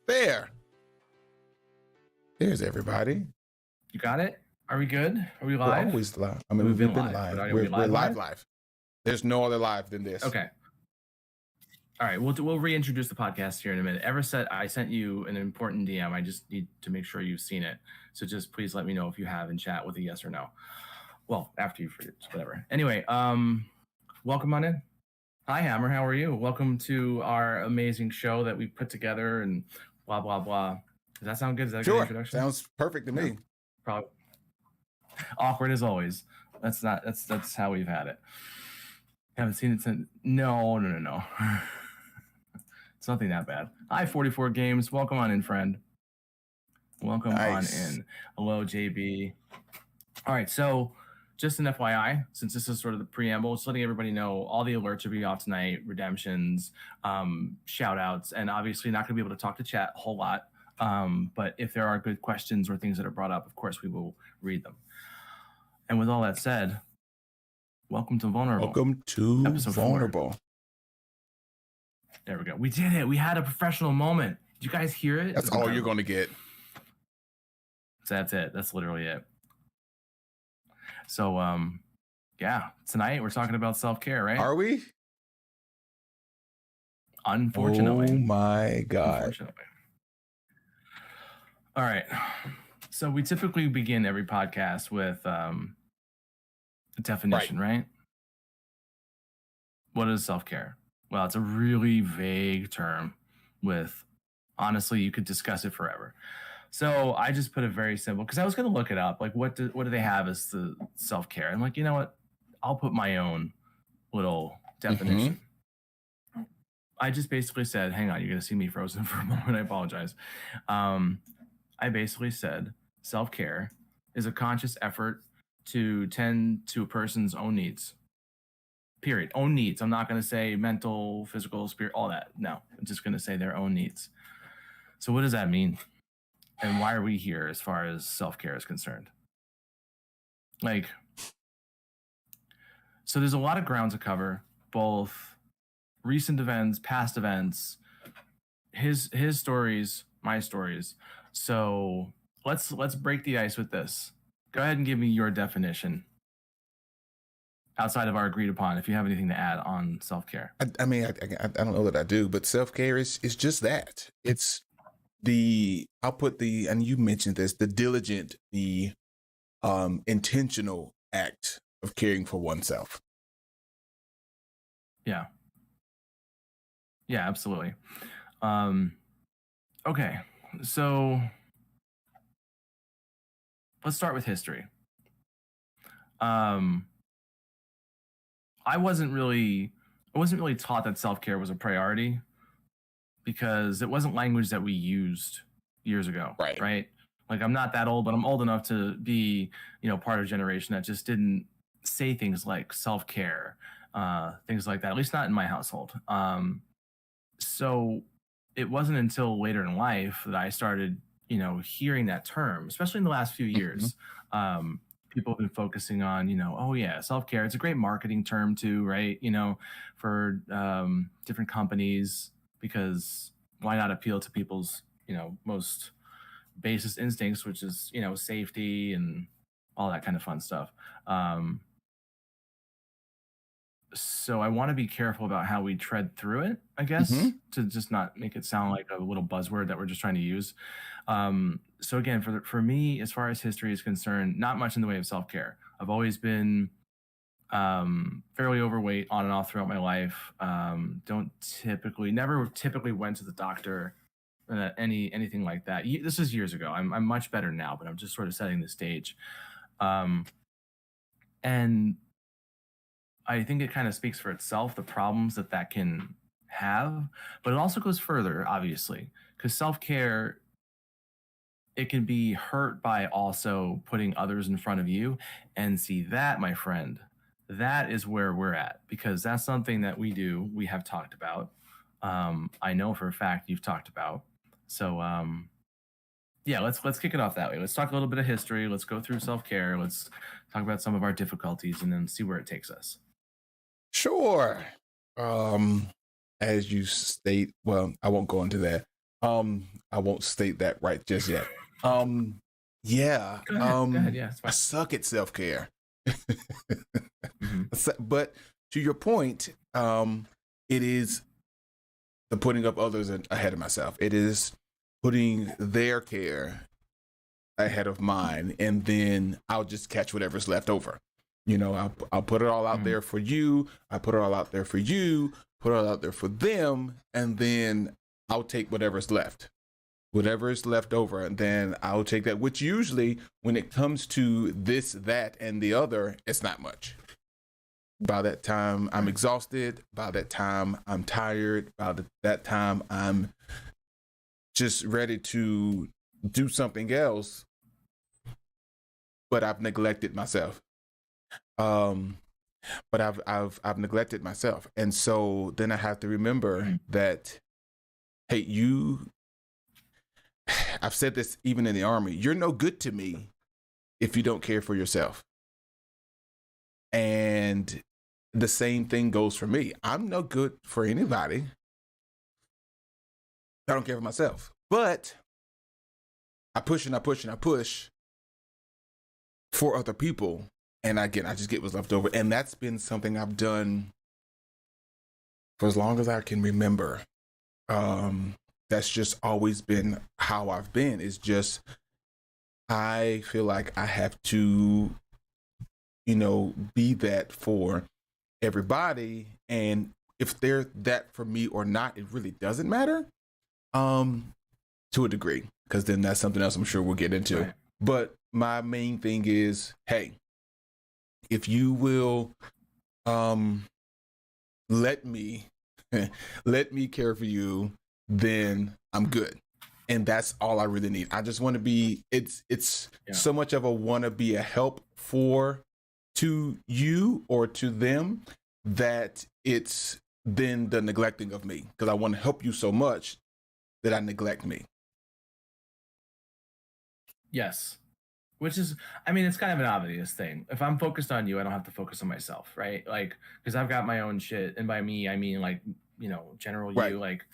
There. There's everybody. You got it? Are we good? Are we We're live? always live. I mean, we've been live. but are We're we live? live. There's no other live than this. Okay. All right. We'll reintroduce the podcast here in a minute. Everset, I sent you an important DM. I just need to make sure you've seen it. So just please let me know if you have in chat with a yes or no. Well, after you've read it, whatever. Anyway, welcome on in. Hi, Hammer. How are you? Welcome to our amazing show that we put together and blah, blah, blah. Does that sound good? Is that a good introduction? Sounds perfect to me. Probably awkward as always. That's how we've had it. Haven't seen it since. No. It's nothing that bad. Hi, 44 Games. Welcome on in, friend. Welcome on in. Hello, JB. All right, so just an FYI, since this is sort of the preamble, just letting everybody know all the alerts will be off tonight, redemptions, shout outs, and obviously not going to be able to talk to chat a whole lot. But if there are good questions or things that are brought up, of course, we will read them. And with all that said, welcome to Vulnerable. Welcome to Episode Vulnerable. 4. There we go. We did it. We had a professional moment. Did you guys hear it? That's all you're going to get. So that's it. That's literally it. So, yeah, tonight we're talking about self-care, right? Are we? Unfortunately. Oh my God. Unfortunately. All right. So we typically begin every podcast with a definition, right? What is self-care? Well, it's a really vague term with, honestly, you could discuss it forever. So I just put it very simple because I was going to look it up. Like, what do they have as the self-care? I'm like, you know what? I'll put my own little definition. Mm-hmm. I just basically said, hang on, you're going to see me frozen for a moment. I apologize. I basically said self-care is a conscious effort to tend to a person's own needs. Period. Own needs. I'm not going to say mental, physical, spirit, all that. No, I'm just going to say their own needs. So what does that mean? And why are we here as far as self-care is concerned? Like, so there's a lot of ground to cover, both recent events, past events, his stories, my stories. So let's break the ice with this. Go ahead and give me your definition outside of our agreed upon, if you have anything to add on self-care. I mean, I don't know that I do, but self-care is just that. It's I'll put and you mentioned this, the diligent, the intentional act of caring for oneself. Yeah, absolutely. Okay, so let's start with history. I wasn't really taught that self-care was a priority because it wasn't language that we used years ago. Right. Like, I'm not that old, but I'm old enough to be, part of a generation that just didn't say things like self-care, things like that, at least not in my household. So it wasn't until later in life that I started, hearing that term, especially in the last few years. Mm-hmm. People have been focusing on, self-care. It's a great marketing term too, right? For different companies, because why not appeal to people's, most basest instincts, which is, safety and all that kind of fun stuff. So I want to be careful about how we tread through it, I guess, mm-hmm. to just not make it sound like a little buzzword that we're just trying to use. So again, for me, as far as history is concerned, not much in the way of self-care. I've always been fairly overweight on and off throughout my life. Never typically went to the doctor, anything like that. This is years ago. I'm much better now, but I'm just sort of setting the stage. And I think it kind of speaks for itself, the problems that can have, but it also goes further, obviously, because self-care, it can be hurt by also putting others in front of you. And see that, my friend, that is where we're at, because that's something that we have talked about. I know for a fact you've talked about. So, let's kick it off that way. Let's talk a little bit of history. Let's go through self-care. Let's talk about some of our difficulties and then see where it takes us. Sure. As you state, well, I won't go into that. I won't state that right just yet. Um, yeah. Go ahead. Go ahead. Yeah, it's I fine. suck at self care. Hmm. But to your point, it is the putting up others ahead of myself. It is putting their care ahead of mine, and then I'll just catch whatever's left over. I'll put it all out Hmm. there for you. I put it all out there for you. Put it all out there for them, and then I'll take whatever is left over, and then I'll take that. Which usually, when it comes to this, that, and the other, it's not much. By that time, I'm exhausted. By that time, I'm tired. That time, I'm just ready to do something else, but I've neglected myself. Um, but I've neglected myself, and so then I have to remember that, hey, I've said this even in the army. You're no good to me if you don't care for yourself, and the same thing goes for me. I'm no good for anybody. I don't care for myself, but I push and I push and I push for other people, and again, I just get what's left over, and that's been something I've done for as long as I can remember. That's just always been how I've been. It's just I feel like I have to, be that for everybody, and if they're that for me or not, it really doesn't matter. To a degree, because then that's something else I'm sure we'll get into. Right. But my main thing is, hey, if you will, let me let me care for you, then I'm good. And that's all I really need. I just want to be, it's Yeah. so much of a want to be a help to you or to them, that it's then the neglecting of me, because I want to help you so much that I neglect me. Yes. Which is, I mean, it's kind of an obvious thing. If I'm focused on you, I don't have to focus on myself, right? Like, because I've got my own shit. And by me, I mean, like, general Right. you, like,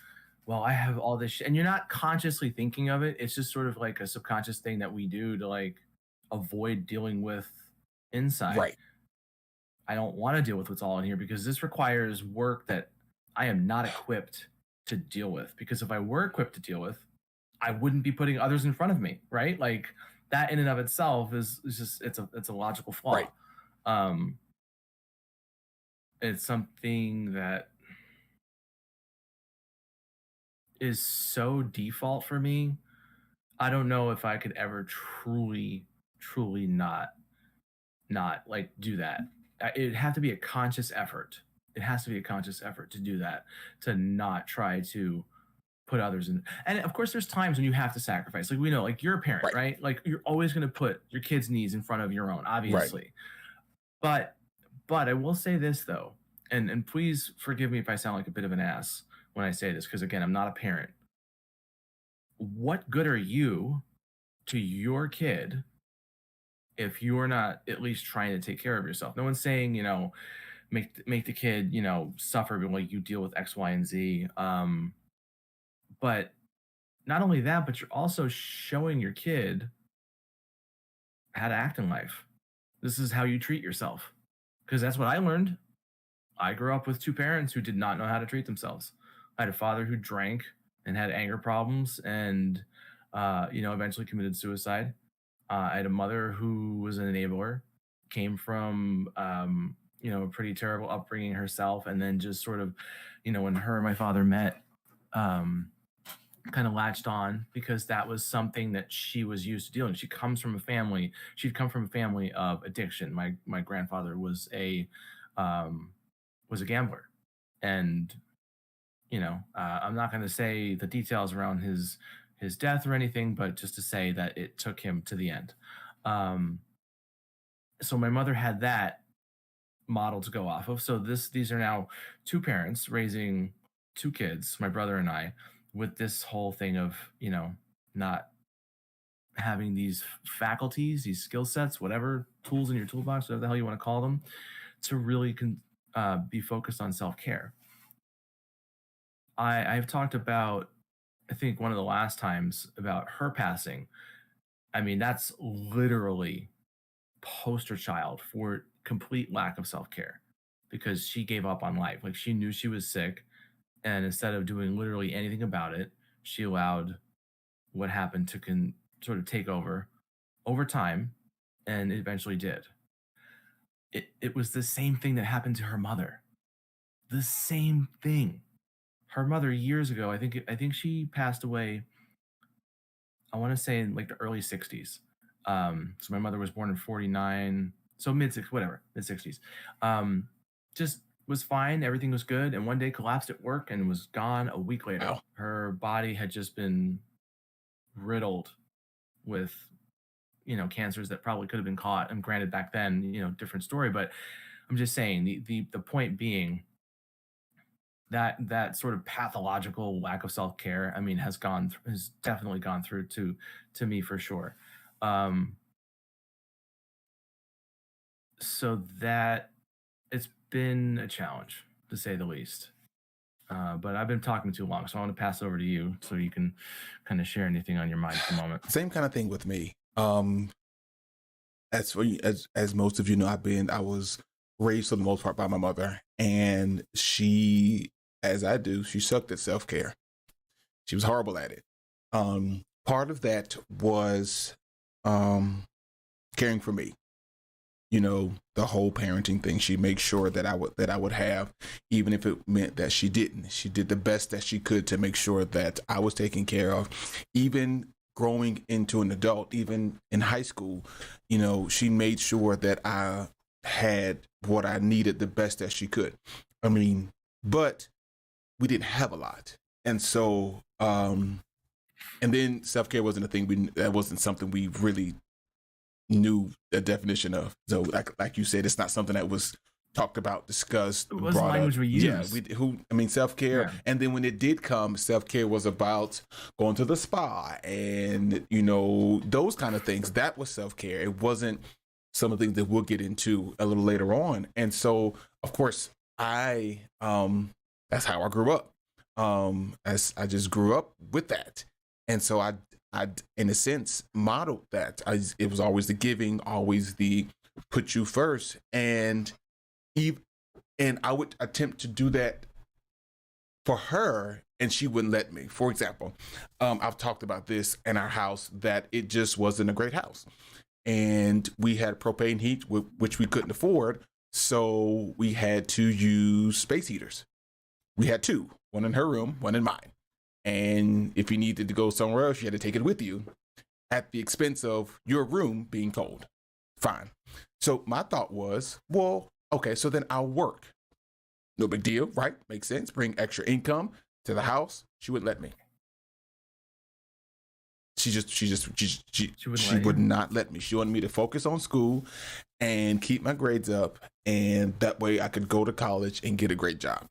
well, I have all this shit. And you're not consciously thinking of it. It's just sort of like a subconscious thing that we do to, like, avoid dealing with inside. Right. I don't want to deal with what's all in here because this requires work that I am not equipped to deal with. Because if I were equipped to deal with, I wouldn't be putting others in front of me, right? Like that in and of itself is just it's a logical flaw. Right. Um, it's something that is so default for me. I don't know if I could ever truly not like do that. It'd have to be a conscious effort. It has to be a conscious effort to do that, to not try to put others in. And of course, there's times when you have to sacrifice. Like we know, like you're a parent, Right. right? Like you're always going to put your kids' needs in front of your own, obviously. But I will say this though, and please forgive me if I sound like a bit of an ass when I say this, because again, I'm not a parent. What good are you to your kid if you're not at least trying to take care of yourself? No one's saying, make the kid, suffer while you deal with X, Y, and Z. But not only that, but you're also showing your kid how to act in life. This is how you treat yourself. Because that's what I learned. I grew up with two parents who did not know how to treat themselves. I had a father who drank and had anger problems and, eventually committed suicide. I had a mother who was an enabler, came from, a pretty terrible upbringing herself. And then just sort of, when her and my father met, kind of latched on because that was something that she was used to dealing with. She'd come from a family of addiction. My grandfather was a gambler, and I'm not going to say the details around his death or anything, but just to say that it took him to the end. Um, so my mother had that model to go off of. So these are now two parents raising two kids, my brother and I, with this whole thing of not having these faculties, these skill sets, whatever tools in your toolbox, whatever the hell you want to call them, to really be focused on self care. I've talked about I think one of the last times about her passing, I mean, that's literally poster child for complete lack of self-care because she gave up on life. Like she knew she was sick, and instead of doing literally anything about it, she allowed what happened to sort of take over time, and it eventually did. It was the same thing that happened to her mother. The same thing. Her mother years ago, I think she passed away. I want to say in like the early 60s. So my mother was born in 49, so mid six, whatever, mid 60s. Um, just was fine, everything was good, and one day collapsed at work and was gone a week later. Wow. Her body had just been riddled with cancers that probably could have been caught. And granted, back then, different story. But I'm just saying the point being that sort of pathological lack of self care. I mean, has definitely gone through to me for sure. Um, so that it's been a challenge to say the least. But I've been talking too long, so I want to pass it over to you so you can kind of share anything on your mind at the moment. Same kind of thing with me. As for you, as most of you know, I was raised for the most part by my mother, and she, as I do, she sucked at self care. She was horrible at it. Part of that was caring for me. The whole parenting thing. She made sure that I would have, even if it meant that she didn't. She did the best that she could to make sure that I was taken care of. Even growing into an adult, even in high school, she made sure that I had what I needed the best that she could. I mean, but we didn't have a lot. And so, and then self-care wasn't a thing. That wasn't something we really knew the definition of. So like you said, it's not something that was talked about, discussed, It was the language we used. Yeah, self-care. Yeah. And then when it did come, self-care was about going to the spa and, those kind of things. That was self-care. It wasn't some of the things that we'll get into a little later on. And so, of course, that's how I grew up. As I just grew up with that. And so I in a sense modeled that. It was always the giving, always the put you first, and I would attempt to do that for her, and she wouldn't let me. For example, I've talked about this in our house, that it just wasn't a great house, and we had propane heat, which we couldn't afford, so we had to use space heaters. We had two, one in her room, one in mine. And if you needed to go somewhere else, you had to take it with you at the expense of your room being cold. Fine. So my thought was, well, okay, so then I'll work. No big deal, right? Makes sense. Bring extra income to the house. She wouldn't let me. She would not let me. She wanted me to focus on school and keep my grades up, and that way I could go to college and get a great job.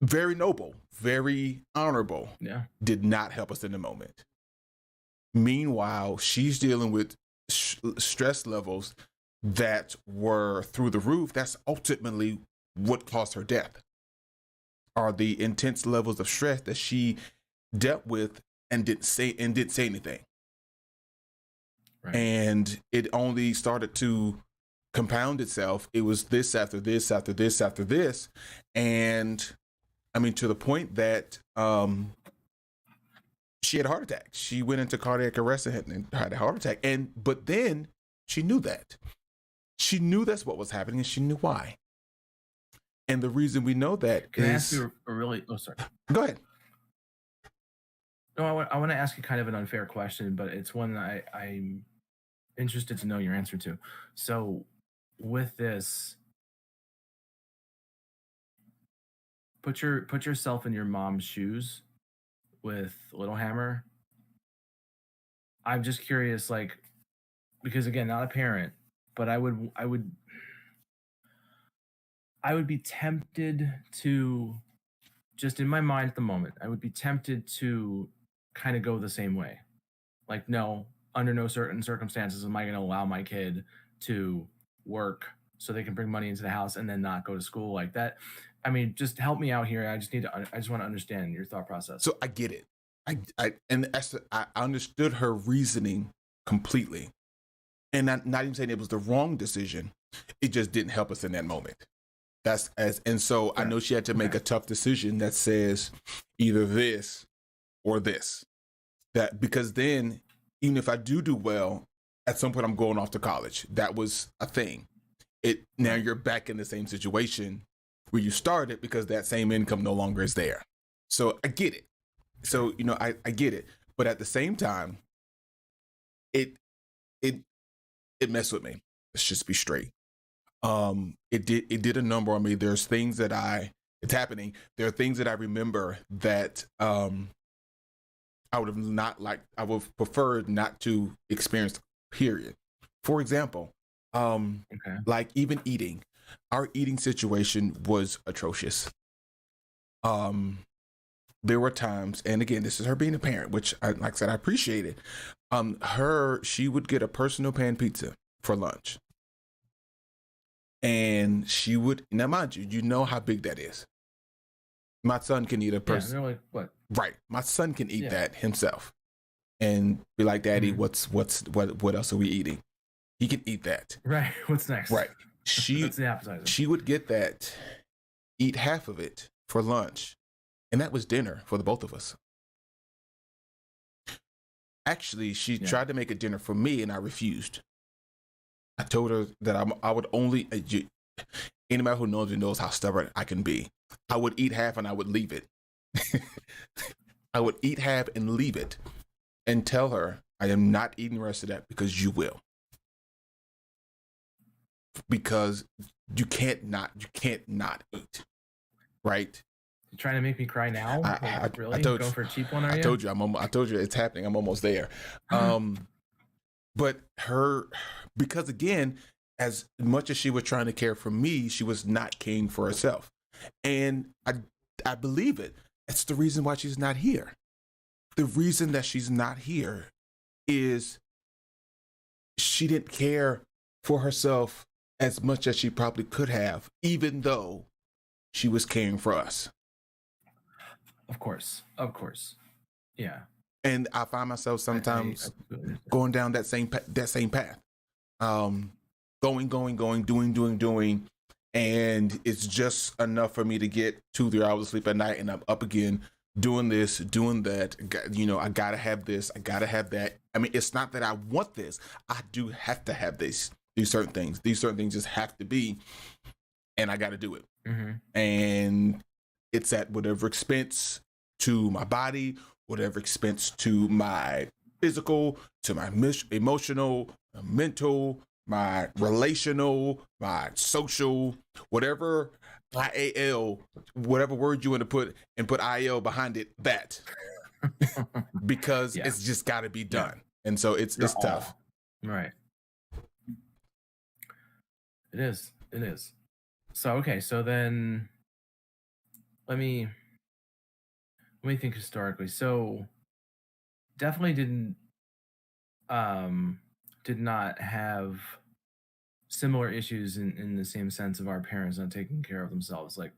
Very noble, very honorable. Yeah. Did not help us in the moment. Meanwhile, she's dealing with stress levels that were through the roof. That's ultimately what caused her death. Are the intense levels of stress that she dealt with and didn't say anything. Right. And it only started to compound itself. It was this after this after this after this, and I mean, to the point that she had a heart attack. She went into cardiac arrest and had a heart attack. But then she knew that. She knew that's what was happening, and she knew why. And the reason we know that Can I ask you a really... Oh, sorry. Go ahead. No, I want to ask you kind of an unfair question, but it's one that I'm interested to know your answer to. So with this... Put yourself in your mom's shoes with Littlehammer. I'm just curious, like, because again, not a parent, but I would be tempted to, just in my mind at the moment, I would be tempted to kind of go the same way. Like, no, under no certain circumstances am I going to allow my kid to work so they can bring money into the house and then not go to school like that. I mean, just help me out here. I just want to understand your thought process. So I get it. I understood her reasoning completely, and not even saying it was the wrong decision. It just didn't help us in that moment. And so I Sure. know she had to make Okay. a tough decision that says either this or this. That because then, even if I do well, at some point I'm going off to college. That was a thing. It now Right. you're back in the same situation where you started because that same income no longer is there. So I get it. Sure. So I get it, but at the same time, it it it messed with me. Let's just be straight. It did a number on me. There's things that it's happening. There are things that I remember that I would have not liked. I would have preferred not to experience. Period. For example, Okay. like even eating, our eating situation was atrocious. Um, there were times, and again, this is her being a parent, which, like I said, I appreciate it. She would get a personal pan pizza for lunch, and she would now, mind you, you know how big that is. My son can eat a Yeah. person, They're like, what? right? My son can eat Yeah. that himself, and be like, "Daddy, Mhm. what else are we eating?" He can eat that, Right. What's next? right? She That's the appetizer. she would get that, eat half of it for lunch, and that was dinner for the both of us. Actually, she Yeah. tried to make a dinner for me, and I refused. I told her that I would only. Anybody who knows me knows how stubborn I can be. I would eat half and I would leave it. I would eat half and leave it, and tell her I am not eating the rest of that because you will. Because you can't not eat, right? You trying to make me cry now? I Like, I, I really? told Going for a cheap one, are I you? told you I told you it's happening. I'm almost there. But because again, as much as she was trying to care for me, she was not caring for herself, and I believe it. That's the reason why she's not here. The reason that she's not here is she didn't care for herself as much as she probably could have, even though she was caring for us. Of course. Of course. Yeah. And I find myself I sometimes completely understand. going down that same path. Um, going, doing, and it's just enough for me to get 2-3 hours of sleep at night, and I'm up again doing this, doing that. I gotta have this, I gotta have that. I mean, it's not that I want this; I do have to have this. These certain things just have to be, and I got to do it. Mm-hmm. And it's at whatever expense to my body, whatever expense to my physical, to my emotional, mental, my relational, my social, whatever IAL, whatever word you want to put, and put IL behind it, that because Yeah. it's just got to be Yeah. done. And so it's You're tough. all right. It is. It is. So okay. So then let me think historically. So definitely did not have similar issues in the same sense of our parents not taking care of themselves. Like,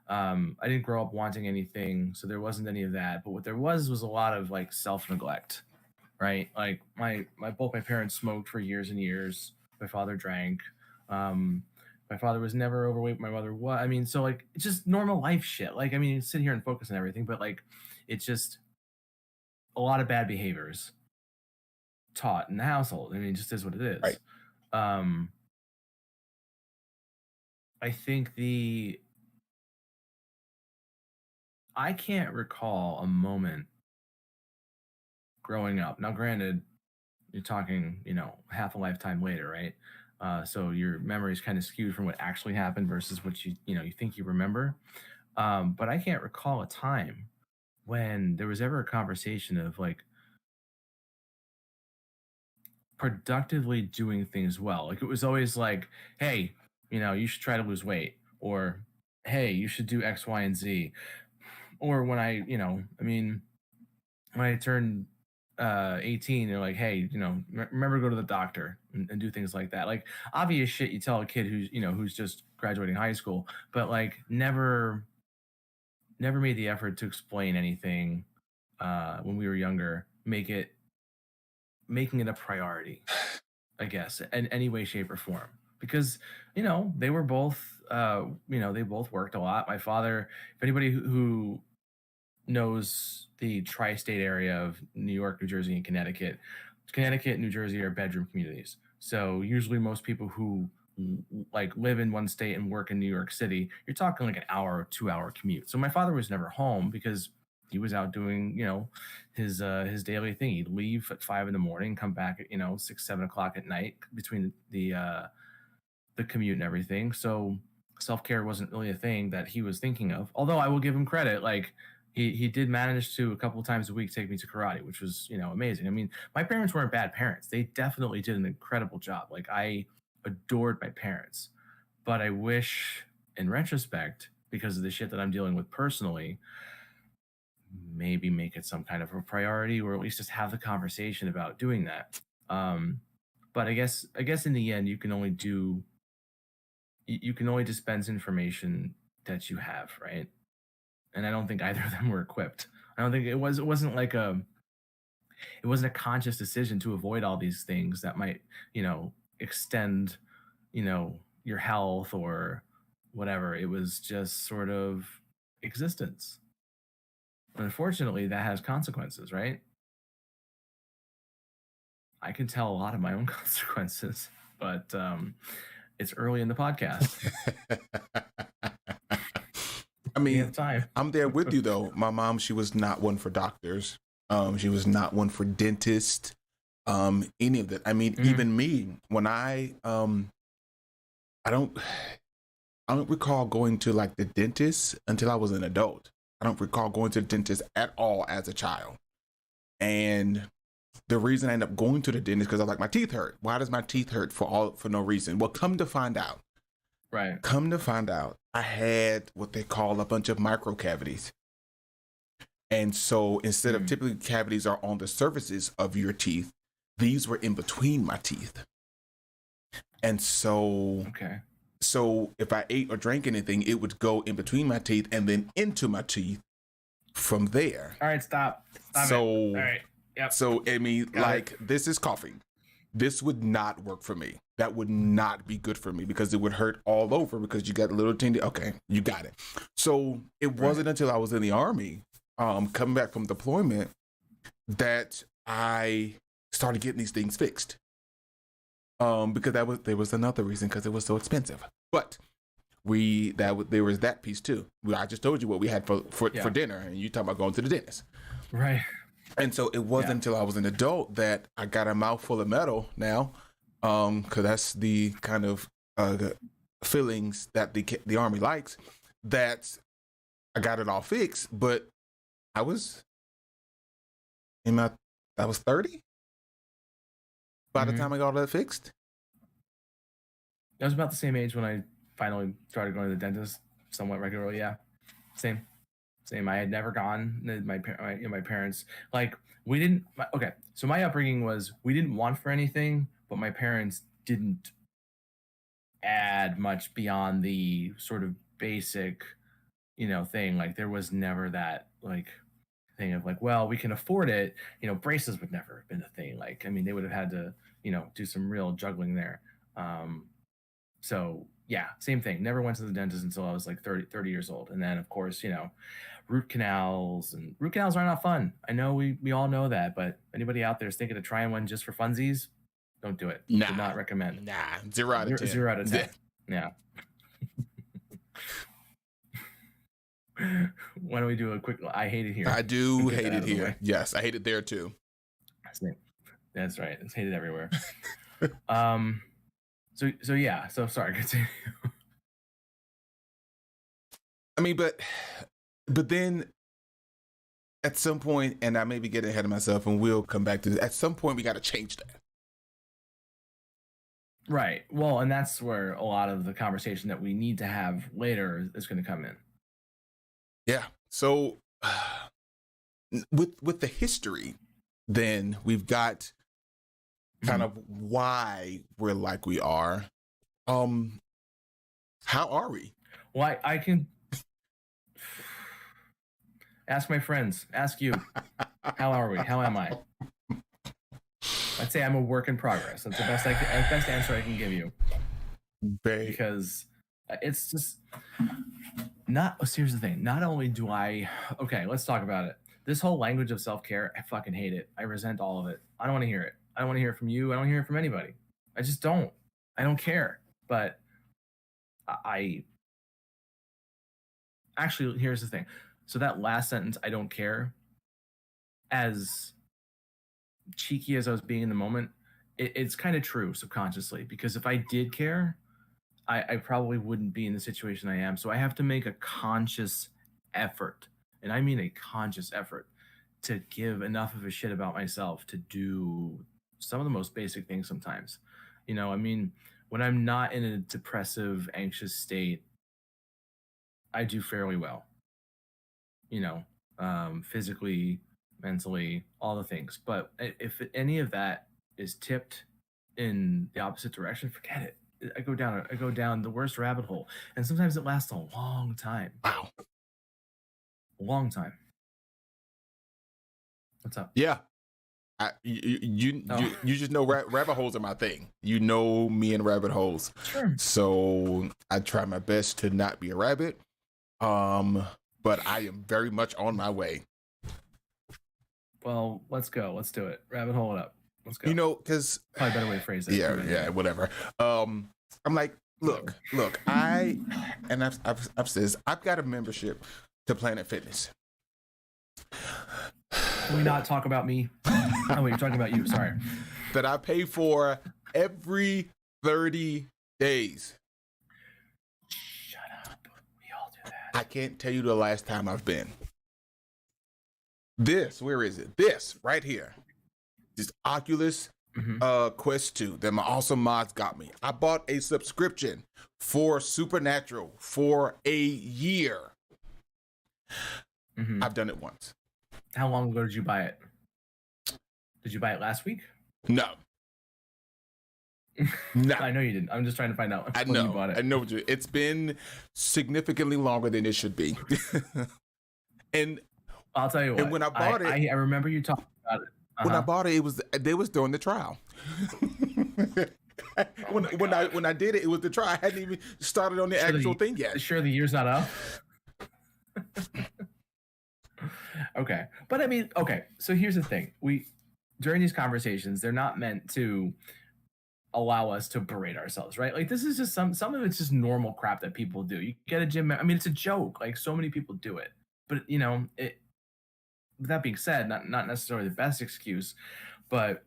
I didn't grow up wanting anything, so there wasn't any of that. But what there was a lot of like self neglect, right? Like both my parents smoked for years and years. My father drank. Um, my father was never overweight. My mother was. I mean, so like it's just normal life shit. Like, I mean, sit here and focus on everything, but like it's just a lot of bad behaviors taught in the household. I mean, it just is what it Right. is. Um, I think I can't recall a moment growing up. Now, granted, you're talking, half a lifetime later, right? So your memory is kind of skewed from what actually happened versus what you think you remember. But I can't recall a time when there was ever a conversation of like productively doing things well. Like it was always like, hey, you should try to lose weight, or hey, you should do X, Y, and Z. Or when I mean, when I turned 18, they're like, hey, remember to go to the doctor and do things like that. Like obvious shit you tell a kid who's just graduating high school, but like never made the effort to explain anything when we were younger, making it a priority, I guess, in any way, shape, or form. Because they were both, they both worked a lot. My father, if anybody who knows the tri-state area of New York, New Jersey, and Connecticut, and New Jersey are bedroom communities. So usually most people who like live in one state and work in New York City, you're talking like an hour or 2 hour commute. So my father was never home because he was out doing, his daily thing. He'd leave at 5 in the morning, come back at 6, 7 o'clock at night between the commute and everything. So self care wasn't really a thing that he was thinking of. Although I will give him credit, like he did manage to a couple of times a week take me to karate, which was amazing. I mean, my parents weren't bad parents. They definitely did an incredible job. Like I adored my parents, but I wish, in retrospect, because of the shit that I'm dealing with personally, maybe make it some kind of a priority, or at least just have the conversation about doing that. But I guess in the end, you can only dispense information that you have, right? And I don't think either of them were equipped. I don't think it wasn't a conscious decision to avoid all these things that might, extend, your health or whatever. It was just sort of existence. Unfortunately, that has consequences, right? I can tell a lot of my own consequences, but it's early in the podcast. I mean, I'm there with you though. My mom, she was not one for doctors. She was not one for dentists. Any of that. I mean, even me, when I don't recall going to like the dentist until I was an adult. I don't recall going to the dentist at all as a child. And the reason I ended up going to the dentist because I was like, my teeth hurt. Why does my teeth hurt for no reason? Well, come to find out, I had what they call a bunch of micro cavities. And so instead of typically cavities are on the surfaces of your teeth, these were in between my teeth. And so, so if I ate or drank anything, it would go in between my teeth and then into my teeth from there. All right, stop so, it. All right. Yep. So, I mean, this is coughing. This would not work for me. That would not be good for me because it would hurt all over because you got a little teeny. Okay, you got it. So it wasn't until I was in the Army, coming back from deployment, that I started getting these things fixed. Because there was another reason, because it was so expensive. But there was that piece too. I just told you what we had for dinner, and you talking about going to the dentist, right? And so it wasn't until I was an adult that I got a mouthful of metal now, because that's the kind of fillings that the Army likes, that I got it all fixed. But I was 30 by the time I got all that fixed. I was about the same age when I finally started going to the dentist somewhat regularly. Yeah, same. I had never gone. My parents, like, we didn't. Okay, so my upbringing was we didn't want for anything, but my parents didn't add much beyond the sort of basic, thing. Like, there was never that like thing of like, well, we can afford it. Braces would never have been a thing. Like, I mean, they would have had to, do some real juggling there. So yeah, same thing. Never went to the dentist until I was like 30 years old. And then of course, root canals are not fun. I know we all know that, but anybody out there is thinking of trying one just for funsies, don't do it. Nah. Do not recommend. Nah, 0 out of 10. 0 out of 10. Yeah. Why don't we do a quick, I hate it here. I do hate it here. Yes, I hate it there too. That's right. It's hated everywhere. So yeah, so sorry, continue. I mean, but then at some point, and I may be getting ahead of myself, and we'll come back to this, at some point we got to change that. Right. Well, and that's where a lot of the conversation that we need to have later is going to come in. Yeah. So with the history, then we've got kind of why we're like we are. How are we? Well, I can. Ask my friends. Ask you. How are we? How am I? I'd say I'm a work in progress. That's the best answer I can give you. Because it's just not. So here's the thing. Not only do I. Okay, let's talk about it. This whole language of self-care, I fucking hate it. I resent all of it. I don't want to hear it. I don't want to hear it from you. I don't hear it from anybody. I just don't. I don't care. But I actually, here's the thing. So that last sentence, I don't care, as cheeky as I was being in the moment, it's kind of true subconsciously, because if I did care, I probably wouldn't be in the situation I am. So I have to make a conscious effort, and I mean a conscious effort, to give enough of a shit about myself to do some of the most basic things sometimes. You know, I mean, when I'm not in a depressive, anxious state, I do fairly well. You know, physically, mentally, all the things. But if any of that is tipped in the opposite direction, forget it. I go down the worst rabbit hole, and sometimes it lasts a long time. Wow, a long time. What's up? Yeah, you just know rabbit holes are my thing. You know me and rabbit holes. Sure. So I try my best to not be a rabbit. But I am very much on my way. Well, let's go. Let's do it. Rabbit hole it up. Let's go. You know, because probably a better way to phrase it. Yeah, whatever. I'm like, look. I've said this, I've got a membership to Planet Fitness. Can we not talk about me? Oh, wait, you're talking about you. Sorry. That I pay for every 30 days. Shut up. We all do that. I can't tell you the last time I've been. Where is it? This right here. This Oculus Quest 2 that my awesome mods got me. I bought a subscription for Supernatural for a year. I've done it once. How long ago did you buy it? Did you buy it last week? No. No. I know you didn't. I'm just trying to find out when you bought it. I know it's been significantly longer than it should be. And I'll tell you what. And when I bought it, I remember you talking about it. When I bought it, they was doing the trial. When I did it, it was the trial. I hadn't even started on the actual thing yet. Sure, the year's not up. Okay, but I mean, okay. So here's the thing: during these conversations, they're not meant to allow us to berate ourselves, right? Like, this is just some of it's just normal crap that people do. You get a gym. I mean, it's a joke. Like, so many people do it, but you know it. With that being said, not necessarily the best excuse, but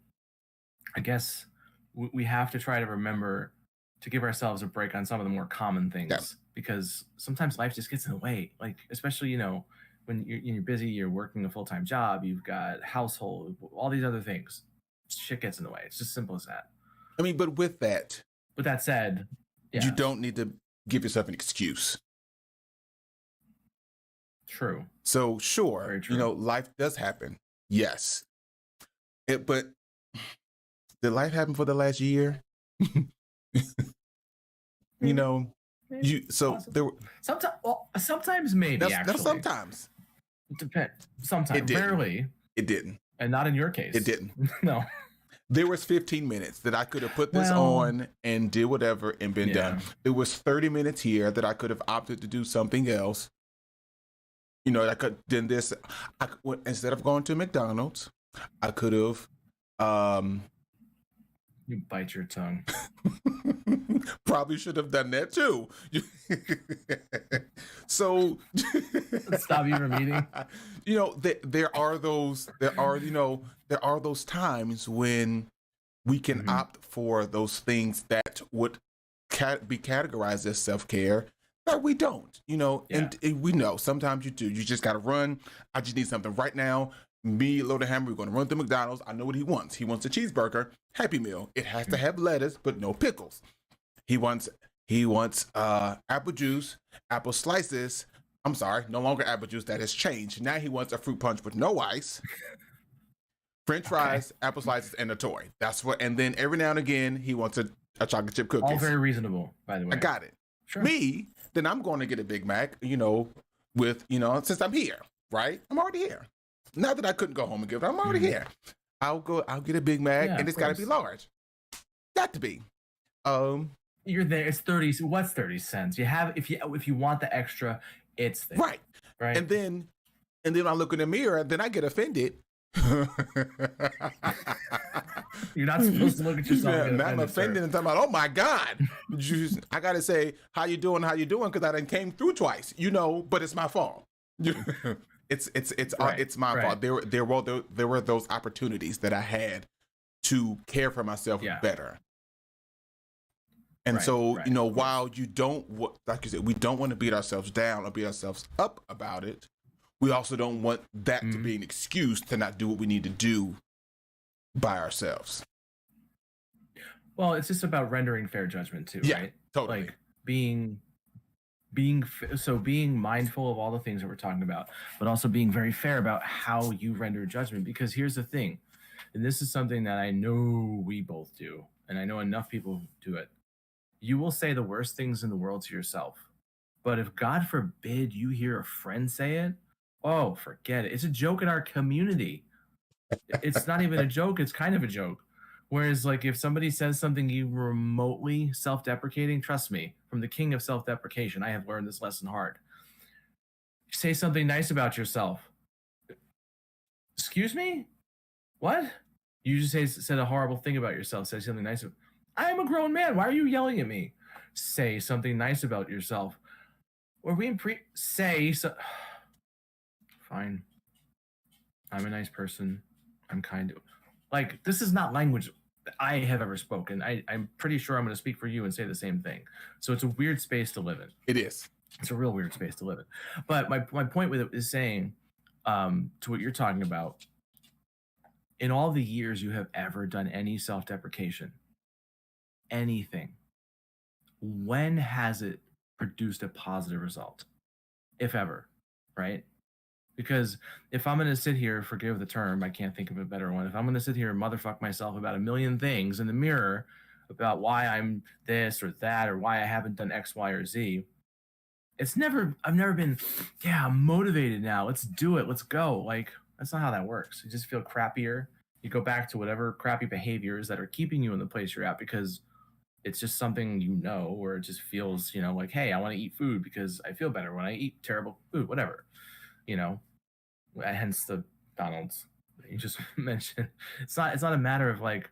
I guess we have to try to remember to give ourselves a break on some of the more common things, because sometimes life just gets in the way. Like, especially, you know, when you're busy, you're working a full-time job, you've got household, all these other things. Shit gets in the way. It's just simple as that. I mean, but with that said, you don't need to give yourself an excuse. True. So sure, you know, life does happen. Yes. But did life happen for the last year? You know, sometimes maybe actually. Sometimes. Depends. Sometimes. Rarely. It didn't. And not in your case. It didn't. No. There was 15 minutes that I could have put this on and did whatever and been done. There was 30 minutes here that I could have opted to do something else. You know, I could done this. Instead of going to McDonald's, I could have. You bite your tongue. Probably should have done that too. So stop you from eating. You know, there are those times when we can opt for those things that would be categorized as self-care. But we don't, you know, and we know sometimes you do. You just got to run. I just need something right now. Me, Lodehammer, we're going to run to McDonald's. I know what he wants. He wants a cheeseburger, Happy Meal. It has to have lettuce, but no pickles. He wants apple juice, apple slices. I'm sorry, no longer apple juice. That has changed. Now he wants a fruit punch with no ice, French fries, apple slices, and a toy. That's what. And then every now and again, he wants a chocolate chip cookie. All very reasonable, by the way. I got it. Sure. Me, then I'm going to get a Big Mac, you know, with, you know, since I'm here. right? I'm already here. Not that I couldn't go home and get it. I'm already Mhm. here. I'll get a Big Mac, Yeah, and of it's got to be course. large. Got to be. You're there. It's 30. What's 30 cents? You have if you want the extra, it's there. Right. Right. And then I look in the mirror, then I get offended. You're not supposed to look at yourself. Yeah, and get now I'm offended sir. and talking about, oh my God. I gotta say, how you doing, because I done came through twice, but it's my fault. it's my Right. fault. There were those opportunities that I had to care for myself better. And Right, so, right, while you don't, like you said, we don't want to beat ourselves down or beat ourselves up about it. We also don't want that to be an excuse to not do what we need to do by ourselves. Well, it's just about rendering fair judgment too, right? Totally. Like being mindful of all the things that we're talking about, but also being very fair about how you render judgment. Because here's the thing, and this is something that I know we both do, and I know enough people do it. You will say the worst things in the world to yourself, but if God forbid you hear a friend say it, oh, forget it. It's a joke in our community. It's not even a joke. It's kind of a joke. Whereas, like, if somebody says something you remotely self-deprecating, trust me, from the king of self-deprecation, I have learned this lesson hard. Say something nice about yourself. Excuse me? What? You just said a horrible thing about yourself. Say something nice. I am a grown man. Why are you yelling at me? Say something nice about yourself. Or say so. Fine. I'm a nice person. I'm kind of like, this is not language I have ever spoken. I'm pretty sure I'm going to speak for you and say the same thing. So it's a weird space to live in. It is. It's a real weird space to live in. But my point with it is saying, to what you're talking about, in all the years you have ever done any self-deprecation, anything, when has it produced a positive result, if ever, right? Because if I'm going to sit here, forgive the term, I can't think of a better one. If I'm going to sit here and motherfuck myself about a million things in the mirror about why I'm this or that or why I haven't done X, Y, or Z, I've never been, I'm motivated now. Let's do it. Let's go. Like, that's not how that works. You just feel crappier. You go back to whatever crappy behaviors that are keeping you in the place you're at because it's just something, or it just feels, like, hey, I want to eat food because I feel better when I eat terrible food, whatever, hence the McDonald's that you just mentioned. It's not a matter of like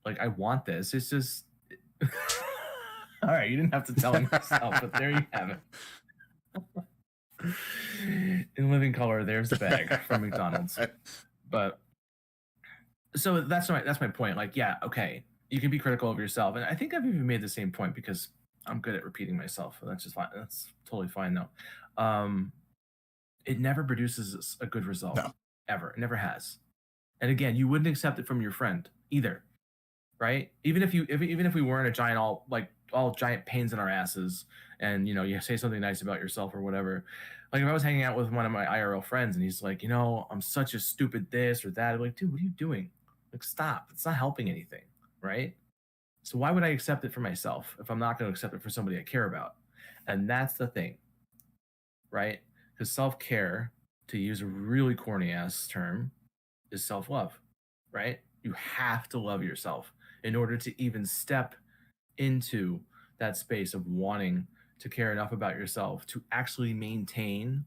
I want this. It's just, all right, you didn't have to tell me yourself, but there you have it. In living color, there's the bag from McDonald's. But so that's my point. Like, yeah, okay, you can be critical of yourself, and I think I've even made the same point because I'm good at repeating myself. That's just fine. That's totally fine though. It never produces a good result. No. Ever. It never has. And again, you wouldn't accept it from your friend either, right? Even if we weren't a giant all giant pains in our asses, and you say something nice about yourself or whatever. Like if I was hanging out with one of my IRL friends and he's like, I'm such a stupid this or that. I'm like, dude, what are you doing? Like, stop. It's not helping anything, right? So why would I accept it for myself if I'm not going to accept it for somebody I care about? And that's the thing, right? Because self-care, to use a really corny ass term, is self-love, right? You have to love yourself in order to even step into that space of wanting to care enough about yourself to actually maintain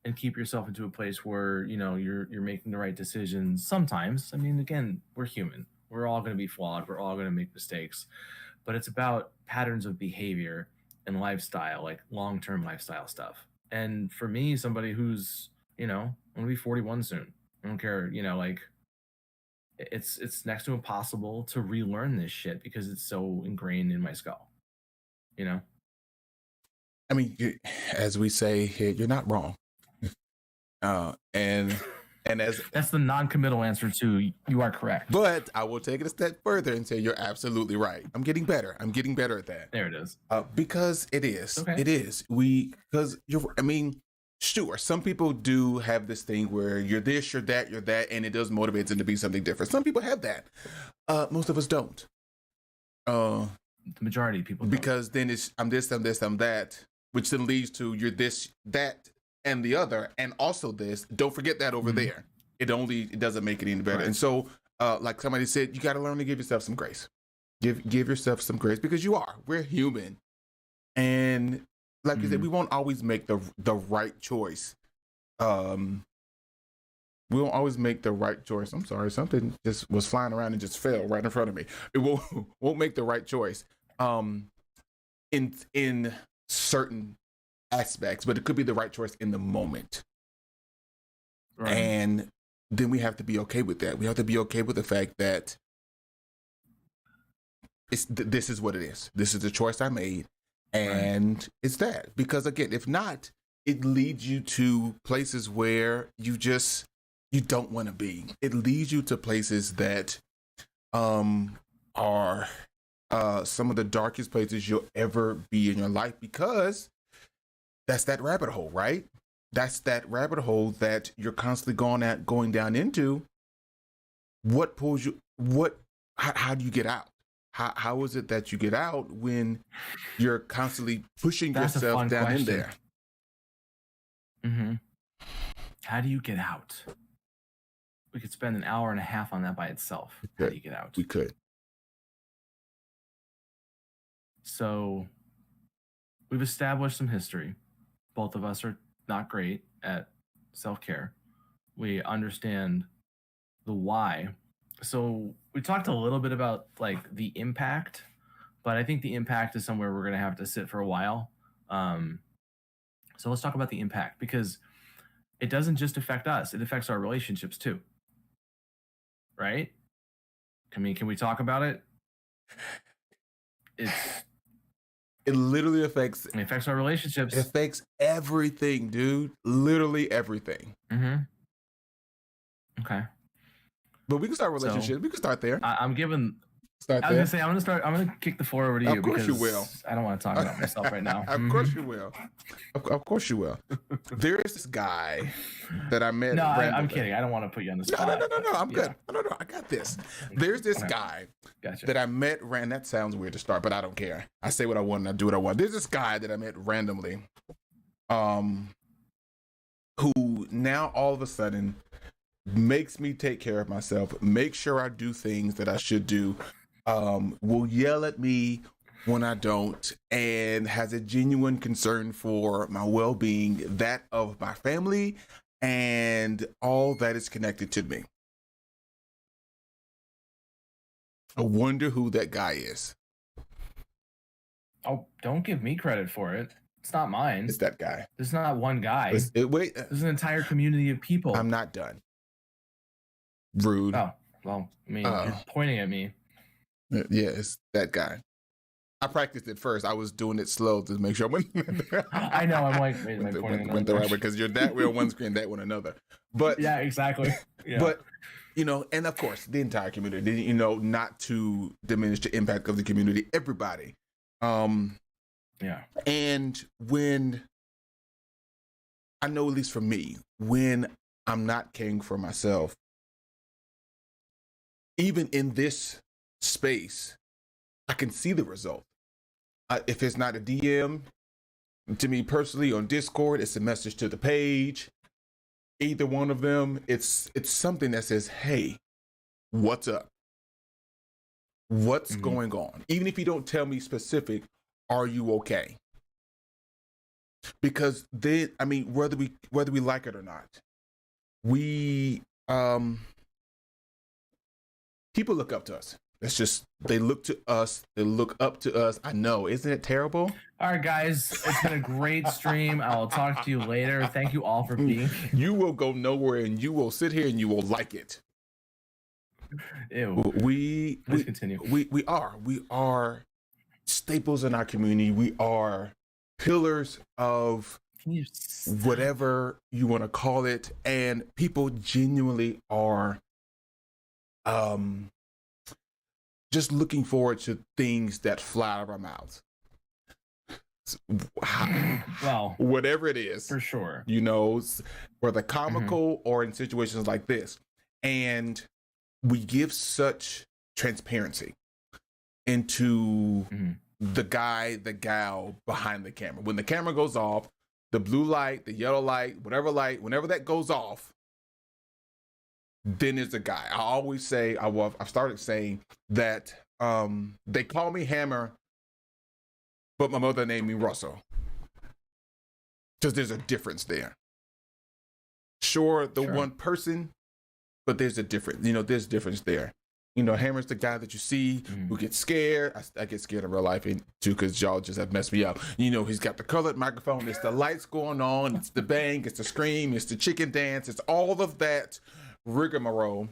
and keep yourself into a place where you're making the right decisions. Sometimes, I mean, again, we're human. We're all going to be flawed. We're all going to make mistakes, but it's about patterns of behavior and lifestyle, like long-term lifestyle stuff. And for me, somebody who's I'm gonna be 41 soon. I don't care, like it's next to impossible to relearn this shit because it's so ingrained in my skull. I mean, as we say here, you're not wrong. And as that's the non-committal answer to you are correct. But I will take it a step further and say you're absolutely right. I'm getting better at that. There it is. Because it is. Okay. It is. Sure, some people do have this thing where you're this, you're that, and it does motivate them to be something different. Some people have that. Most of us don't. The majority of people don't. Because then it's I'm this, I'm that, which then leads to you're this, that, and the other, and also this. Don't forget that over there. It doesn't make it any better. Right. And so, like somebody said, you got to learn to give yourself some grace. Give yourself some grace, because we're human, and like you said, we won't always make the right choice. We won't always make the right choice. I'm sorry, something just was flying around and just fell right in front of me. It won't make the right choice. In certain aspects, but it could be the right choice in the moment. Right. And then we have to be okay with that. We have to be okay with the fact that this is what it is. This is the choice I made, and it's that. Because again, if not, it leads you to places where you don't want to be. It leads you to places that are some of the darkest places you'll ever be in your life, because that's that rabbit hole, right? That's that rabbit hole that you're constantly going down into. What pulls you? How do you get out? How is it that you get out when you're constantly pushing yourself down in there? Mm-hmm. How do you get out? We could spend an hour and a half on that by itself. How do you get out? We could. So we've established some history. Both of us are not great at self-care. We understand the why. So we talked a little bit about like the impact, but I think the impact is somewhere we're going to have to sit for a while. So let's talk about the impact, because it doesn't just affect us. It affects our relationships too. Right? I mean, can we talk about it? It literally affects our relationships. It affects everything, dude. Literally everything. Mm-hmm. Okay. But we can start relationships. So, we can start there. I'm giving. Start I was gonna say I'm gonna kick the floor over to you. Of course because you will. I don't want to talk about myself right now. Of course you will. Of course you will. There is this guy that I met. No, I'm kidding. I don't want to put you on the spot. No. I'm good. No. I got this. There's this guy that I met. That sounds weird to start, but I don't care. I say what I want and I do what I want. There's this guy that I met randomly, who now all of a sudden makes me take care of myself, make sure I do things that I should do, will yell at me when I don't, and has a genuine concern for my well-being, that of my family, and all that is connected to me. I wonder who that guy is. Oh, don't give me credit for it. It's not mine. It's that guy. There's not one guy. There's an entire community of people. I'm not done. Rude. Oh, well, I mean, you're pointing at me. Yeah, it's that guy. I practiced it first. I was doing it slow to make sure I went. I know. I'm like, wait, went the right way, because you're that way on one screen, that one another. But yeah, exactly. Yeah. But and of course, the entire community. Not to diminish the impact of the community. Everybody. Yeah. And when I know, at least for me, when I'm not caring for myself, even in this space, I can see the result. If it's not a DM to me personally on Discord, it's a message to the page. Either one of them, it's something that says, "Hey, what's up? What's going on?" Even if you don't tell me specific, are you okay? Because whether we like it or not, people look up to us. It's just, they look to us. They look up to us. I know. Isn't it terrible? All right, guys. It's been a great stream. I will talk to you later. Thank you all for being here. You will go nowhere, and you will sit here and you will like it. Ew. Let's continue. We are staples in our community. We are pillars of whatever you want to call it. And people genuinely are just looking forward to things that fly out of our mouths. Well, whatever it is, for sure, whether comical or in situations like this. And we give such transparency into the guy, the gal behind the camera. When the camera goes off, the blue light, the yellow light, whatever light, whenever that goes off, then there's a guy. I always say, I've started saying that they call me Hammer, but my mother named me Russell. Because there's a difference there. Sure, one person, but there's a difference. There's a difference there. Hammer's the guy that you see who gets scared. I get scared in real life too, because y'all just have messed me up. He's got the colored microphone. It's the lights going on. It's the bang. It's the scream. It's the chicken dance. It's all of that rigmarole.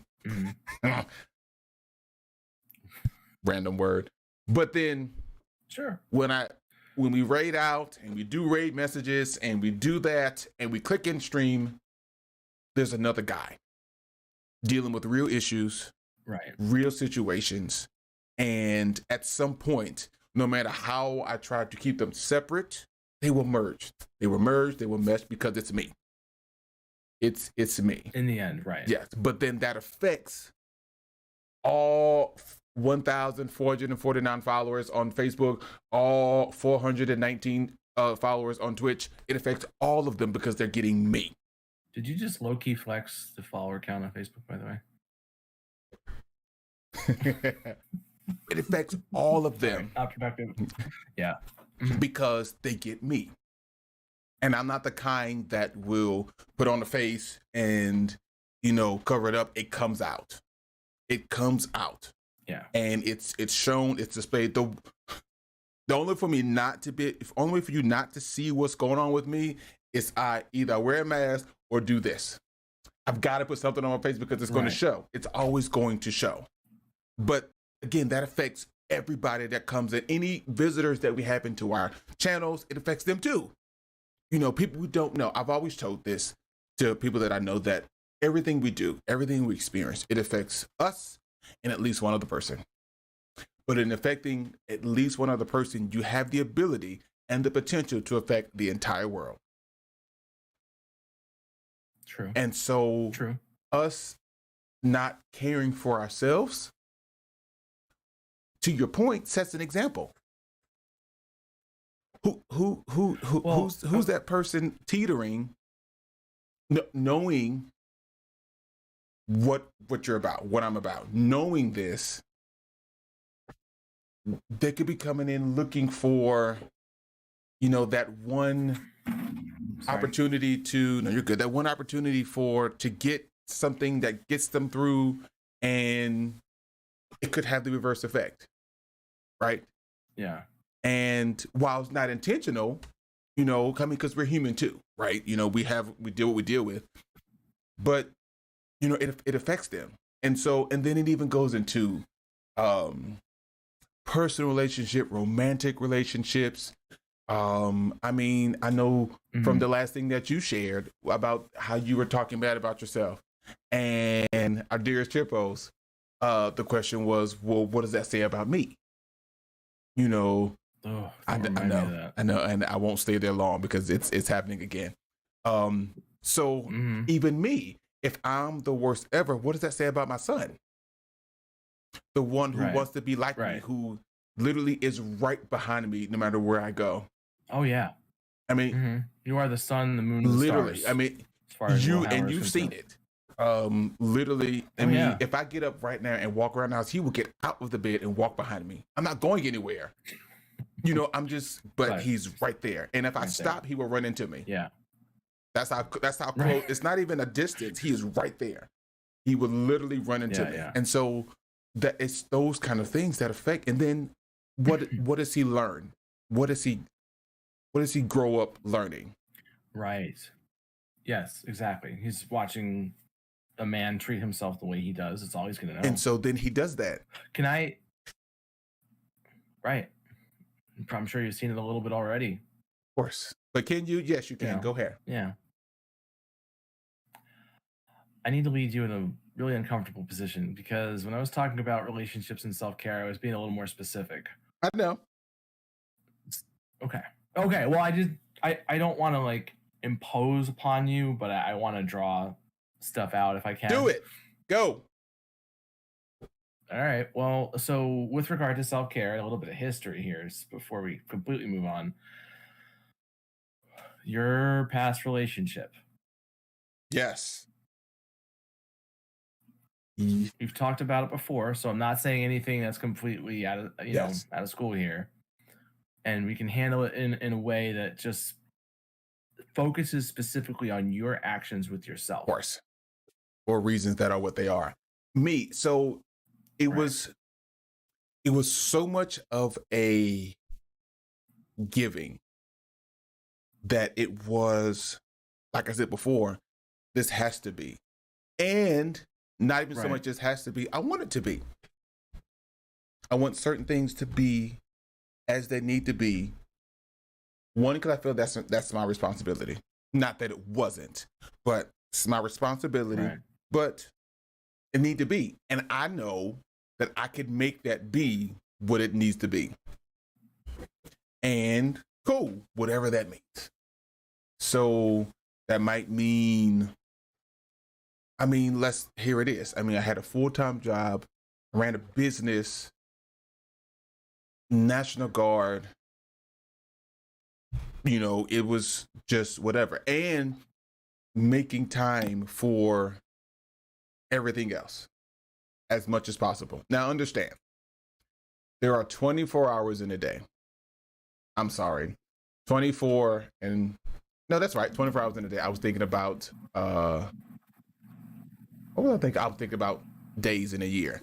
Random word. But then, sure, when we raid out and we do raid messages and we do that and we click in stream, there's another guy dealing with real issues, right? Real situations. And at some point, no matter how I try to keep them separate, they will merge. They will mesh because it's me. It's me. In the end, right. Yes. But then that affects all 1,449 followers on Facebook, all 419 followers on Twitch. It affects all of them because they're getting me. Did you just low-key flex the follower count on Facebook, by the way? It affects all of them. Not productive. Yeah. Because they get me. And I'm not the kind that will put on the face and, cover it up. It comes out. Yeah. And it's shown, it's displayed. The only for you not to see what's going on with me is I either wear a mask or do this. I've got to put something on my face because it's going to show. It's always going to show. But again, that affects everybody that comes in. Any visitors that we have into our channels, it affects them too. People who don't know. I've always told this to people that I know, that everything we do, everything we experience, it affects us and at least one other person. But in affecting at least one other person, you have the ability and the potential to affect the entire world. True. And so us not caring for ourselves, to your point, sets an example. Who's that person teetering, knowing what you're about, what I'm about, knowing this, they could be coming in looking for, that one opportunity to, no, you're good. That one opportunity to get something that gets them through, and it could have the reverse effect. Right? Yeah. And while it's not intentional, because we're human too, right? We deal what we deal with, but it affects them. And then it even goes into personal relationship, romantic relationships. I know from the last thing that you shared about how you were talking bad about yourself, and our dearest Chippos, the question was, well, what does that say about me? I know, and I won't stay there long because it's happening again. Even me, if I'm the worst ever, what does that say about my son? The one who wants to be like me, who literally is right behind me no matter where I go. Oh yeah. I mean, you are the sun, the moon, and literally. the stars. I mean, you've seen it. Literally. I mean, if I get up right now and walk around the house, he will get out of the bed and walk behind me. I'm not going anywhere. But he's right there. And if I stop, he will run into me. Yeah. That's how close. It's not even a distance. He is right there. He would literally run into me. Yeah. And so that it's those kind of things that affect. And then what does he learn? What does he grow up learning? Right. Yes, exactly. He's watching a man treat himself the way he does. It's all he's going to know. And so then he does that. Right. I'm sure you've seen it a little bit already. Of course. But can you? Yes, you can. Go ahead. Yeah. I need to lead you in a really uncomfortable position, because when I was talking about relationships and self-care, I was being a little more specific. I know. Okay. Well, I don't want to impose upon you, but I want to draw stuff out if I can. Do it. Go. All right. Well, so with regard to self-care, a little bit of history here before we completely move on. your past relationship. Yes. We've talked about it before, so I'm not saying anything that's completely out of Yes. out of school here. And we can handle it in a way that just focuses specifically on your actions with yourself. Of course. For reasons that are what they are. Me. So it was so much of a giving that it was, like I said before, this has to be. And not even so much this has to be, I want it to be. I want certain things to be as they need to be. One, because I feel that's my responsibility. Not that it wasn't, but it's my responsibility. But it need to be. And I know that I could make that be what it needs to be. And cool, whatever that means. So that might mean, here it is. I had a full-time job, ran a business, National Guard, it was just whatever. And making time for everything else as much as possible. Now understand, there are 24 hours in a day. I'm sorry, 24 and no, that's right, 24 hours in a day. I was thinking about what was I thinking? I was thinking about days in a year.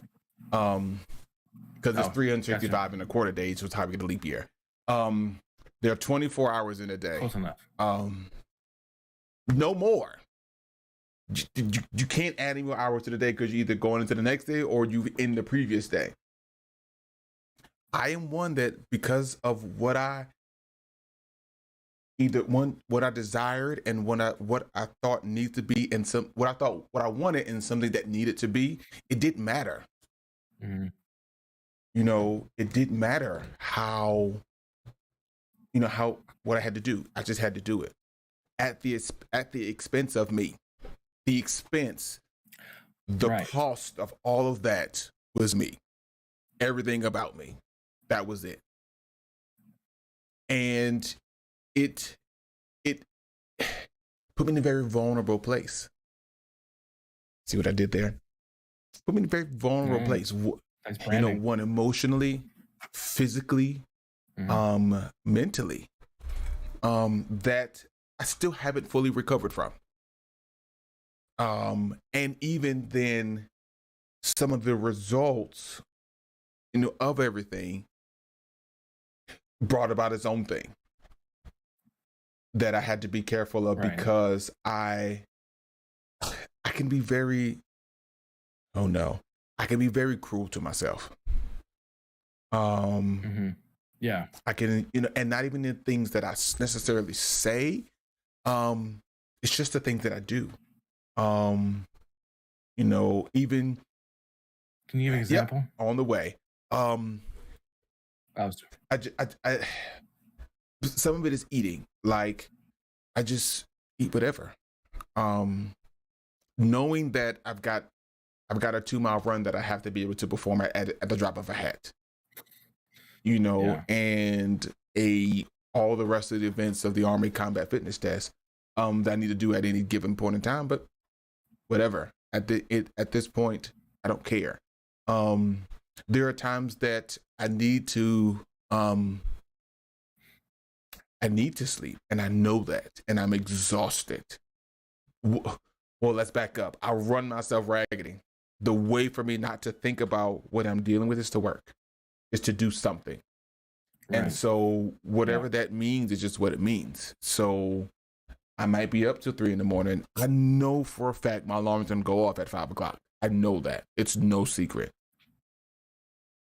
Because it's 365 and a quarter days, so it's how we get a leap year. There are 24 hours in a day. Close enough. No more. You can't add any more hours to the day because you're either going into the next day or you in the previous day. I am one that, because of what I desired and what I thought needs to be, and what I wanted and something that needed to be, it didn't matter. Mm-hmm. It didn't matter how what I had to do. I just had to do it at the expense of me. The expense, cost of all of that was me. Everything about me. That was it. And it put me in a very vulnerable place. See what I did there? Put me in a very vulnerable place. One, emotionally, physically, mentally, that I still haven't fully recovered from. And even then, some of the results, of everything brought about its own thing that I had to be careful of, because I can be very, I can be very cruel to myself. Yeah. I can, and not even in things that I necessarily say. It's just the things that I do. Even. Can you give an example? Yeah, on the way. Some of it is eating. Like, I just eat whatever. Knowing that I've got a 2-mile run that I have to be able to perform at the drop of a hat. And all the rest of the events of the Army Combat Fitness Test that I need to do at any given point in time. But whatever. At this point, I don't care. There are times that I need to sleep, and I know that, and I'm exhausted. Well, let's back up. I run myself raggedy. The way for me not to think about what I'm dealing with is to work, is to do something. Right. And so whatever that means is just what it means. So I might be up till 3 a.m. I know for a fact my alarm's gonna go off at 5 o'clock. I know that. It's no secret.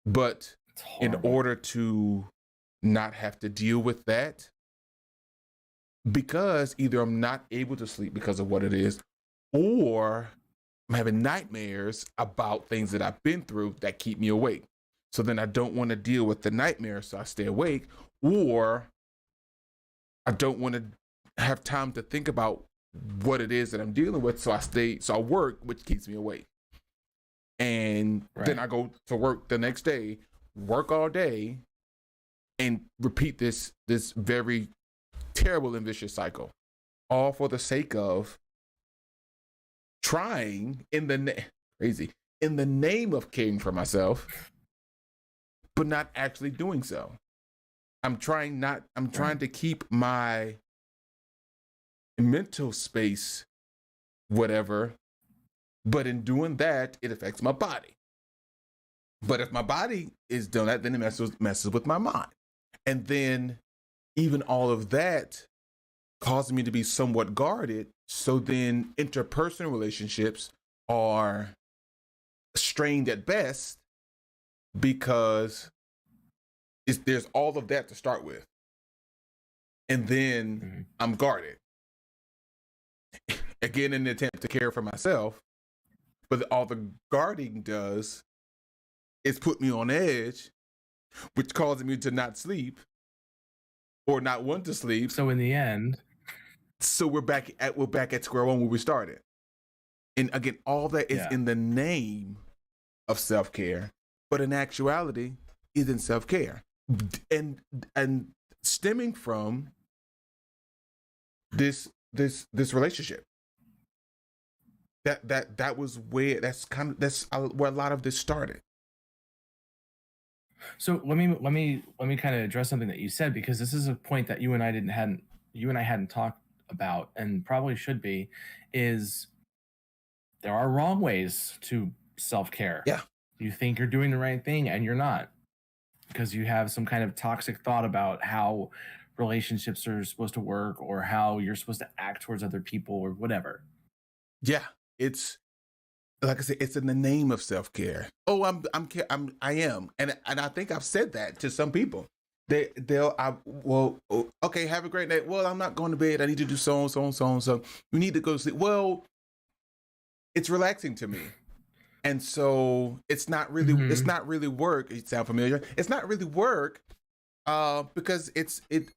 But in order to not have to deal with that, because either I'm not able to sleep because of what it is, or I'm having nightmares about things that I've been through that keep me awake. So then I don't want to deal with the nightmares, so I stay awake, or I don't want to have time to think about what it is that I'm dealing with, so I work, which keeps me awake. And then I go to work the next day, work all day, and repeat this very terrible and vicious cycle, all for the sake of trying in the name of caring for myself, but not actually doing so. I'm trying to keep my mental space, whatever, but in doing that, it affects my body. But if my body is done that, then it messes with my mind. And then even all of that causes me to be somewhat guarded. So then interpersonal relationships are strained at best because there's all of that to start with. And then I'm guarded. Again, in an attempt to care for myself. But all the guarding does is put me on edge, which causes me to not sleep or not want to sleep. So in the end, we're back at square one where we started. And again, all that is in the name of self-care, but in actuality isn't self-care. And stemming from this relationship. That was where that's where a lot of this started. So let me kind of address something that you said, because this is a point that you and I hadn't talked about, and probably should be, is there are wrong ways to self-care. Yeah. You think you're doing the right thing and you're not, because you have some kind of toxic thought about how relationships are supposed to work or how you're supposed to act towards other people or whatever. Yeah. It's like I said, it's in the name of self-care. Oh, I am. And I think I've said that to some people. Okay, have a great night. Well, I'm not going to bed. I need to do so and so and so and so. We need to go to sleep. Well, it's relaxing to me. And so it's not really work. It sound familiar? It's not really work because we've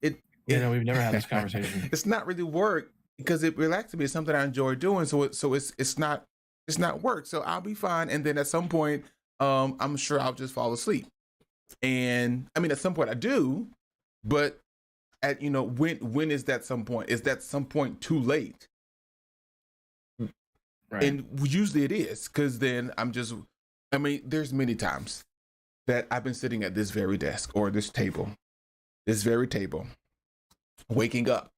never had this conversation. It's not really work because it relaxes me. It's something I enjoy doing. So it's not work. So I'll be fine. And then at some point, I'm sure I'll just fall asleep. And I mean, at some point I do, but at, when is that some point? Is that some point too late? Right. And usually it is, because then there's many times that I've been sitting at this very desk or this very table, waking up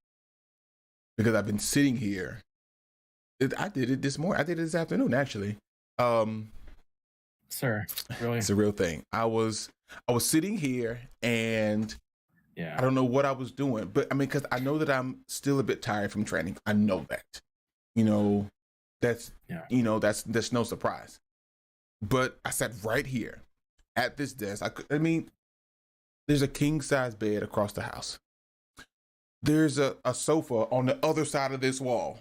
because I've been sitting here. I did it this morning. I did it this afternoon, actually. Sir, really? It's a real thing. I was sitting here and I don't know what I was doing, but because I know that I'm still a bit tired from training. I know that, that's no surprise. But I sat right here at this desk. There's a king size bed across the house. There's a sofa on the other side of this wall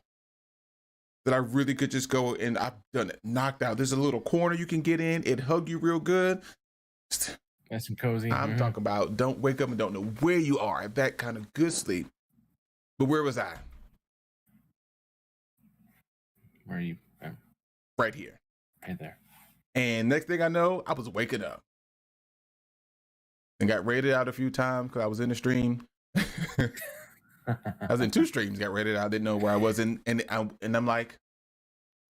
that I really could just go, and I've done it, knocked out. There's a little corner you can get in. It hug you real good. Nice and cozy. I'm talking about don't wake up and don't know where you are. That kind of good sleep. But where was I? Where are you? Right here. Right there. And next thing I know, I was waking up. And got raided out a few times because I was in the stream. I was in 2 streams, got raided out. I didn't know where I was. And I'm like,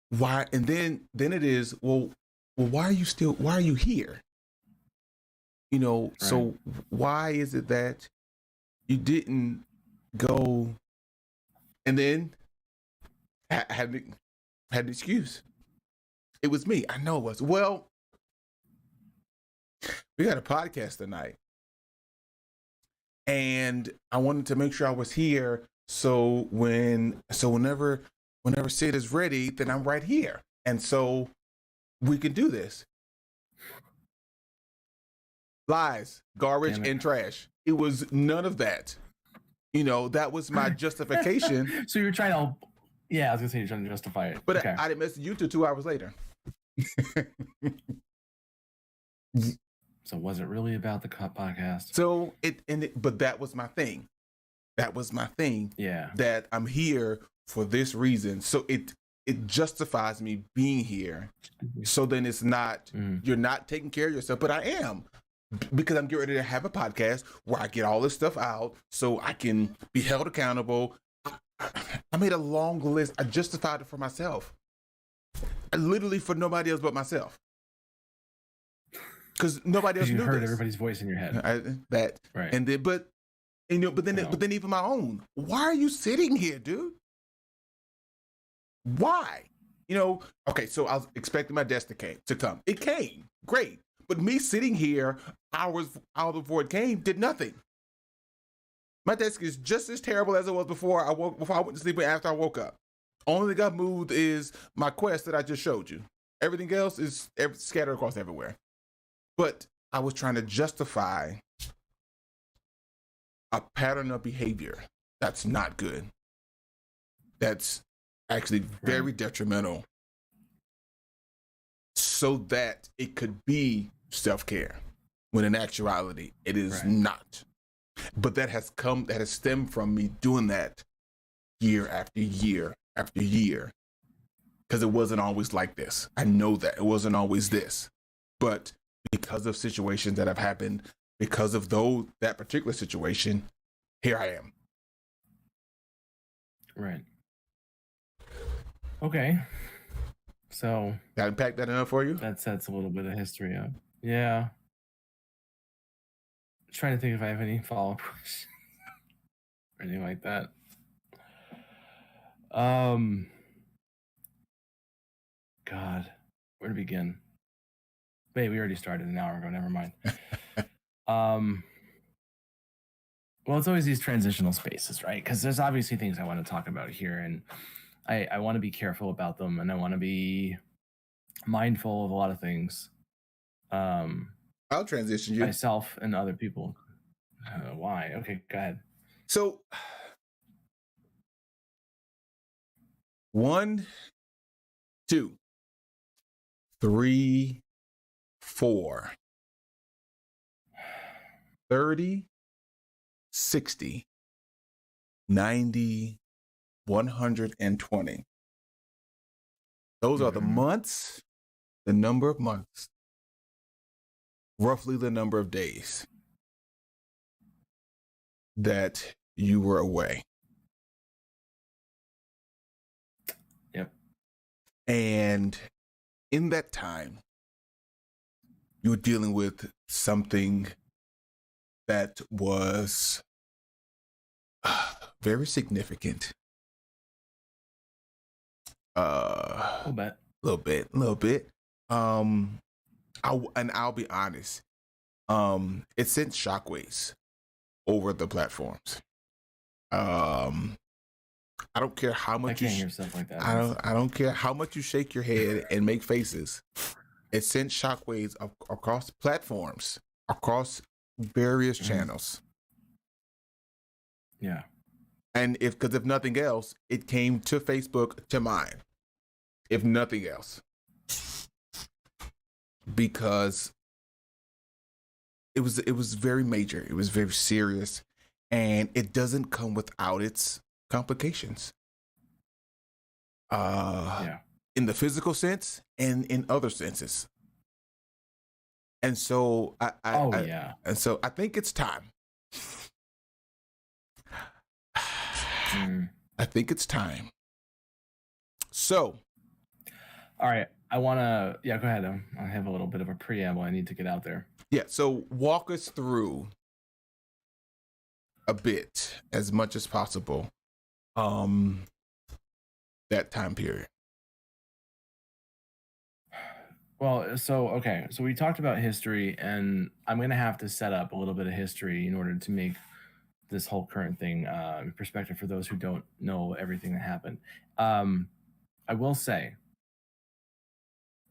why? And then it is, well, why are you here? Right. So why is it that you didn't go? And then I had an excuse. It was me. I know it was. Well, we got a podcast tonight. And I wanted to make sure I was here. So whenever Sid is ready, then I'm right here. And so we can do this. Lies, garbage, and trash. It was none of that. That was my justification. So you're trying to, I was gonna say you're trying to justify it. But okay. I didn't message you till 2 hours later. So was it really about the podcast? So but that was my thing. That was my thing. Yeah. That I'm here for this reason. So it justifies me being here. So then it's not, you're not taking care of yourself, but I am. because I'm getting ready to have a podcast where I get all this stuff out so I can be held accountable. I made a long list. I justified it for myself. Literally for nobody else but myself. Because nobody else You knew heard this. everybody's voice in your head. That Right. and then but then even my own. Why are you sitting here, dude? Why? Okay, so I was expecting my desk to come. It came. Great. But me sitting here hours out before it came did nothing. My desk is just as terrible as it was before I went to sleep and after I woke up. Only thing got moved is my Quest that I just showed you. Everything else is scattered across everywhere. But I was trying to justify a pattern of behavior that's not good. That's actually very detrimental, so that it could be self-care, when in actuality it is not. But that has stemmed from me doing that year after year after year, because it wasn't always like this. I know that it wasn't always this, but because of situations that have happened, because of that particular situation, here I am. Right. Okay. So That impact that enough for you? that sets a little bit of history up. Yeah. Trying to think if I have any follow-up questions or anything like that. God, where to begin? Wait, we already started an hour ago. Never mind. Well, it's always these transitional spaces, right? Because there's obviously things I want to talk about here, and I want to be careful about them, and I want to be mindful of a lot of things. I'll transition you. Myself and other people. Why? Okay, go ahead. So, 1, 2, 3, 4, 30, 60, 90, 120. Those are the months, the number of months, roughly the number of days that you were away. Yep. And in that time, you were dealing with something that was very significant. A little bit. I'll be honest. It sent shockwaves over the platforms. I don't care how much I can't hear stuff like that. I don't care how much you shake your head and make faces. It sent shockwaves across platforms, across various channels. Yeah. And if nothing else, it came to Facebook, to mine. If nothing else. Because it was very major. It was very serious. And it doesn't come without its complications. In the physical sense and in other senses. And so and so I think it's time. I think it's time. So, all right, I want to go ahead. I have a little bit of a preamble I need to get out there. Yeah, so walk us through a bit, as much as possible, that time period. Well, so we talked about history, and I'm going to have to set up a little bit of history in order to make this whole current thing in perspective for those who don't know everything that happened. I will say,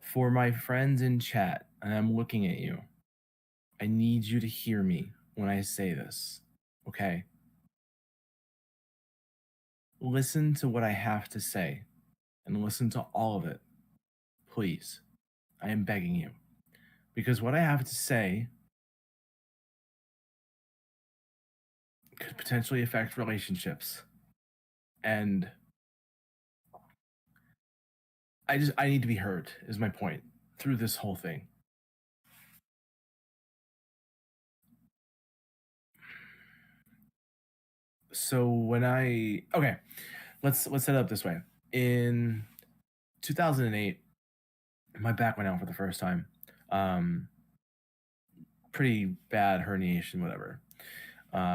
for my friends in chat, and I'm looking at you, I need you to hear me when I say this, okay? Listen to what I have to say, and listen to all of it, please. I am begging you. Because what I have to say could potentially affect relationships. And I need to be heard, is my point, through this whole thing. So when I okay, let's set it up this way. In 2008, my back went out for the first time. Um, Pretty bad herniation, whatever.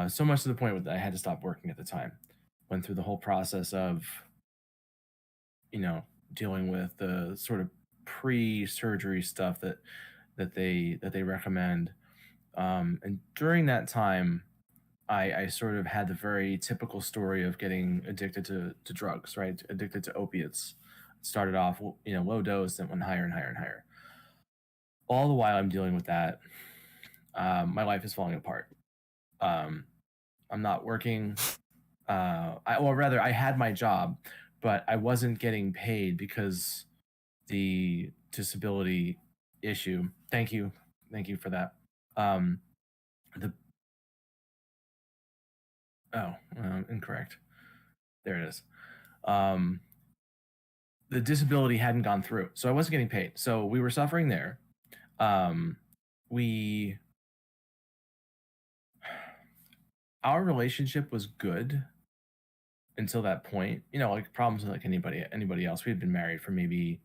So much to the point that I had to stop working at the time. Went through the whole process of, you know, dealing with the sort of pre-surgery stuff that they recommend. And during that time, I sort of had the very typical story of getting addicted to drugs, right? Addicted to opiates. Started off, low dose, then went higher and higher and higher. All the while I'm dealing with that, my life is falling apart. Um, I'm not working. I had my job, but I wasn't getting paid because the disability issue. Thank you for that. Um, the Incorrect. There it is. Um, the disability hadn't gone through, so I wasn't getting paid. So we were suffering there. Um, we Our relationship was good until that point. Like problems with like anybody else. We had been married for maybe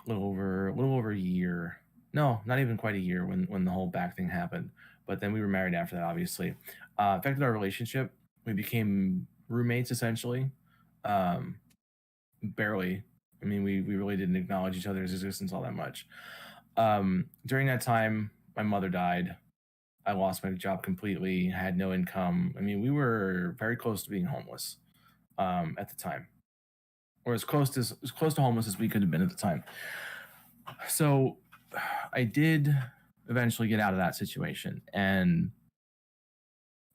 a little over a year. No, not even quite a year when the whole back thing happened. But then we were married after that, obviously. Affected our relationship. We became roommates essentially. Um, Barely. I mean, we really didn't acknowledge each other's existence all that much. During that time, my mother died. I lost my job completely. I had no income. I mean, we were very close to being homeless at the time, or as close to homeless as we could have been at the time. So I did eventually get out of that situation, and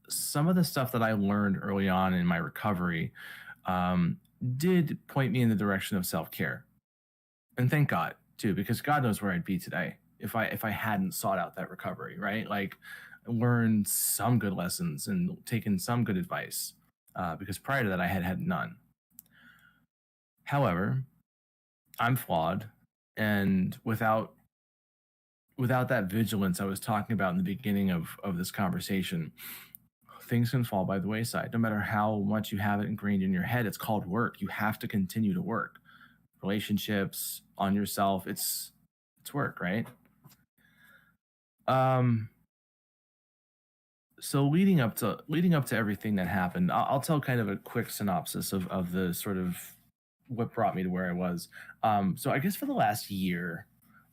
some of the stuff that I learned early on in my recovery um, did point me in the direction of self care, and thank God too, because God knows where I'd be today if I hadn't sought out that recovery, right? Like learned some good lessons and taken some good advice, because prior to that I had none. However, I'm flawed, and without that vigilance I was talking about in the beginning of this conversation, things can fall by the wayside. No matter how much you have it ingrained in your head, it's called work. You have to continue to work. Relationships, on yourself, it's work, right? Um, so leading up to everything that happened, I'll tell kind of a quick synopsis of the sort of what brought me to where I was. So I guess for the last year,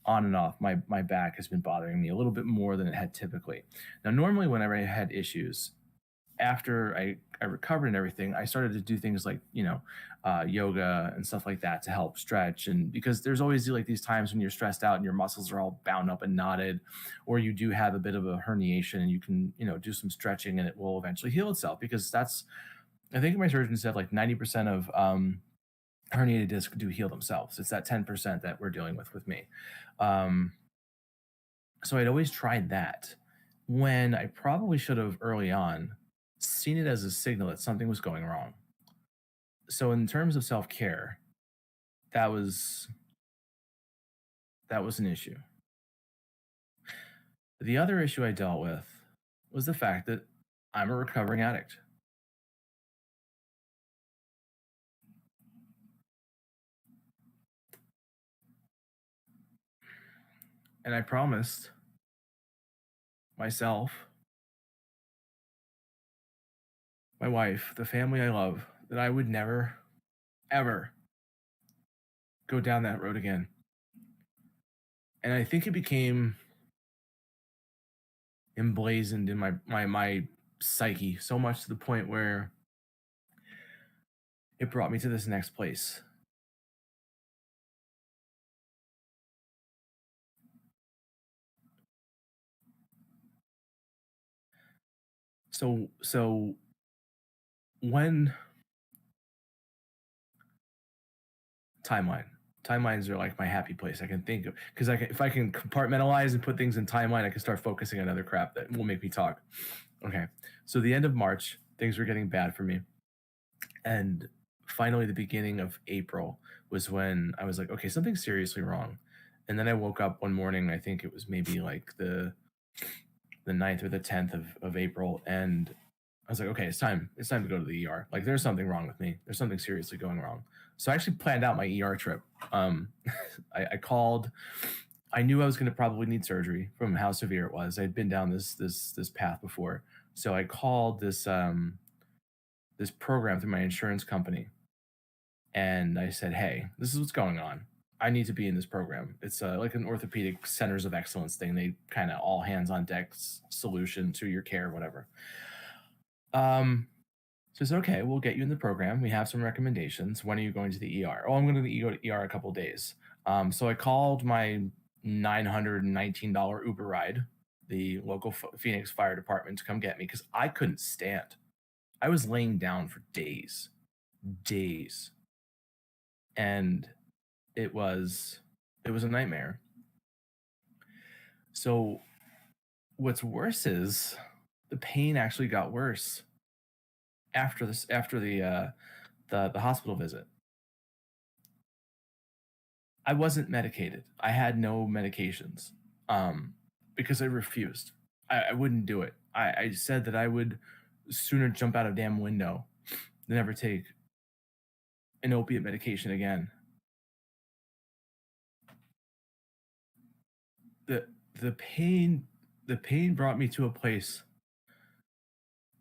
on and off, my back has been bothering me a little bit more than it had typically. Now, normally, whenever I had issues, after I recovered and everything, I started to do things like, yoga and stuff like that to help stretch. And because there's always like these times when you're stressed out and your muscles are all bound up and knotted, or you do have a bit of a herniation, and you can, do some stretching and it will eventually heal itself. Because I think my surgeon said like 90% of herniated discs do heal themselves. It's that 10% that we're dealing with me. Um, so I'd always tried that when I probably should have early on seen it as a signal that something was going wrong. So in terms of self-care, that was that was an issue. The other issue I dealt with was the fact that I'm a recovering addict. And I promised myself, my wife, the family I love, that I would never, ever go down that road again. And I think it became emblazoned in my psyche so much to the point where it brought me to this next place. So when timeline timelines are like my happy place. I can think of, because if I can compartmentalize and put things in timeline, I can start focusing on other crap that will make me talk. Okay, so the end of March, things were getting bad for me, and finally the beginning of April was when I was like, okay, something's seriously wrong. And then I woke up one morning, I think it was maybe like the 9th or the 10th of April, and was like, okay, it's time. It's time to go to the ER. Like, there's something wrong with me. There's something seriously going wrong. So I actually planned out my ER trip. I called. I knew I was going to probably need surgery from how severe it was. I'd been down this path before, so I called this program through my insurance company, and I said, "Hey, this is what's going on. I need to be in this program. It's like an orthopedic centers of excellence thing. They kind of all hands on deck solution to your care, whatever." So it's okay. We'll get you in the program. We have some recommendations. When are you going to the ER? Oh, I'm going to go to ER a couple of days. So I called my $919 Uber ride, the local Phoenix Fire Department, to come get me because I couldn't stand. I was laying down for days, and it was a nightmare. So what's worse is the pain actually got worse after the hospital visit. I wasn't medicated. I had no medications because I refused. I wouldn't do it. I said that I would sooner jump out a damn window than ever take an opiate medication again. The pain brought me to a place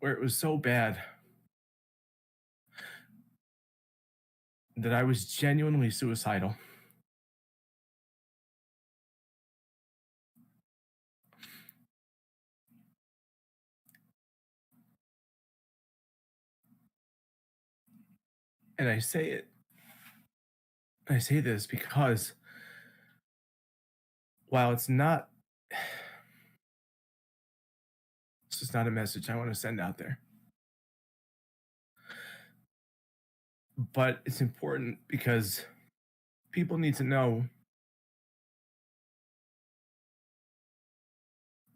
where it was so bad that I was genuinely suicidal. And I say this because while it's not, this is not a message I want to send out there, but it's important because people need to know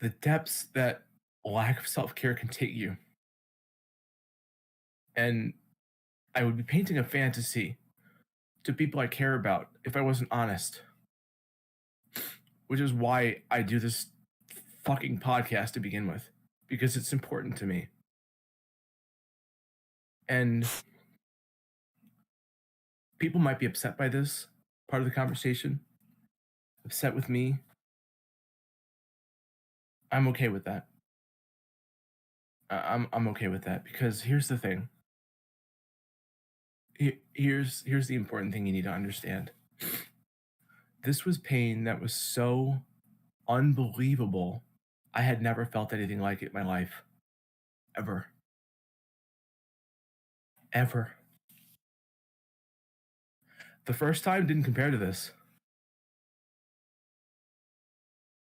the depths that lack of self-care can take you. And I would be painting a fantasy to people I care about if I wasn't honest, which is why I do this fucking podcast to begin with, because it's important to me. And people might be upset by this part of the conversation, upset with me. I'm okay with that. I'm okay with that because here's the thing. Here's the important thing you need to understand. This was pain that was so unbelievable. I had never felt anything like it in my life. Ever. Ever. The first time didn't compare to this.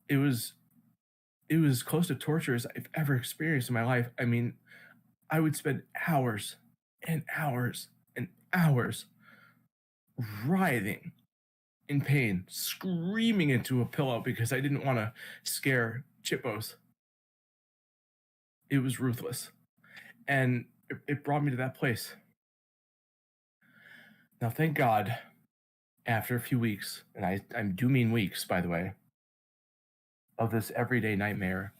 It was as close to torture as I've ever experienced in my life. I mean, I would spend hours and hours and hours writhing in pain, screaming into a pillow because I didn't want to scare Chippos. It was ruthless. And it brought me to that place. Now, thank God, after a few weeks, and I do mean weeks, by the way, of this everyday nightmare,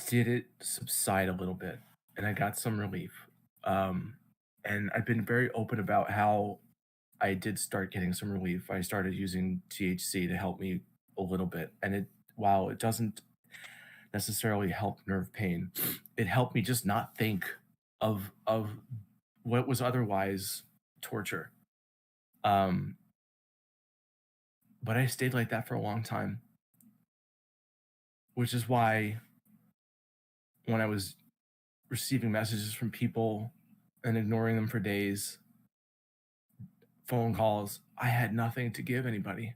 did it subside a little bit, and I got some relief. And I've been very open about how I did start getting some relief. I started using THC to help me a little bit, and while it doesn't necessarily help nerve pain, it helped me just not think of what was otherwise torture. But I stayed like that for a long time, which is why when I was receiving messages from people and ignoring them for days, phone calls, I had nothing to give anybody.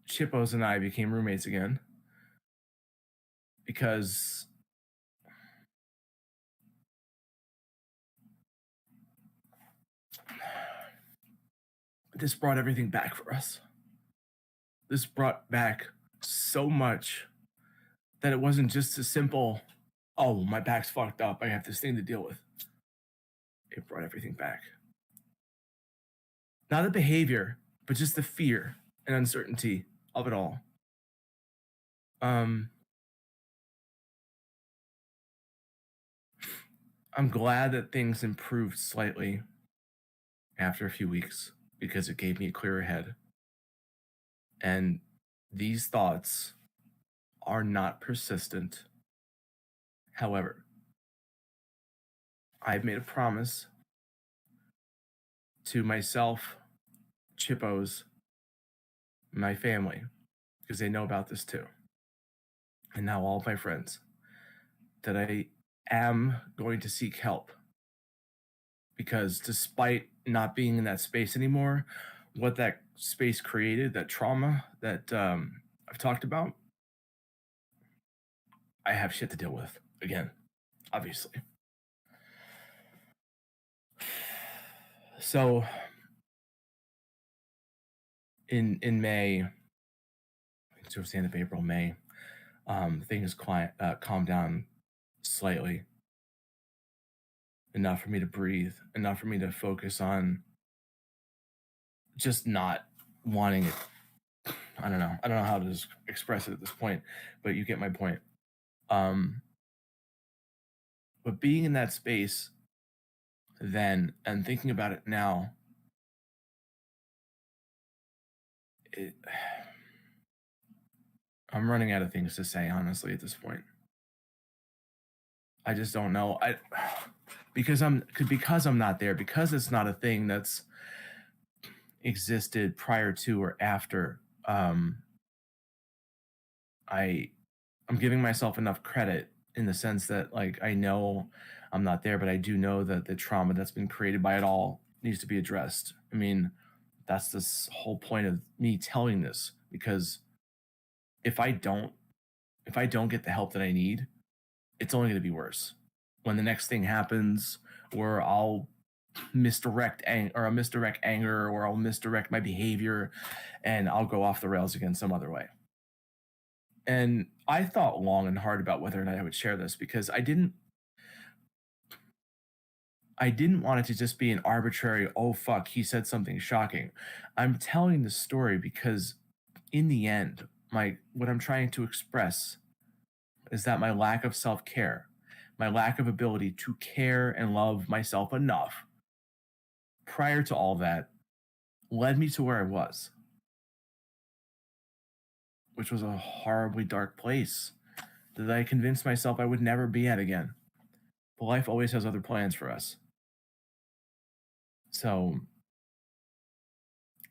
Chippos and I became roommates again because this brought everything back for us. This brought back so much that it wasn't just a simple, oh, my back's fucked up, I have this thing to deal with. It brought everything back. Not the behavior, but just the fear and uncertainty of it all. I'm glad that things improved slightly after a few weeks because it gave me a clearer head. And these thoughts are not persistent. However, I've made a promise to myself, Chippos, my family, because they know about this too, and now all of my friends, that I am going to seek help. Because despite not being in that space anymore, what that space created, that trauma that I've talked about, I have shit to deal with again, obviously. So in May, towards the end of April, May, things calmed down slightly, enough for me to breathe, enough for me to focus on just not wanting it. I don't know how to express it at this point, but you get my point. But being in that space then and thinking about it now, I'm running out of things to say, honestly, at this point. I just don't know. Because I'm not there, because it's not a thing that's existed prior to or after. I'm giving myself enough credit in the sense that, like, I know I'm not there, but I do know that the trauma that's been created by it all needs to be addressed. I mean, that's this whole point of me telling this, because if I don't get the help that I need, it's only going to be worse. When the next thing happens, or I'll misdirect anger, or I'll misdirect my behavior, and I'll go off the rails again some other way. And I thought long and hard about whether or not I would share this, because I didn't want it to just be an arbitrary, oh fuck, he said something shocking. I'm telling the story because in the end, what I'm trying to express is that my lack of self-care, my lack of ability to care and love myself enough prior to all that, led me to where I was, which was a horribly dark place that I convinced myself I would never be at again. But life always has other plans for us. So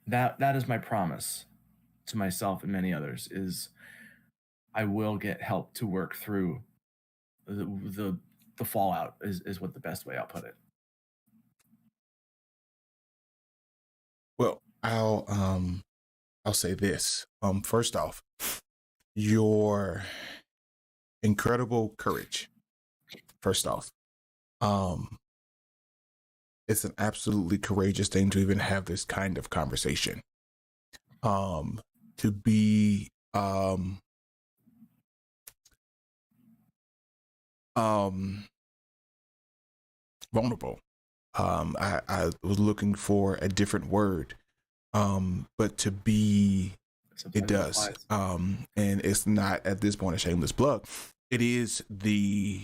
that is my promise to myself and many others, is I will get help to work through the fallout, is what the best way I'll put it. Well, I'll say this. First off, your incredible courage. First off, it's an absolutely courageous thing to even have this kind of conversation. To be vulnerable. I was looking for a different word, but to be, it does. And it's not at this point a shameless plug. It is the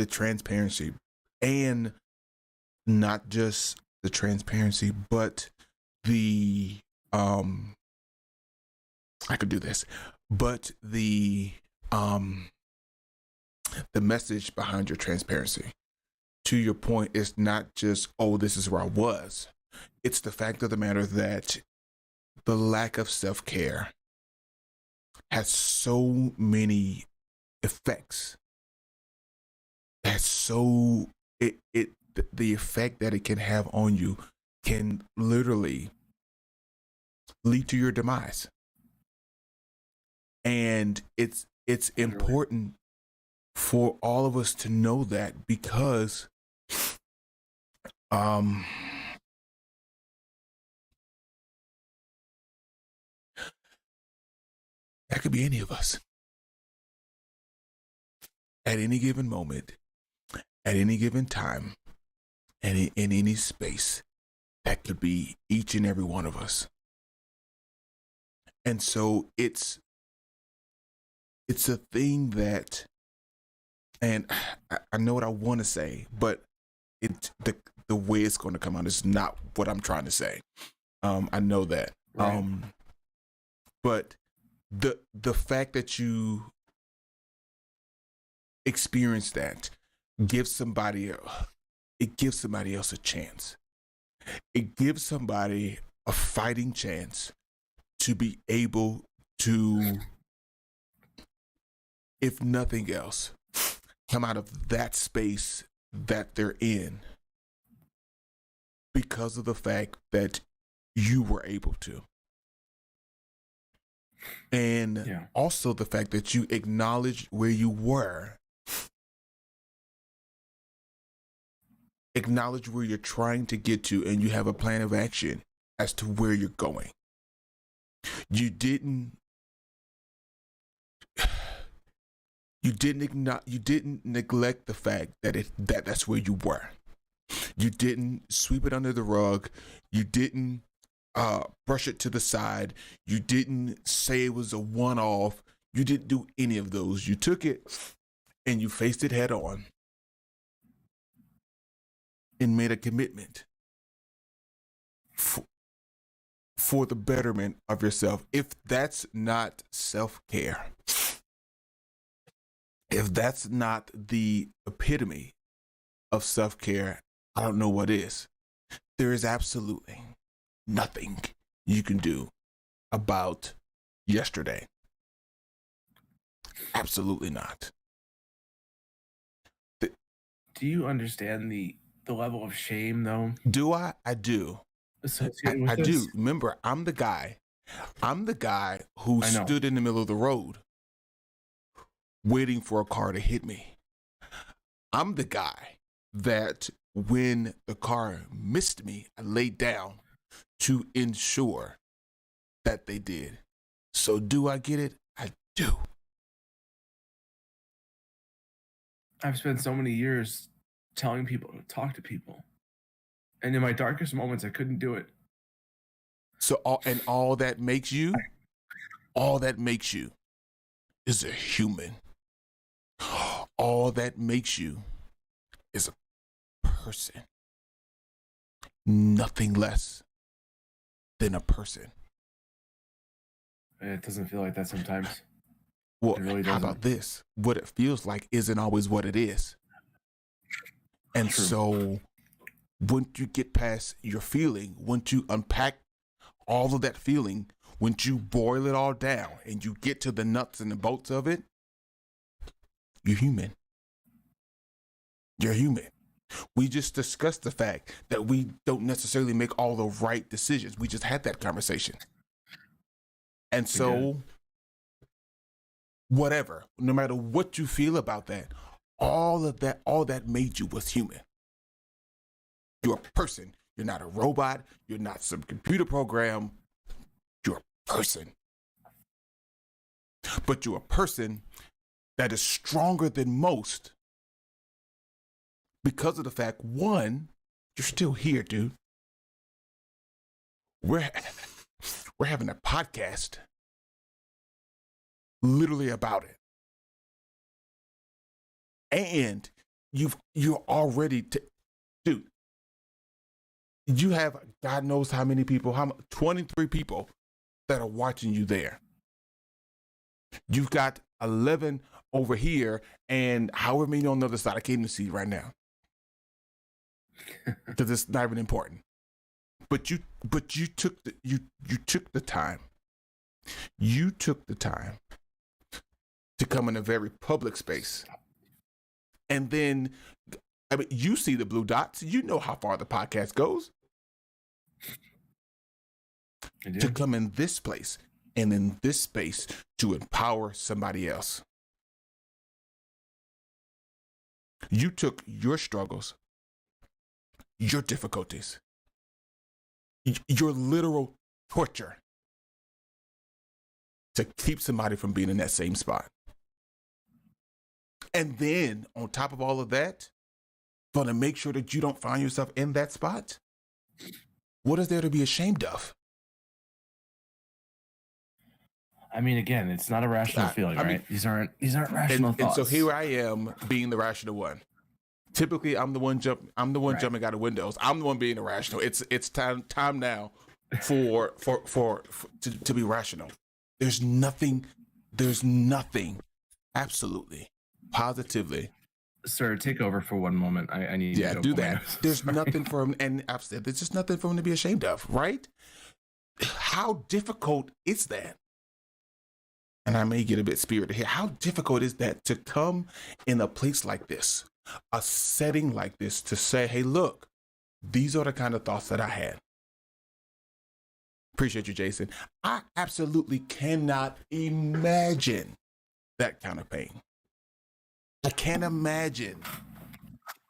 transparency, and not just the transparency, but the I could do this, but the message behind your transparency. To your point, it's not just, oh, this is where I was. It's the fact of the matter that the lack of self-care has so many effects. The effect that it can have on you can literally lead to your demise. And it's important for all of us to know that, because that could be any of us at any given moment, at any given time, and in any space. That could be each and every one of us. And so it's a thing that And I know what I want to say, but the way it's going to come out is not what I'm trying to say. I know that. Right. But the fact that you experience that gives somebody else a chance. It gives somebody a fighting chance to be able to, if nothing else, come out of that space that they're in because of the fact that you were able to. And also the fact that you acknowledged where you were, acknowledge where you're trying to get to, and you have a plan of action as to where you're going. You didn't neglect the fact that that's where you were. You didn't sweep it under the rug. You didn't brush it to the side. You didn't say it was a one-off. You didn't do any of those. You took it and you faced it head on and made a commitment for the betterment of yourself. If that's not self-care, if that's not the epitome of self-care, I don't know what is. There is absolutely nothing you can do about yesterday. Absolutely not. Do you understand the level of shame, though? Do I? I do. Associated with I this? do. Remember, I'm the guy who stood in the middle of the road waiting for a car to hit me. I'm the guy that when the car missed me, I laid down to ensure that they did. So do I get it? I do. I've spent so many years telling people to talk to people. And in my darkest moments, I couldn't do it. So all that makes you is a human. All that makes you is a person. Nothing less than a person. It doesn't feel like that sometimes. Well, It really how doesn't. about this? What it feels like isn't always what it is. And True. so once you get past your feeling, once you unpack all of that feeling, once you boil it all down and you get to the nuts and the bolts of it, you're human. You're human. We just discussed the fact that we don't necessarily make all the right decisions. We just had that conversation. And so, whatever, no matter what you feel about that, all that made you was human. You're a person. You're not a robot. You're not some computer program. You're a person. But you're a person that is stronger than most because of the fact, one, you're still here, dude. We're having a podcast literally about it. And you're already, dude, you have God knows how many people, 23 people that are watching you there. You've got 11 over here and however many on the other side. I can't even see right now because it's not even important. But you took the time. You took the time to come in a very public space. And then, I mean, you see the blue dots. You know how far the podcast goes. To come in this place and in this space to empower somebody else. You took your struggles, your difficulties, your literal torture to keep somebody from being in that same spot. And then on top of all of that, for to make sure that you don't find yourself in that spot, what is there to be ashamed of? I mean, again, it's not a rational feeling, right? These aren't rational thoughts. And so here I am being the rational one. Typically, I'm the one jumping out of windows. I'm the one being irrational. It's time now to be rational. There's nothing, absolutely, positively. Sir, take over for one moment. I need to go do that. There's nothing for him, and I've said there's just nothing for him to be ashamed of, right? How difficult is that? And I may get a bit spirited here. How difficult is that to come in a place like this, a setting like this, to say, hey, look, these are the kind of thoughts that I had. Appreciate you, Jason. I absolutely cannot imagine that kind of pain. I can't imagine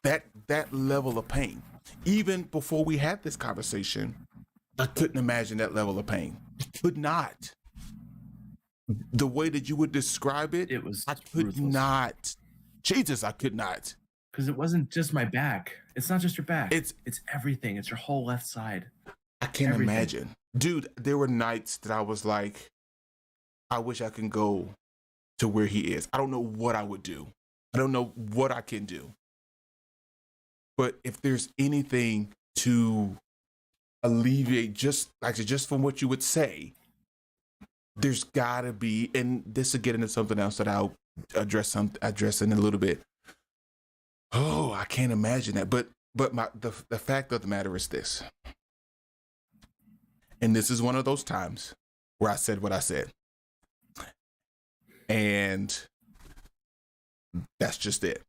that level of pain. Even before we had this conversation, I couldn't imagine that level of pain. I could not. The way that you would describe it, I could ruthless. not. Jesus, I could not. Because it wasn't just my back. It's not just your back. It's everything. It's your whole left side. I can't imagine. Dude, there were nights that I was like, I wish I can go to where he is. I don't know what I would do. I don't know what I can do. But if there's anything to alleviate just from what you would say, there's gotta be, and this will get into something else that I'll address in a little bit. Oh, I can't imagine that. But the fact of the matter is this. And this is one of those times where I said what I said. And that's just it.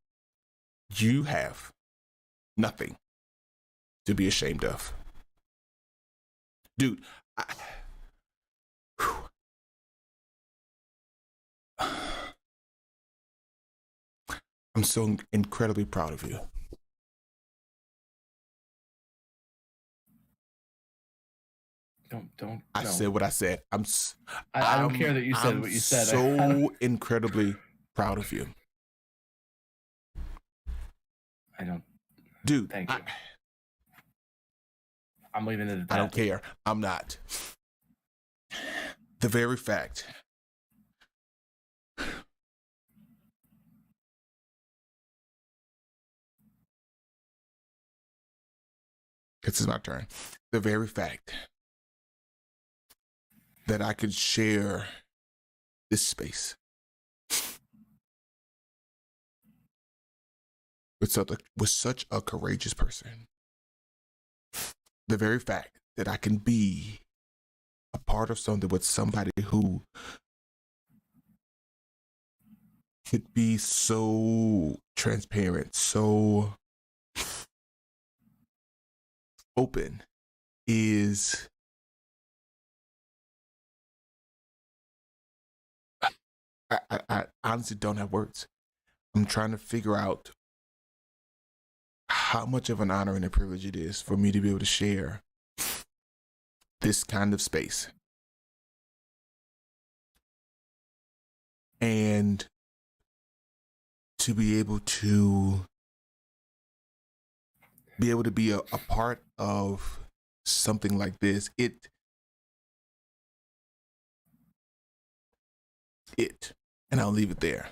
You have nothing to be ashamed of. Dude, I'm so incredibly proud of you. Don't. I said what I said. I don't care that you said what you said. So incredibly proud of you. I don't. Dude, thank you. I'm leaving it at that. I don't care. I'm not. The very fact this is my turn. The very fact that I could share this space with such a courageous person. The very fact that I can be a part of something with somebody who could be so transparent, so open is I honestly don't have words. I'm trying to figure out how much of an honor and a privilege it is for me to be able to share this kind of space. And to be able to be a part of something like this, and I'll leave it there.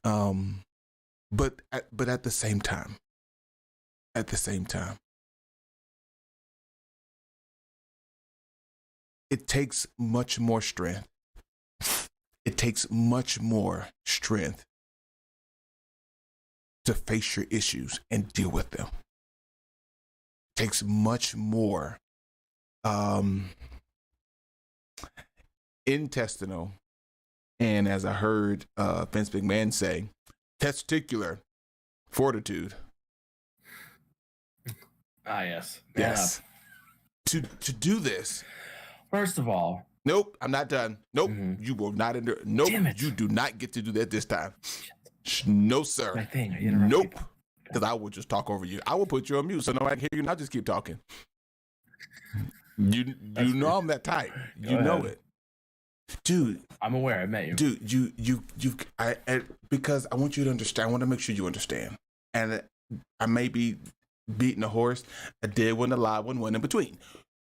But at the same time, it takes much more strength. It takes much more strength to face your issues and deal with them. It takes much more intestinal, and as I heard Vince McMahon say, testicular fortitude. Yes. Yes. To do this. First of all. Nope, I'm not done. Nope, You will not enter. Nope, you do not get to do that this time. No, sir. My thing. Nope, because I will just talk over you. I will put you on mute so nobody can hear you and I'll just keep talking. You know I'm that type. You know it. Dude, I'm aware. I met you. Dude, because I want you to understand. I want to make sure you understand. And I may be beating a horse. A dead one, a live one, one in between.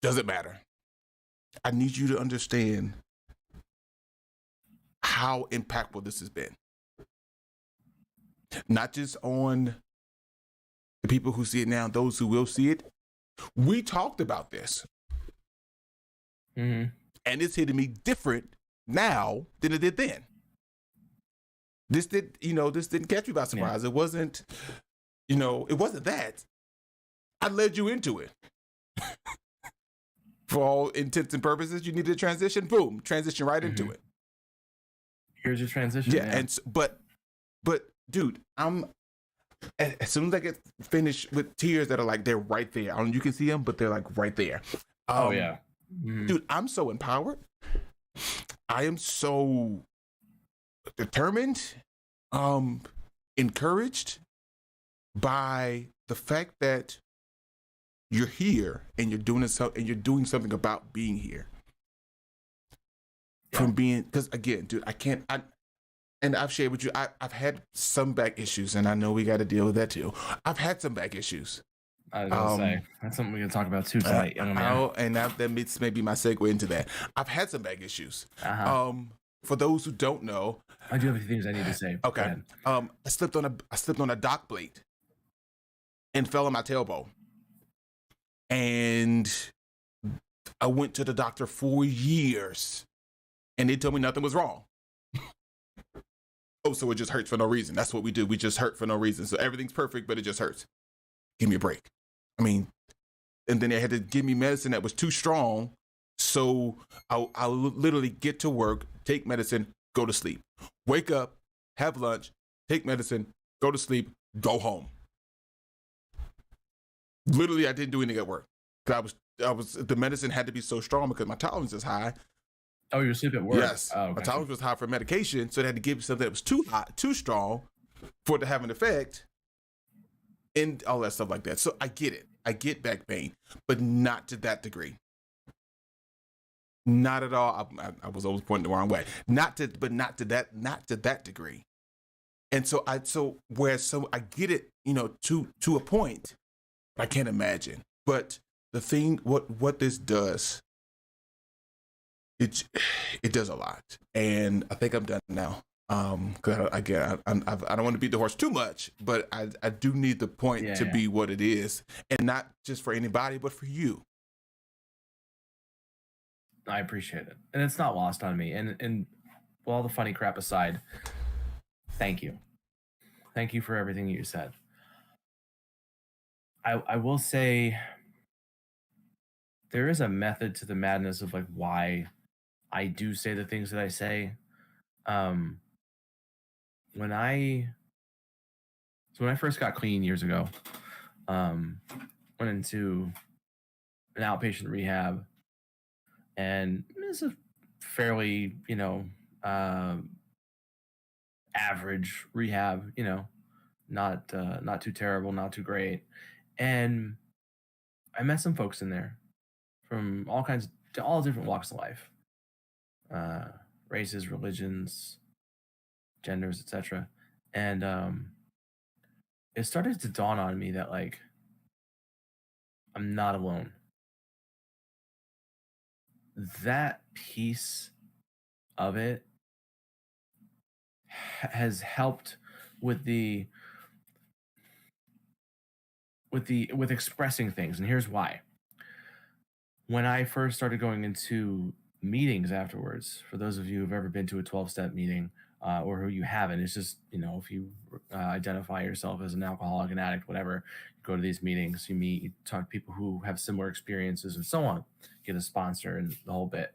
Doesn't matter. I need you to understand how impactful this has been. Not just on the people who see it now, those who will see it. We talked about this. Mm-hmm. And it's hitting me different now than it did then. This didn't catch me by surprise. Yeah. It wasn't that. I led you into it. For all intents and purposes, you needed a transition. Boom, transition right into it. Here's your transition. Yeah, and but dude, I'm as soon as I get finished with tears that are like they're right there. I don't know, you can see them, but they're like right there. Oh yeah, dude, I'm so empowered. I am so determined, encouraged by the fact that you're here and you're doing something about being here. Yeah. From being, because again, dude, and I've shared with you, I've had some back issues, and I know we got to deal with that too. I've had some back issues. I was gonna say that's something we can talk about too tonight, young man. And that meets maybe my segue into that. I've had some back issues. For those who don't know, I do have a few things I need to say. Okay. I slipped on a dock plate and fell on my tailbone, and I went to the doctor for years, and they told me nothing was wrong. Oh, so it just hurts for no reason. That's what we do. We just hurt for no reason. So everything's perfect, but it just hurts. Give me a break. I mean, and then they had to give me medicine that was too strong. So I'll literally get to work, take medicine, go to sleep. Wake up, have lunch, take medicine, go to sleep, go home. Literally, I didn't do anything at work. The medicine had to be so strong because my tolerance is high. Oh, you were asleep at work? Yes. Oh, my tolerance was high for medication, so they had to give me something that was too hot, too strong for it to have an effect and all that stuff like that. So I get it. I get back pain, but not to that degree. Not at all. I was always pointing the wrong way. Not to that degree. And so I get it, to a point. I can't imagine. But the thing, what this does, it does a lot. And I think I'm done now. Because again, I don't want to beat the horse too much, but I do need the point to be what it is, and not just for anybody, but for you. I appreciate it, and it's not lost on me. And all the funny crap aside, thank you for everything you said. I will say there is a method to the madness of like why I do say the things that I say. When I first got clean years ago, went into an outpatient rehab, and it's a fairly, average rehab, not too terrible, not too great. And I met some folks in there from all different walks of life, races, religions, genders, etc. And it started to dawn on me that like I'm not alone. That piece of it has helped with expressing things, and here's why. When I first started going into meetings afterwards, for those of you who've ever been to a 12-step meeting, or who you haven't, it's just, if you identify yourself as an alcoholic, an addict, whatever, you go to these meetings, you meet, you talk to people who have similar experiences and so on, get a sponsor and the whole bit.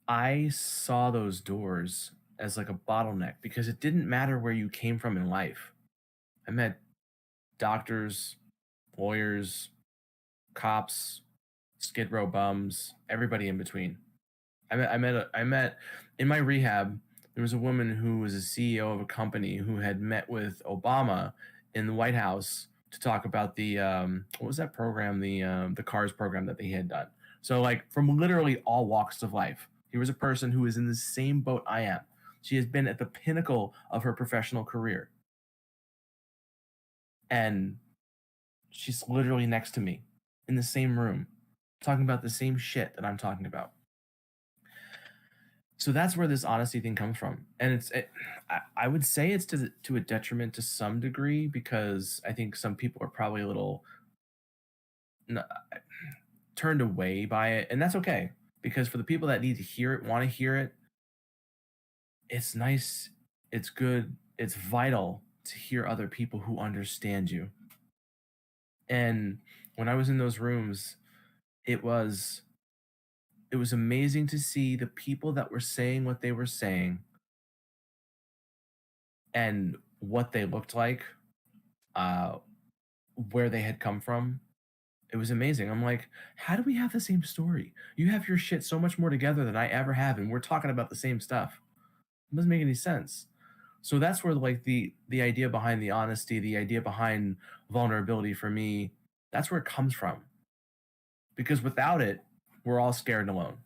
I saw those doors as like a bottleneck because it didn't matter where you came from in life. I met doctors, lawyers, cops, Skid Row bums, everybody in between. I met in my rehab, there was a woman who was a CEO of a company who had met with Obama in the White House to talk about the what was that program, the CARS program that they had done. So like from literally all walks of life. Here was a person who is in the same boat I am. She has been at the pinnacle of her professional career. And she's literally next to me in the same room, talking about the same shit that I'm talking about. So that's where this honesty thing comes from, and I would say it's to a detriment to some degree, because I think some people are probably a little n- turned away by it, and that's okay, because for the people that need to hear it, want to hear it, it's nice, it's good, it's vital to hear other people who understand you. And when I was in those rooms, it was it was amazing to see the people that were saying what they were saying and what they looked like, uh, where they had come from. It was amazing. I'm like, how do we have the same story? You have your shit so much more together than I ever have, and we're talking about the same stuff. It doesn't make any sense. So that's where like the idea behind the honesty, the idea behind vulnerability for me, that's where it comes from. Because without it, we're all scared and alone.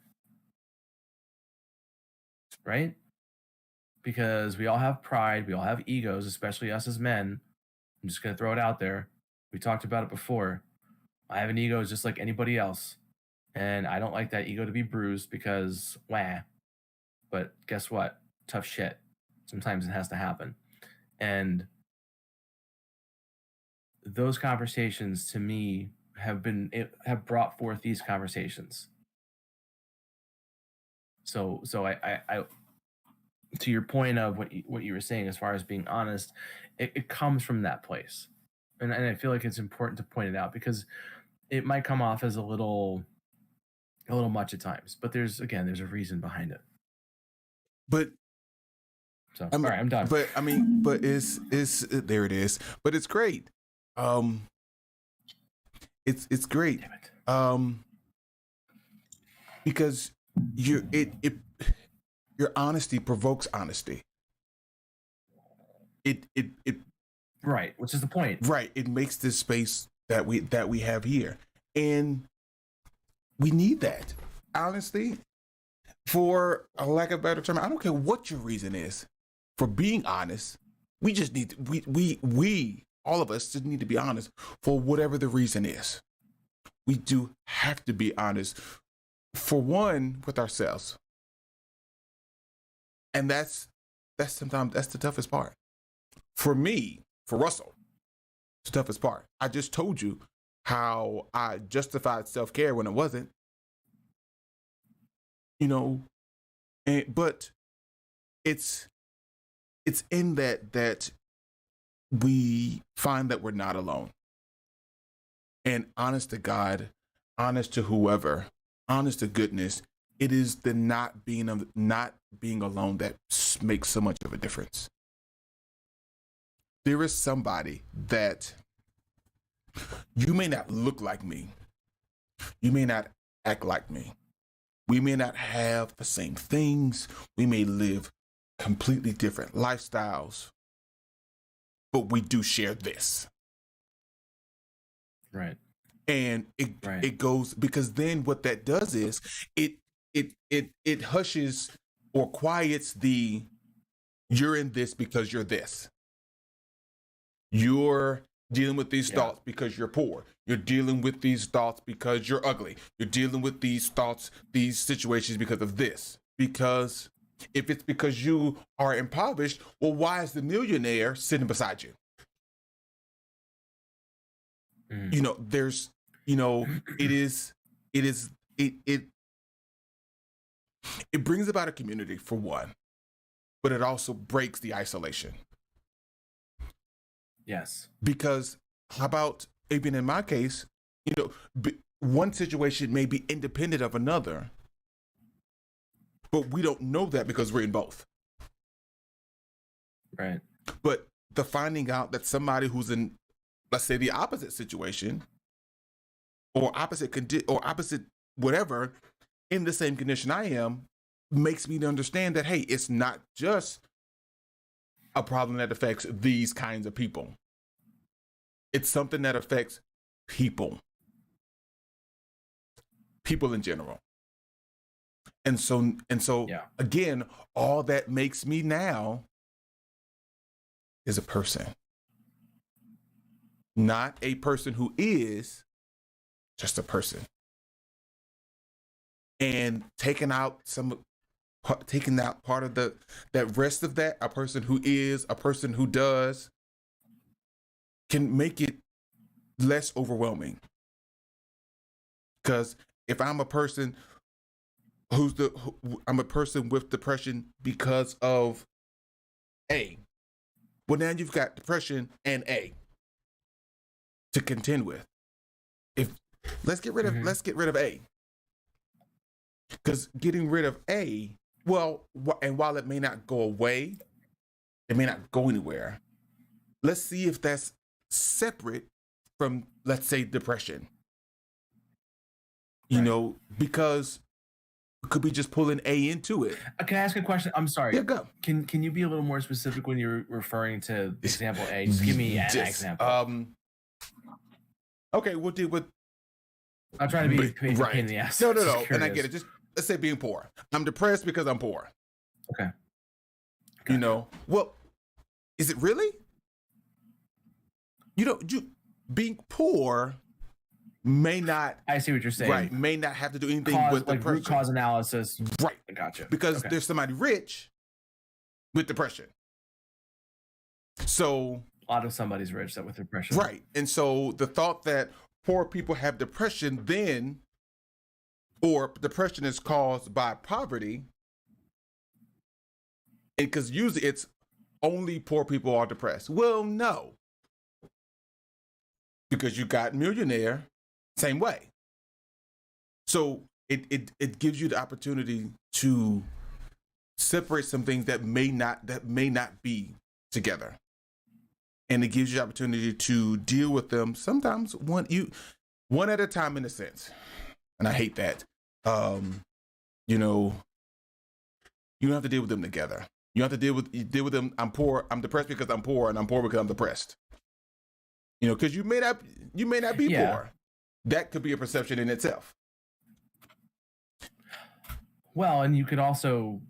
Right? Because we all have pride, we all have egos, especially us as men. I'm just going to throw it out there. We talked about it before. I have an ego just like anybody else. And I don't like that ego to be bruised because, wah. But guess what? Tough shit. Sometimes it has to happen. And those conversations to me have brought forth these conversations. So I to your point of what you were saying as far as being honest, it comes from that place. And I feel like it's important to point it out because it might come off as a little much at times, but there's a reason behind it. But So I mean, all right, I'm done. But I mean, but it's there it is. But it's great. It's great. Damn it. Because your your honesty provokes honesty. It Right, which is the point. Right. It makes this space that we have here, and we need that. Honestly, for a lack of a better term, I don't care what your reason is for being honest. We just need to, we all of us just need to be honest for whatever the reason is. We do have to be honest, for one, with ourselves, and that's sometimes that's the toughest part. For me, for Russell, it's the toughest part. I just told you how I justified self-care when it wasn't. You know, but it's in that we find that we're not alone. And honest to God, honest to whoever, honest to goodness, it is the not being alone that makes so much of a difference. There is somebody that you may not look like me. You may not act like me. We may not have the same things. We may live completely different lifestyles, but we do share this. Right. And it goes, because then what that does is it hushes or quiets the you're in this because you're this. You're dealing with these thoughts because you're poor. You're dealing with these thoughts because you're ugly. You're dealing with these thoughts, these situations because of this. Because if it's because you are impoverished, well, why is the millionaire sitting beside you? You know, there's, you know, it brings about a community for one, but it also breaks the isolation. Yes. Because how about, even in my case, you know, one situation may be independent of another, but we don't know that because we're in both. Right. But the finding out that somebody who's in, let's say, the opposite situation or opposite whatever, in the same condition I am, makes me to understand that, hey, it's not just a problem that affects these kinds of people. It's something that affects people in general. And so again, all that makes me now is a person. Not a person who is, just a person. And taking out some taking out part of that rest of that, a person who is, a person who does, can make it less overwhelming. Because if I'm a person I'm a person with depression because of A, well, now you've got depression and A to contend with. If let's get rid of A, because getting rid of A, well, and while it may not go away, it may not go anywhere. Let's see if that's separate from, let's say, depression. You know, because could be just pulling A into it. Can I ask a question? I'm sorry. Yeah, go. Can you be a little more specific when you're referring to example A? Just give me an example. Okay, we'll deal with. I'm trying to be pain in the ass. No. And I get it. Just let's say being poor. I'm depressed because I'm poor. Okay. You know, well, is it really? Being poor may not. I see what you're saying. Right, may not have to do anything with like depression. Root cause analysis. Right, I gotcha. Because there's somebody rich with depression. So a lot of somebody's rich that with depression. Right, and so the thought that poor people have depression, then, or depression is caused by poverty, and because usually it's only poor people are depressed. Well, no, because you got millionaire, same way. So it gives you the opportunity to separate some things that may not be together, and it gives you the opportunity to deal with them sometimes one at a time, in a sense. And I hate that. You know, you don't have to deal with them together. You have to deal with them. I'm poor. I'm depressed because I'm poor, and I'm poor because I'm depressed. You know, because you may not be poor. That could be a perception in itself. Well, and you could also,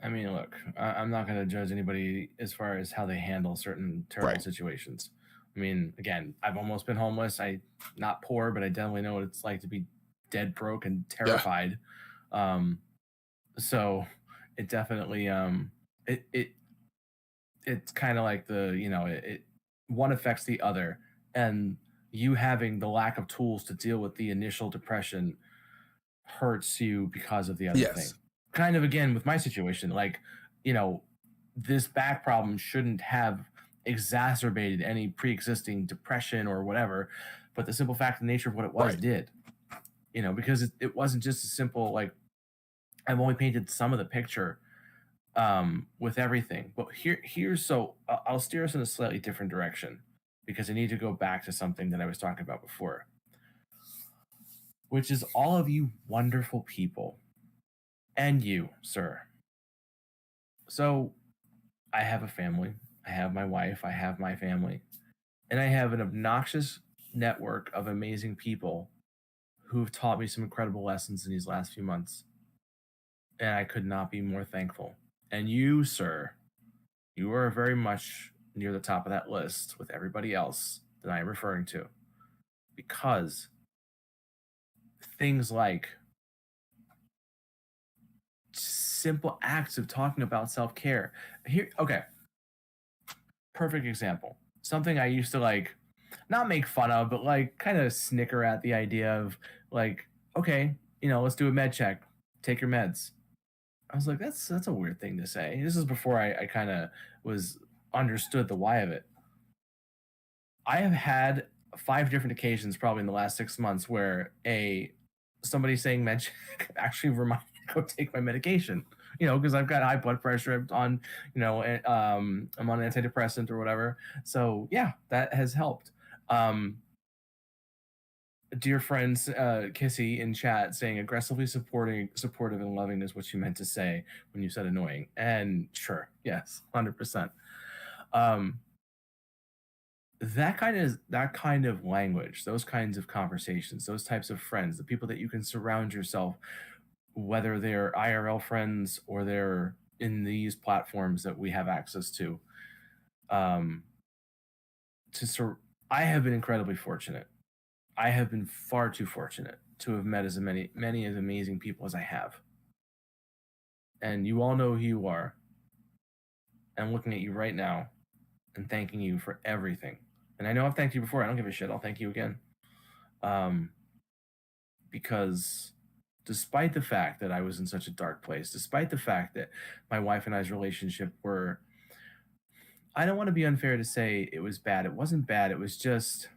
I mean, look, I'm not going to judge anybody as far as how they handle certain terrible situations. I mean, again, I've almost been homeless. I'm not poor, but I definitely know what it's like to be dead broke and terrified. Yeah. So it definitely, it's kind of like one affects the other, and you having the lack of tools to deal with the initial depression hurts you because of the other thing. Kind of, again, with my situation, like, this back problem shouldn't have exacerbated any pre-existing depression or whatever, but the simple fact of the nature of what it was did, because it wasn't just a simple, like, I've only painted some of the picture with everything, but I'll steer us in a slightly different direction, because I need to go back to something that I was talking about before, which is all of you wonderful people, and you, sir. So I have a family, I have my wife, I have my family, and I have an obnoxious network of amazing people who've taught me some incredible lessons in these last few months, and I could not be more thankful. And you, sir, you are very much near the top of that list with everybody else that I am referring to, because things like simple acts of talking about self-care. Here, okay, perfect example. Something I used to, like, not make fun of, but like kind of snicker at the idea of, like, okay, let's do a med check, take your meds. I was like, that's a weird thing to say. This is before I kind of understood the why of it. I have had 5 different occasions, probably in the last 6 months, where somebody saying med check actually reminded me to go take my medication. Because I've got high blood pressure. I'm on, I'm on an antidepressant or whatever. So yeah, that has helped. Dear friends, Kissy in chat saying aggressively supportive and loving is what you meant to say when you said annoying. And sure, yes, 100%. That kind of language, those kinds of conversations, those types of friends, the people that you can surround yourself, whether they're IRL friends or they're in these platforms that we have access to, I have been incredibly fortunate. I have been far too fortunate to have met as many as amazing people as I have. And you all know who you are. I'm looking at you right now and thanking you for everything. And I know I've thanked you before. I don't give a shit. I'll thank you again. Because despite the fact that I was in such a dark place, despite the fact that my wife and I's relationship were, I don't want to be unfair to say it was bad. It wasn't bad. It was just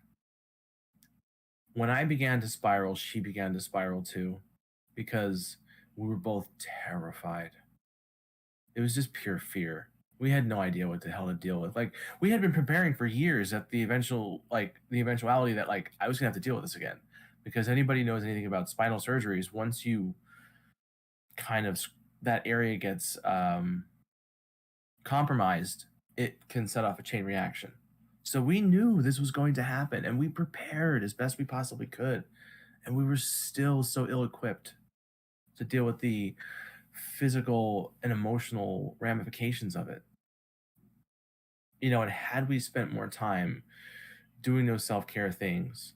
when I began to spiral, she began to spiral too, because we were both terrified. It was just pure fear. We had no idea what the hell to deal with. Like, we had been preparing for years at the eventuality that like I was gonna have to deal with this again. Because anybody knows anything about spinal surgeries, once you kind of that area gets compromised, it can set off a chain reaction. So we knew this was going to happen, and we prepared as best we possibly could, and we were still so ill-equipped to deal with the physical and emotional ramifications of it. You know, and had we spent more time doing those self-care things,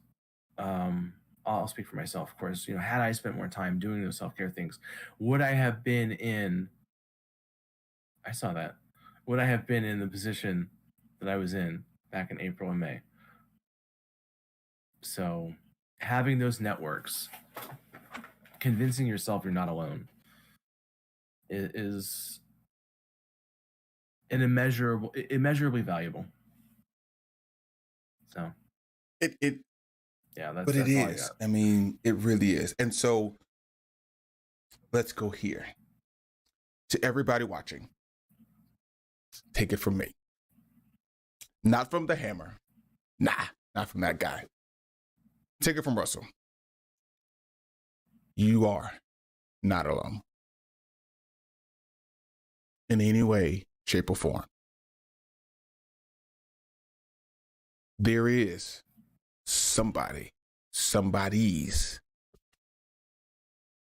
I'll speak for myself, of course. You know, had I spent more time doing those self-care things, would I have been in? I saw that. Would I have been in the position that I was in back in April and May? So, having those networks, convincing yourself you're not alone, is an immeasurably valuable. So, yeah, but it is. I mean, it really is. And so let's go here. To everybody watching, take it from me. Not from the hammer. Nah, not from that guy. Take it from Russell. You are not alone. In any way, shape, or form. There is somebody's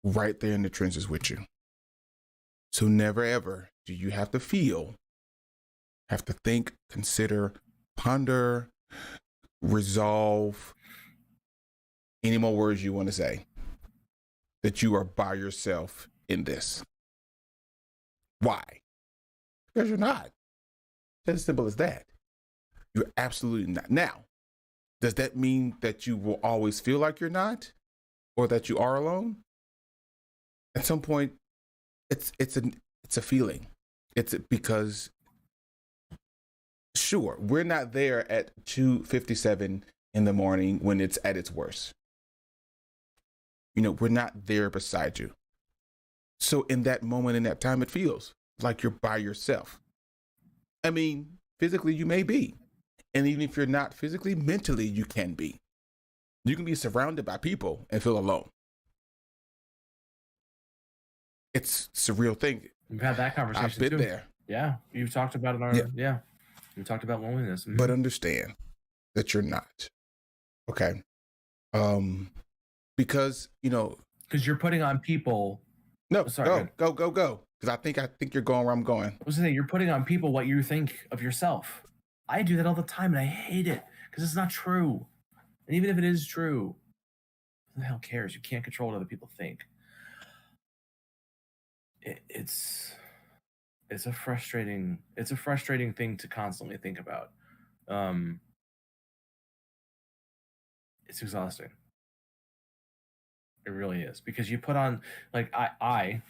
right there in the trenches with you. So never ever do you have to feel, have to think, consider, ponder, resolve, any more words you want to say, that you are by yourself in this. Why? Because you're not. It's as simple as that. You're absolutely not. Now, does that mean that you will always feel like you're not, or that you are alone? At some point, it's a feeling. It's because, sure, we're not there at 2:57 in the morning when it's at its worst. You know, we're not there beside you. So in that moment, in that time, it feels like you're by yourself. I mean, physically, you may be. And even if you're not physically, mentally, you can be. You can be surrounded by people and feel alone. It's a real thing. We've had that conversation. I've been there. Yeah. You've talked about it. Yeah. We've talked about loneliness. Mm-hmm. But understand that you're not. Okay. Because, you know. Because you're putting on people. No, sorry. Go. Because I think you're going where I'm going. I was saying, you're putting on people what you think of yourself. I do that all the time, and I hate it because it's not true. And even if it is true, who the hell cares? You can't control what other people think. It's a frustrating thing to constantly think about. It's exhausting. It really is, because you put on, like, I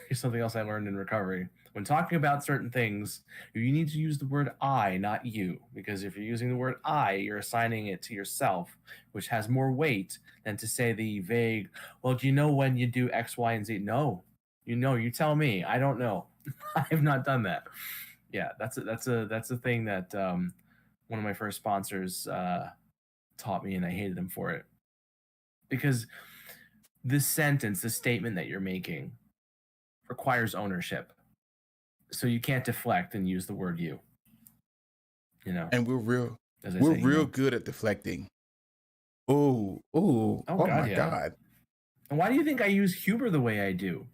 here's something else I learned in recovery. When talking about certain things, you need to use the word I, not you. Because if you're using the word I, you're assigning it to yourself, which has more weight than to say the vague, well, do you know when you do X, Y, and Z? No. You tell me. I don't know. I have not done that. Yeah, that's a thing that one of my first sponsors taught me, and I hated him for it. Because this sentence, the statement that you're making, requires ownership. So you can't deflect and use the word you. You know. And we're real good at deflecting. Oh God, my God. And why do you think I use humor the way I do?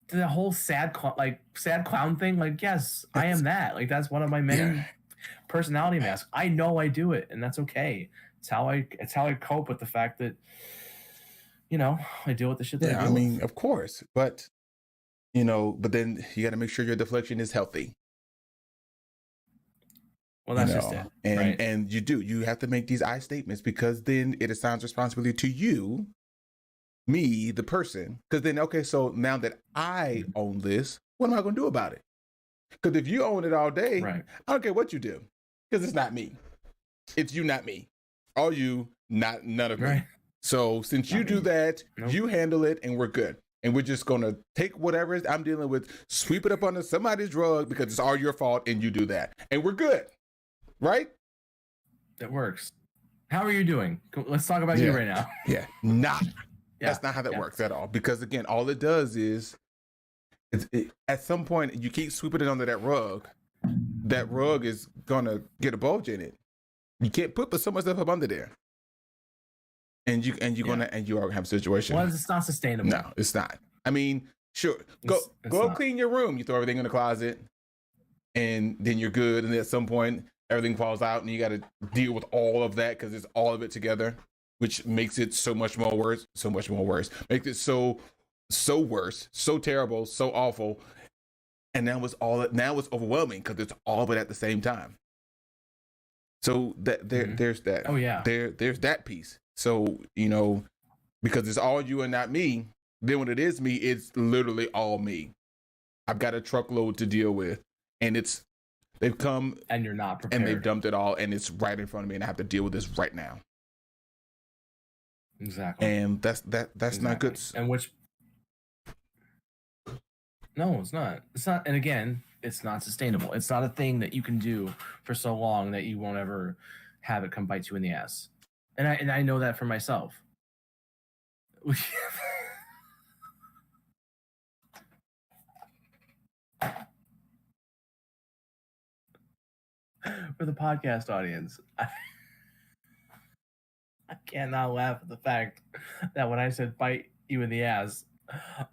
The whole sad clown thing. Like, yes, I am that. Like, that's one of my many personality masks. I know I do it, and that's okay. It's how I cope with the fact that, you know, I deal with the shit that I do. I mean, of course, but but then you got to make sure your deflection is healthy. Well, that's just it. And right? and you have to make these I statements, because then it assigns responsibility to you, me, the person. Because then, okay, so now that I own this, what am I going to do about it? Because if you own it all day, Right. I don't care what you do, because it's not me. It's you, not me. All you, none of me. Right. So since Not you do me. that, Nope. you handle it, and we're good. And we're just going to take whatever I'm dealing with, sweep it up under somebody's rug, because it's all your fault, and you do that. And we're good. Right? It works. How are you doing? Let's talk about you right now. Yeah. That's not how that works at all. Because again, all it does is, at some point, you keep sweeping it under that rug. That rug is gonna get a bulge in it. You can't put so much stuff up under there. And you are have a situation. Well, it's not sustainable. No, it's not. I mean, sure, go clean your room. You throw everything in the closet, and then you're good. And then at some point, everything falls out, and you got to deal with all of that, because it's all of it together, which makes it so much more worse. Makes it so worse, so terrible, so awful. And now it's overwhelming, because it's all of it at the same time. So there's that. Oh yeah. There's that piece. So, because it's all you and not me, then when it is me, it's literally all me. I've got a truckload to deal with, and they've come and you're not prepared, and they've dumped it all, and it's right in front of me, and I have to deal with this right now. Exactly. And that's exactly. not good. And no, it's not. It's not. And again, it's not sustainable. It's not a thing that you can do for so long that you won't ever have it come bite you in the ass. And I know that for myself. For the podcast audience, I cannot laugh at the fact that when I said bite you in the ass,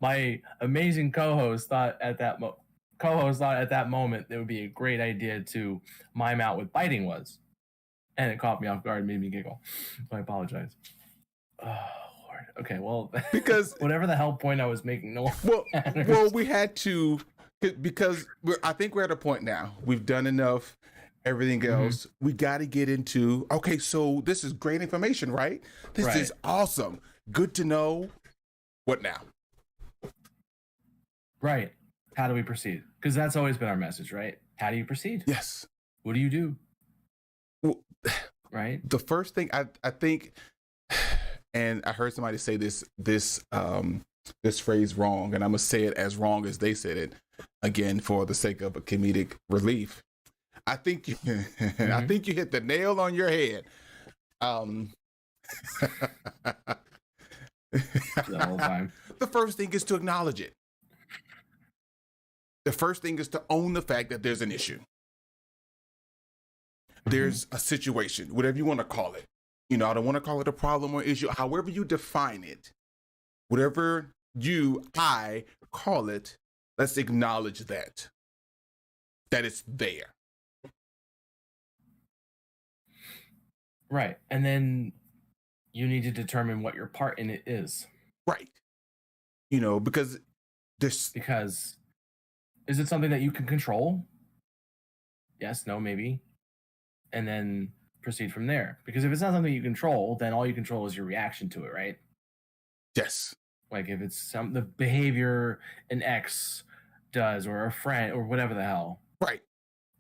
my amazing co-host thought at that moment it would be a great idea to mime out what biting was. And it caught me off guard and made me giggle. So I apologize. Oh, Lord. Okay, well, because whatever the hell point I was making, no. Well, we had to, because I think we're at a point now. We've done enough. Everything else, we got to get into. Okay, so this is great information, right? This is awesome. Good to know. What now? Right. How do we proceed? Because that's always been our message, right? How do you proceed? Yes. What do you do? Well, right. The first thing I think, and I heard somebody say this phrase wrong, and I'm gonna say it as wrong as they said it, again for the sake of a comedic relief. I think you hit the nail on your head. The whole time. The first thing is to acknowledge it. The first thing is to own the fact that there's an issue. There's a situation, whatever you want to call it. I don't want to call it a problem or issue. However you define it, whatever I call it, let's acknowledge that it's there. Right. And then you need to determine what your part in it is. Right. Because is it something that you can control? Yes, no, maybe. And then proceed from there. Because if it's not something you control, then all you control is your reaction to it, right? Yes. Like if it's the behavior an ex does, or a friend, or whatever the hell. Right.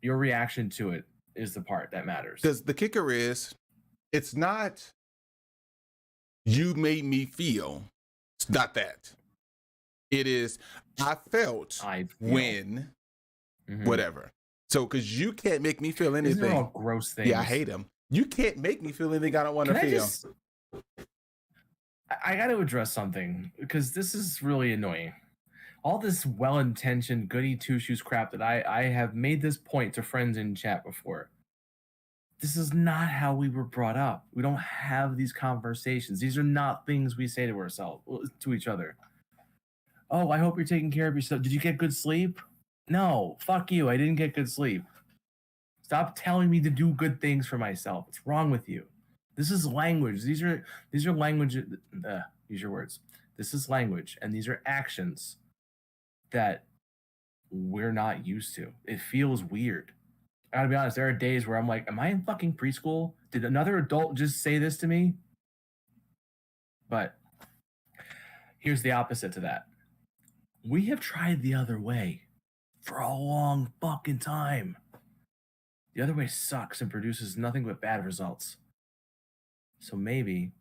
Your reaction to it is the part that matters. Because the kicker is, it's not you made me feel. It's not that. It is I felt when whatever. So because you can't make me feel anything. These are all gross things. Yeah, I hate them. You can't make me feel anything I don't want to feel. I got to address something, because this is really annoying. All this well-intentioned goody two-shoes crap that I have made this point to friends in chat before. This is not how we were brought up. We don't have these conversations. These are not things we say to ourselves, to each other. Oh, I hope you're taking care of yourself. Did you get good sleep? No, fuck you. I didn't get good sleep. Stop telling me to do good things for myself. What's wrong with you? This is language. These are language. Use your words. This is language, and these are actions. that we're not used to. It feels weird. I gotta be honest, there are days where I'm like, am I in fucking preschool? Did another adult just say this to me? But here's the opposite to that. We have tried the other way for a long fucking time. The other way sucks and produces nothing but bad results. So maybe,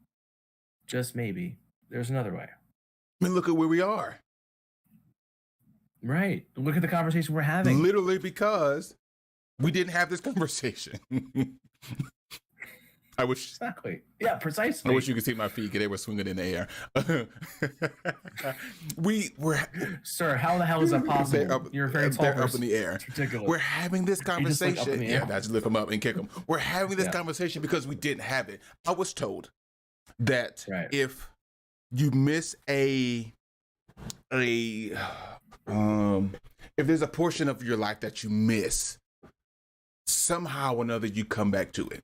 just maybe, there's another way. I mean, look at where we are. Right. Look at the conversation we're having. Literally because we didn't have this conversation. I wish. Exactly. Yeah, precisely. I wish you could see my feet because they were swinging in the air. we were. Sir, how the hell is that possible? You're a very tall they're person. up in the air. It's ridiculous. We're having this conversation. The Yeah, I just lift them up and kick them. We're having this conversation because we didn't have it. I was told that if you miss if there's a portion of your life that you miss, somehow or another you come back to it.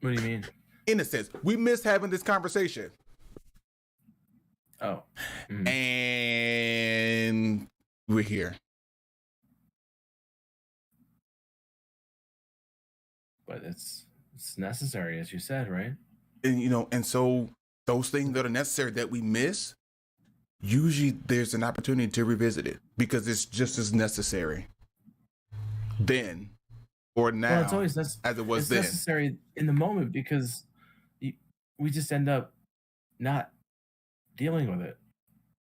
What do you mean? In a sense, we miss having this conversation. Oh. Mm-hmm. And we're here. But it's necessary, as you said, right? And and so those things that are necessary that we miss, usually there's an opportunity to revisit it because it's just as necessary then or now, well, it's always as it was then. It's necessary in the moment because we just end up not dealing with it,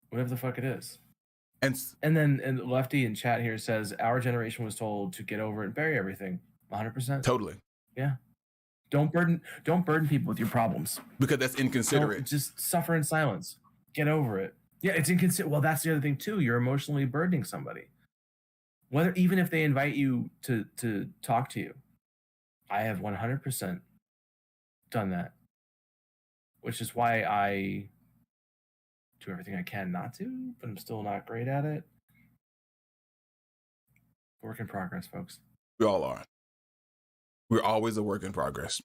whatever the fuck it is. And then Lefty in chat here says our generation was told to get over it and bury everything. 100%. Totally. Yeah. Don't burden people with your problems because that's inconsiderate. Don't just suffer in silence. Get over it. Yeah, it's inconsiderate. Well, that's the other thing too. You're emotionally burdening somebody. Even if they invite you to talk to you. I have 100% done that, which is why I do everything I can not to, but I'm still not great at it. Work in progress, folks. We all are. We're always a work in progress.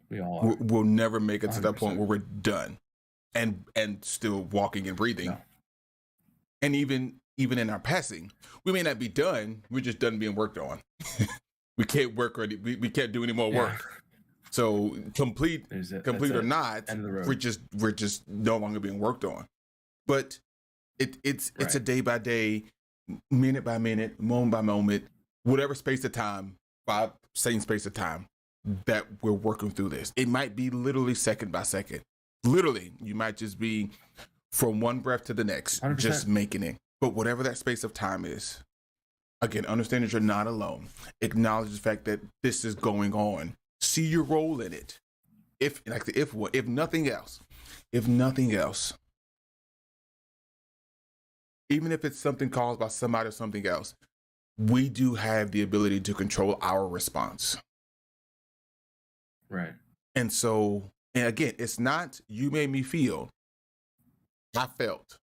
We all are. We'll never make it 100%. To that point where we're done and still walking and breathing. No. And even in our passing, we may not be done. We're just done being worked on. We can't work or we can't do any more work. So complete or not, we're just no longer being worked on. But it's a day by day, minute by minute, moment by moment, whatever space of time, same space of time that we're working through this. It might be literally second by second. Literally, you might just be from one breath to the next, 100%. Just making it. But whatever that space of time is, again, understand that you're not alone. Acknowledge the fact that this is going on. See your role in it. If nothing else, even if it's something caused by somebody or something else, we do have the ability to control our response. Right. And so, and again, it's not you made me feel. I felt.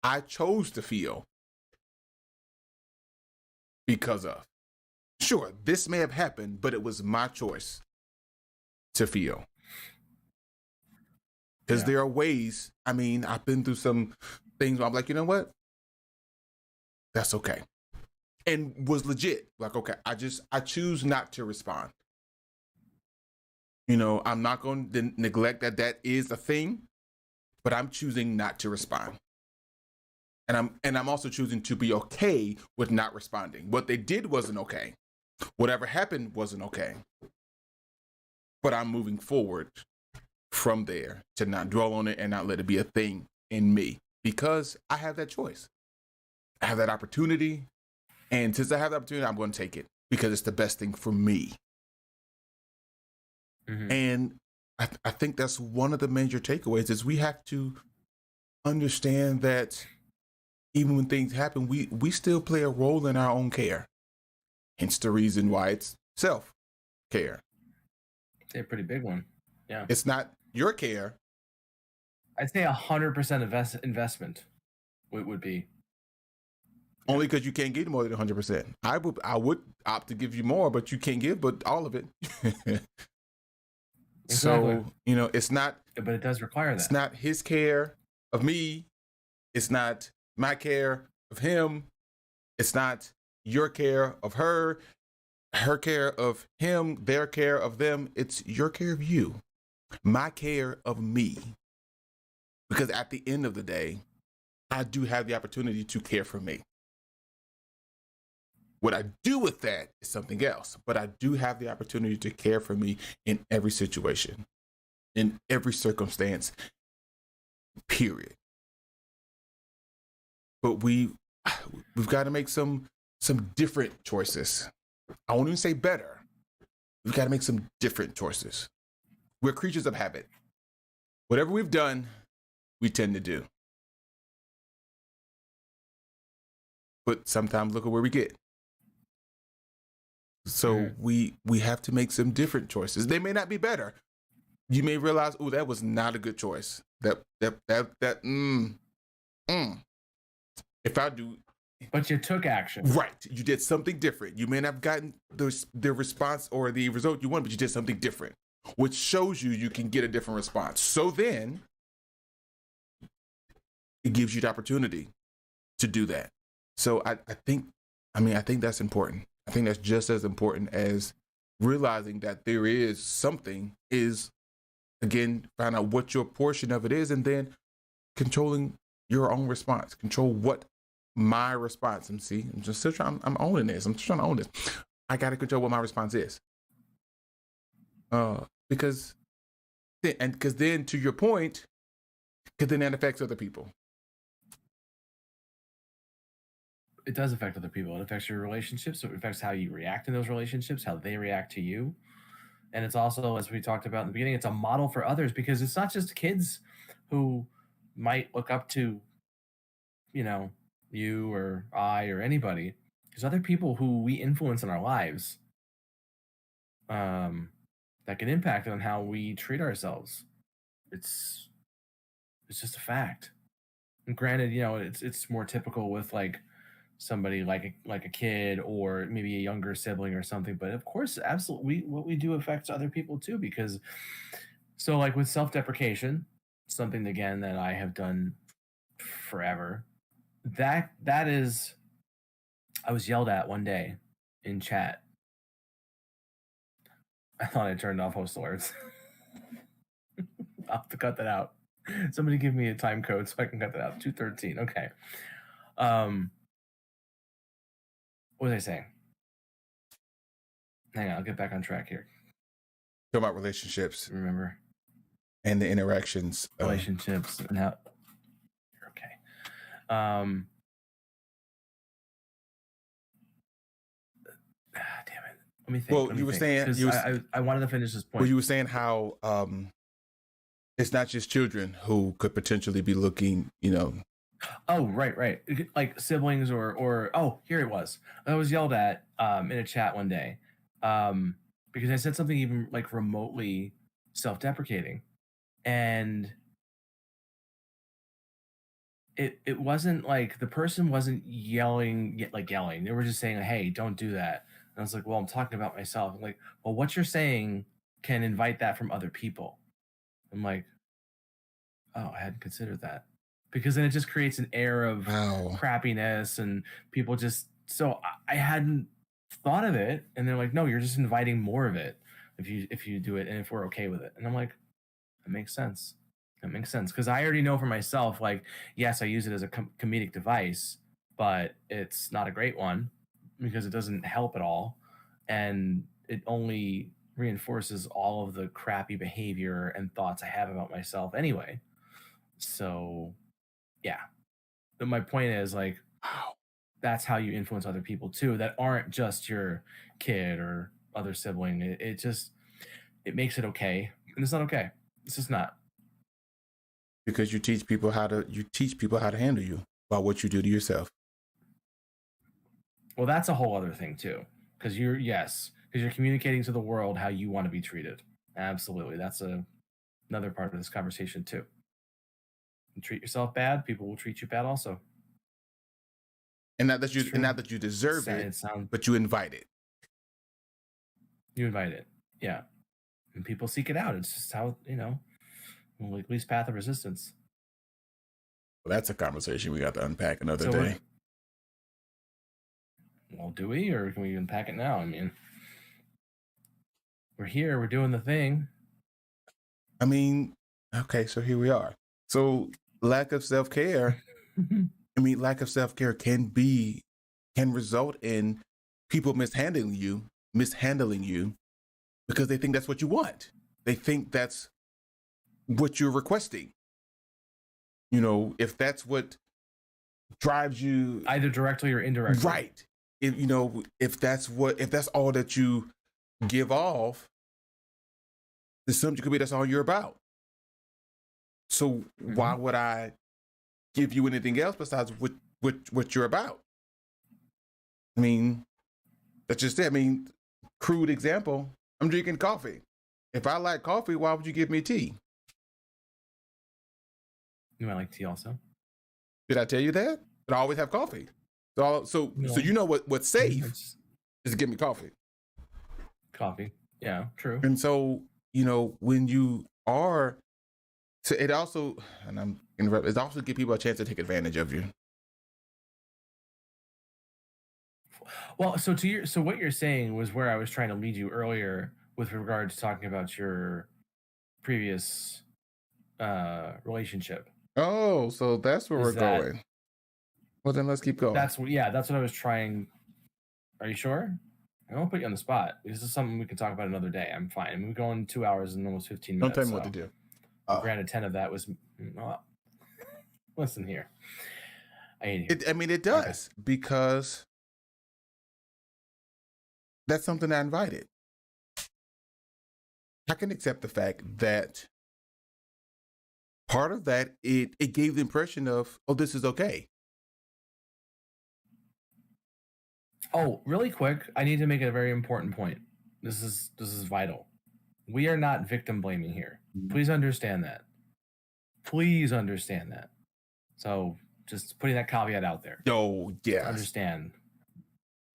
I chose to feel because of. Sure, this may have happened, but it was my choice to feel. Because there are ways, I've been through some things where I'm like, you know what? That's okay. And was legit. Like, okay, I choose not to respond. I'm not going to neglect that is a thing, but I'm choosing not to respond. And I'm also choosing to be okay with not responding. What they did wasn't okay. Whatever happened wasn't okay. But I'm moving forward from there to not dwell on it and not let it be a thing in me because I have that choice. I have that opportunity. And since I have the opportunity, I'm going to take it because it's the best thing for me. Mm-hmm. And I think that's one of the major takeaways is we have to understand that even when things happen, we still play a role in our own care. Hence the reason why it's self-care. It's a pretty big one. Yeah. It's not your care. I'd say 100% investment would be. Only because you can't give more than 100%. I would opt to give you more, but you can't give but all of it. Exactly. So, it's not. But it does require that. It's not his care of me. It's not my care of him. It's not your care of her, her care of him, their care of them. It's your care of you, my care of me. Because at the end of the day, I do have the opportunity to care for me. What I do with that is something else, but I do have the opportunity to care for me in every situation, in every circumstance, period. But we've got to make some different choices. I won't even say better. We've got to make some different choices. We're creatures of habit. Whatever we've done, we tend to do. But sometimes look at where we get. So we have to make some different choices. They may not be better. You may realize, oh, that was not a good choice. If I do, but you took action. Right. You did something different. You may not have gotten the response or the result you want, but you did something different, which shows you can get a different response. So then it gives you the opportunity to do that. So I think that's important. I think that's just as important as realizing that there is something is, again, find out what your portion of it is, and then controlling your own response. Control what my response. I'm owning this. I'm just trying to own this. I got to control what my response is. Because then to your point, because then that affects other people. It does affect other people. It affects your relationships. It affects how you react in those relationships, how they react to you. And it's also, as we talked about in the beginning, it's a model for others, because it's not just kids who might look up to, you or I or anybody. There's other people who we influence in our lives that can impact on how we treat ourselves. It's just a fact. And granted, it's more typical with like somebody like a kid or maybe a younger sibling or something, but of course, absolutely, what we do affects other people too, because so like with self-deprecation, something again that I have done forever, that is, I was yelled at one day in chat. I thought I turned off host alerts. I'll have to cut that out. Somebody give me a time code so I can cut that out. 213. Okay. What was I saying? Hang on, I'll get back on track here. Talk about relationships. Remember? And the interactions. Relationships and how you're okay. Damn it. Let me think. Well, you were saying I wanted to finish this point. Well, you were saying how it's not just children who could potentially be looking, Oh, right. Like siblings or oh, here it was. I was yelled at in a chat one day because I said something even like remotely self-deprecating, and it wasn't like the person wasn't yelling. They were just saying, "Hey, don't do that." And I was like, "Well, I'm talking about myself." I'm like, "Well, what you're saying can invite that from other people." I'm like, "Oh, I hadn't considered that." Because then it just creates an air of crappiness, and people just, so I hadn't thought of it, and they're like, no, you're just inviting more of it if you do it, and if we're okay with it. And I'm like, that makes sense. Because I already know for myself, like, yes, I use it as a comedic device, but it's not a great one because it doesn't help at all, and it only reinforces all of the crappy behavior and thoughts I have about myself anyway. So yeah, but my point is, like, that's how you influence other people too, that aren't just your kid or other sibling. It just, it makes it okay, and it's not okay. It's just not. Because you teach people how to handle you by what you do to yourself. Well, that's a whole other thing too, because you're communicating to the world how you want to be treated. Absolutely, that's another part of this conversation too. You treat yourself bad, people will treat you bad also. And not that you deserve it, but you invite it. You invite it, yeah. And people seek it out. It's just how, least path of resistance. Well, that's a conversation we got to unpack another So day. well, do we, or can we unpack it now? I mean, we're here, we're doing the thing. I mean, okay, so here we are. So lack of self-care, lack of self-care can result in people mishandling you because they think that's what you want. They think that's what you're requesting. You know, if that's what drives you, either directly or indirectly. right? If that's all that you give off, there's something could be that's all you're about. So why would I give you anything else besides what you're about? I mean, that's just it. I mean, crude example, I'm drinking coffee. If I like coffee, why would you give me tea? You might like tea also. Did I tell you that? But I always have coffee. So you know what's safe is to give me coffee. Coffee. Yeah, true. And so, when you are, so it also, and it also give people a chance to take advantage of you. Well, so what you're saying was where I was trying to lead you earlier with regard to talking about your previous relationship. Oh, so that's where we're going. Well, then let's keep going. That's what I was trying. Are you sure? I won't put you on the spot. This is something we can talk about another day. I'm fine. I mean, we're going 2 hours and almost 15 minutes. Don't tell me what to do. Granted, 10 of that was. Well, listen here. It does, because that's something I invited. I can accept the fact that part of that, it gave the impression of, oh, this is okay. Oh, really quick, I need to make a very important point. This is vital. We are not victim blaming here. Please understand that. So just putting that caveat out there. Oh, yeah. Understand.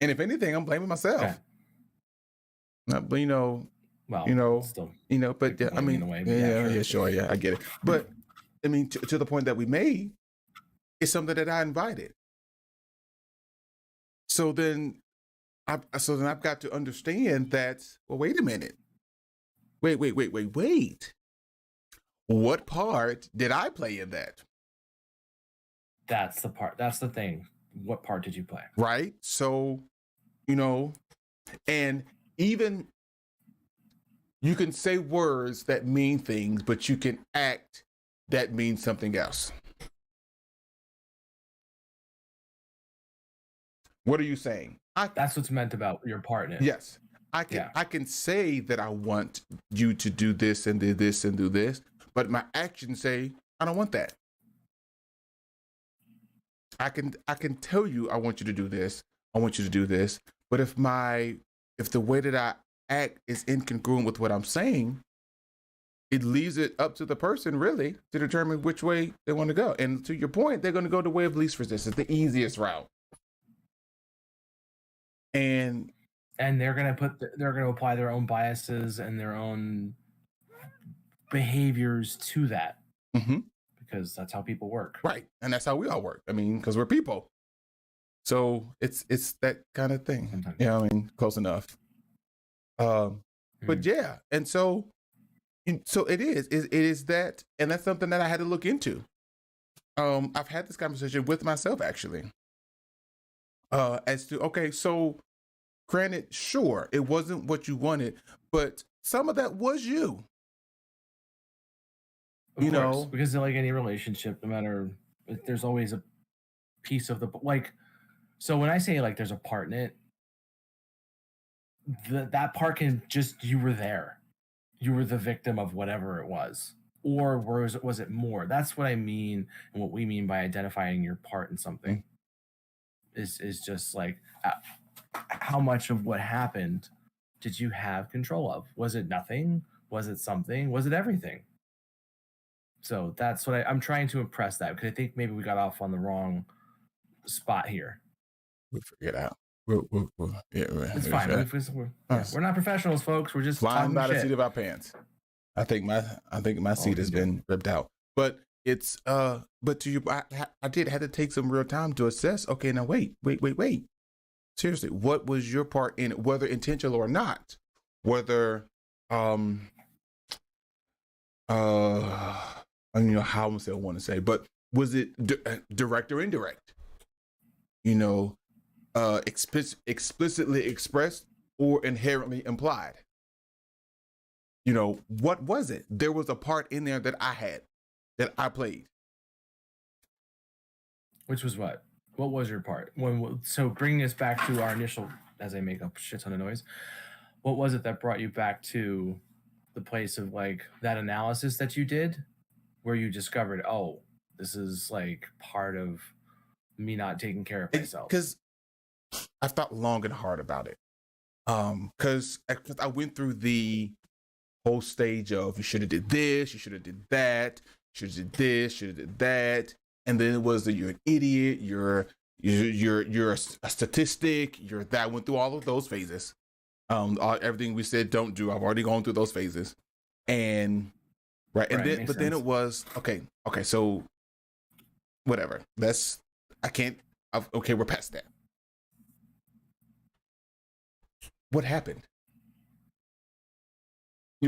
And if anything, I'm blaming myself. Okay. But still, but I mean, sure, I get it. But I mean, to the point that we made, it's something that I invited. So then I've got to understand that, well, wait a minute. Wait. What part did I play in that? That's the part. That's the thing. What part did you play? Right. So, and even you can say words that mean things, but you can act that means something else. What are you saying? That's what's meant about your partner. Yes. I can say that I want you to do this and do this and do this, but my actions say I don't want that. I can tell you I want you to do this. I want you to do this. But if the way that I act is incongruent with what I'm saying, it leaves it up to the person really to determine which way they want to go. And to your point, they're going to go the way of least resistance, the easiest route. And they're going to apply their own biases and their own behaviors to that. Mm-hmm. Because that's how people work. Right. And that's how we all work. I mean, because we're people. So it's that kind of thing. Sometimes. Yeah, I mean, close enough. But yeah, and so it is that, and that's something that I had to look into. I've had this conversation with myself actually. As to, okay, so granted, sure, it wasn't what you wanted, but some of that was you. Of course, because like any relationship, no matter, there's always a piece of so when I say like there's a part in it, that part can just, you were there. You were the victim of whatever it was. Or was it more? That's what I mean, and what we mean by identifying your part in something is just like how much of what happened did you have control of? Was it nothing? Was it something? Was it everything? So that's what I'm trying to impress that, because I think maybe we got off on the wrong spot here. We'll figure it out. It's fine. We're not professionals, folks. We're just flying by the seat of our pants. I think my seat has been ripped out. But it's but to you, I did have to take some real time to assess. Okay, now wait. Seriously, what was your part in it, whether intentional or not? Whether I don't know how much I want to say, but was it direct or indirect? You know, explicitly expressed or inherently implied? You know, what was it? There was a part in there that I had, that I played. Which was what? What was your part? So bringing us back to our initial, as I make a shit ton of noise, what was it that brought you back to the place of like that analysis that you did, where you discovered, oh, this is like part of me not taking care of myself? Because I thought long and hard about it. Because I went through the whole stage of you should have did this, you should have did that, should have did this, should have did that, and then it was that you're an idiot, you're a statistic, you're that. I went through all of those phases. Everything we said don't do, I've already gone through those phases, and right, and then but then it was okay, so whatever. Okay, we're past that. What happened?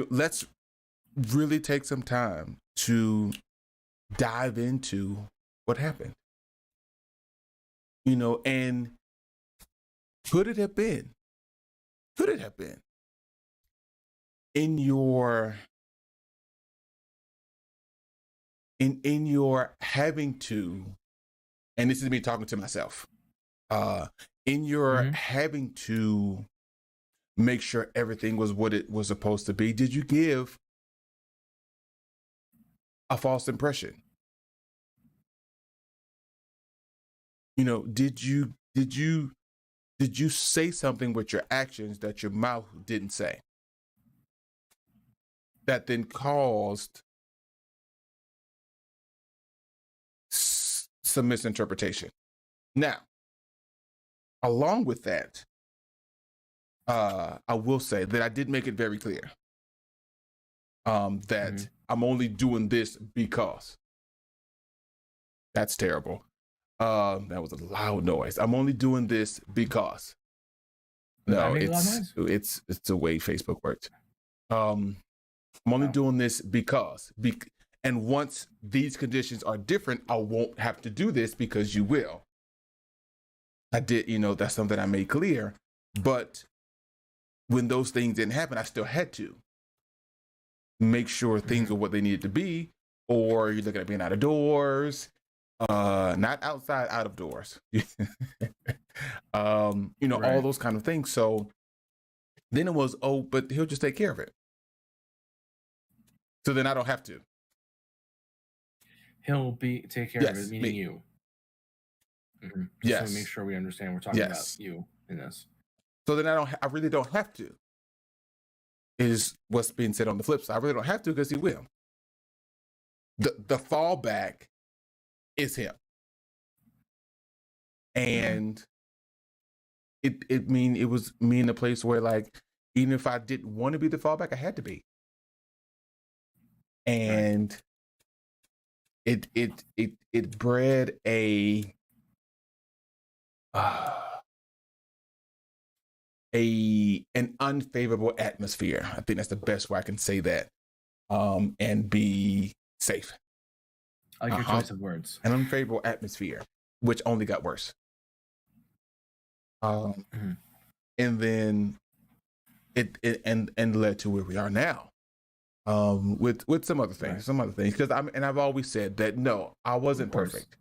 Let's really take some time to dive into what happened. And could it have been in your having to, and this is me talking to myself, in your having to make sure everything was what it was supposed to be, did you give a false impression? Did you say something with your actions that your mouth didn't say, that then caused some misinterpretation? Now, along with that, I will say that I did make it very clear that I'm only doing this because. That's terrible. That was a loud noise. I'm only doing this because. No, it's the way Facebook works. I'm only doing this because. And once these conditions are different, I won't have to do this because you will. I did, that's something I made clear. But when those things didn't happen, I still had to make sure things were what they needed to be. Or you're looking at being out of doors, not outside, out of doors. Right. All those kind of things. So then it was, but he'll just take care of it. So then I don't have to. He'll take care of it, meaning you. Just to make sure we understand we're talking about you in this. So then I really don't have to, is what's being said on the flip side. I really don't have to because he will. The fallback is him. And it was me in a place where, like, even if I didn't want to be the fallback, I had to be. And it bred an unfavorable atmosphere. I think that's the best way I can say that. And be safe. I like your choice of words. An unfavorable atmosphere, which only got worse. And then it led to where we are now. With some other things, because I've always said that no, I wasn't perfect.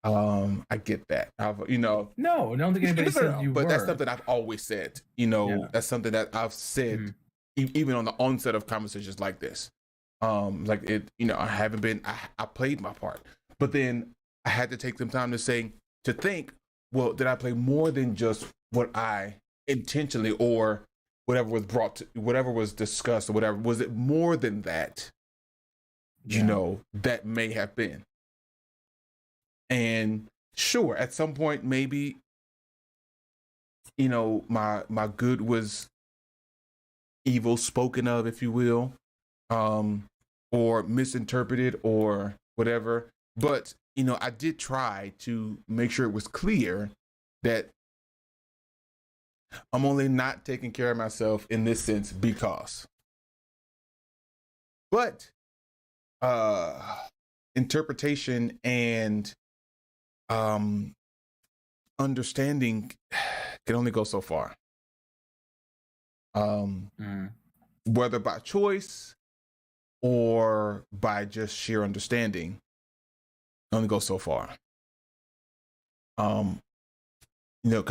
I get that. No, I don't think anybody said you were. But that's something I've always said. That's something that I've said even on the onset of conversations like this. Like it, I haven't been. I played my part, but then I had to take some time to think. Well, did I play more than just what I intentionally or whatever was whatever was discussed or whatever? Was it more than that? That may have been. And sure, at some point, maybe, my good was evil spoken of, if you will, or misinterpreted, or whatever. But, I did try to make sure it was clear that I'm only not taking care of myself in this sense because. But interpretation and understanding can only go so far. Whether by choice or by just sheer understanding, only go so far. I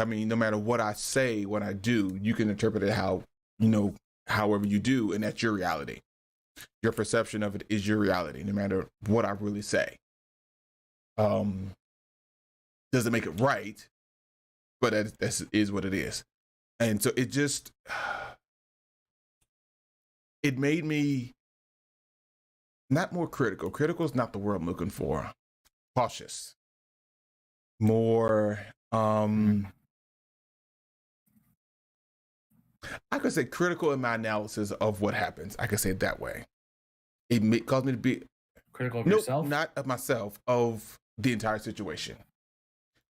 mean, no matter what I say, what I do, you can interpret it however you do, and that's your reality. Your perception of it is your reality, no matter what I really say. Doesn't make it right, but that is what it is. And so it made me not more critical. Critical is not the word I'm looking for. Cautious. More, I could say critical in my analysis of what happens. I could say it that way. It caused me to be critical of yourself? Not of myself, of the entire situation.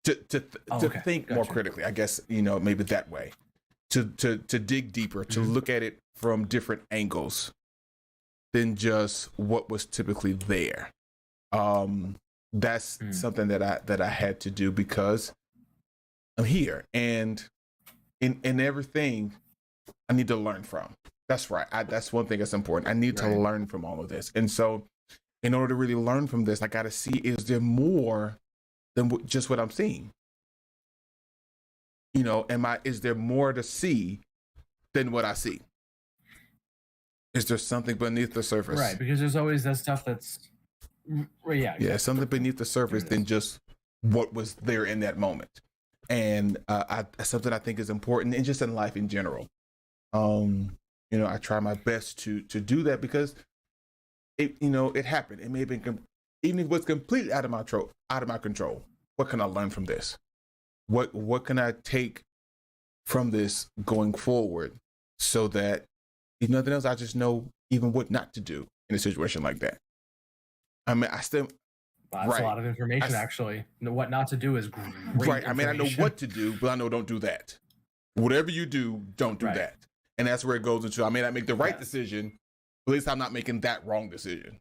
To think Gotcha. more critically, I guess, maybe that way. To dig deeper, to look at it from different angles than just what was typically there. That's something that I had to do because I'm here, and in everything I need to learn from. That's right. That's one thing that's important. I need to learn from all of this. And so in order to really learn from this, I got to see, is there more than just what I'm seeing? Is there more to see than what I see? Is there something beneath the surface? Right, because there's always that stuff that's something beneath the surface than just what was there in that moment. And something I think is important, and just in life in general. I try my best to do that because it happened. It may have been even if it was completely out of my control. What can I learn from this? What can I take from this going forward, so that if nothing else, I just know even what not to do in a situation like that. I mean, that's a lot of information, actually. What not to do is great. Right. I mean, I know what to do, but I know don't do that. Whatever you do, don't do that. And that's where it goes into, I may not make the right decision, but at least I'm not making that wrong decision.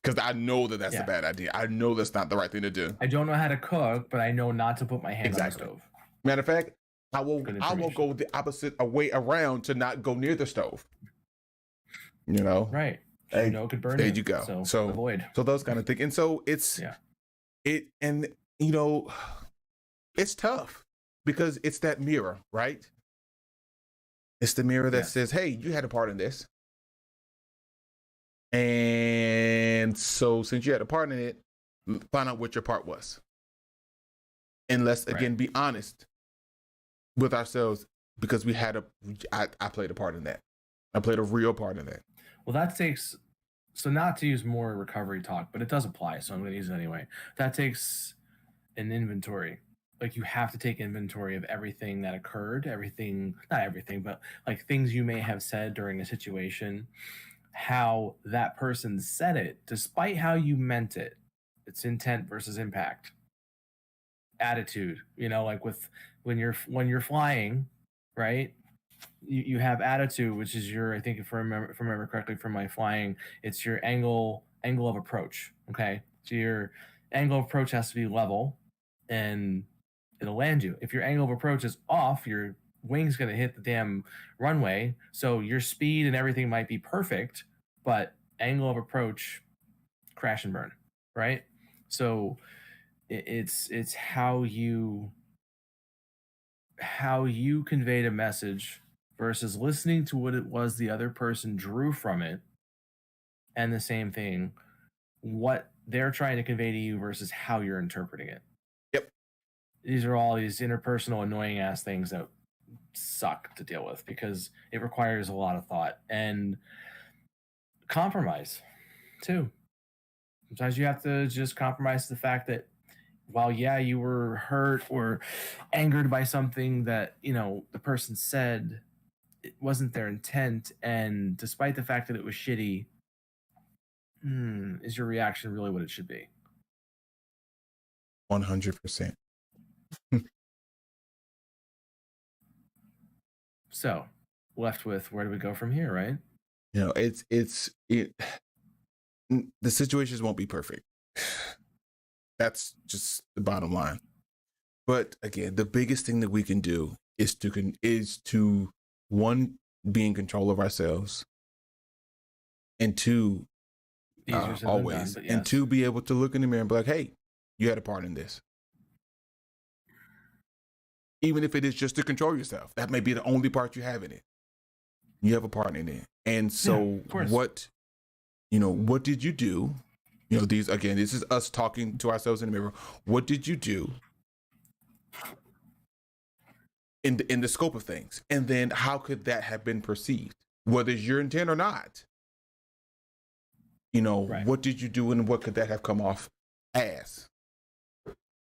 Because I know that's a bad idea. I know that's not the right thing to do. I don't know how to cook, but I know not to put my hand on the stove. Matter of fact, I will go the opposite way around to not go near the stove. Right. It could burn you. There you go. So avoid. So those kind of things. And so it's it's tough because it's that mirror, right? It's the mirror that says, hey, you had a part in this. And so since you had a part in it, find out what your part was. And let's again be honest with ourselves, because I played a part in that. I played a real part in that. Well, that takes, so not to use more recovery talk, but it does apply, so I'm going to use it anyway. That takes an inventory. Like, you have to take inventory of everything that occurred, not everything, but like things you may have said during a situation, how that person said it, despite how you meant it. It's intent versus impact. Attitude, like when you're flying, right? You have attitude, which is I think if I remember correctly from my flying, it's your angle of approach. Okay. So your angle of approach has to be level and it'll land you. If your angle of approach is off, your wing's going to hit the damn runway. So your speed and everything might be perfect, but angle of approach, crash and burn. Right. So it's how you conveyed a message versus listening to what it was the other person drew from it, and the same thing, what they're trying to convey to you versus how you're interpreting it. Yep. These are all these interpersonal annoying ass things that suck to deal with because it requires a lot of thought and compromise too. Sometimes you have to just compromise the fact that while you were hurt or angered by something that the person said, it wasn't their intent, and despite the fact that it was shitty, is your reaction really what it should be? 100%. So, left with where do we go from here, right? You know, the situations won't be perfect. That's just the bottom line. But again, the biggest thing that we can do is to one, be in control of ourselves, and two, Easier said than always, done, but and yes. two, be able to look in the mirror and be like, hey, you had a part in this. Even if it is just to control yourself, that may be the only part you have in it. You have a part in it. And so of course. what did you do? You know, this is us talking to ourselves in the mirror. What did you do in the scope of things? And then how could that have been perceived? Whether it's your intent or not. You know, Right. What did you do and what could that have come off as?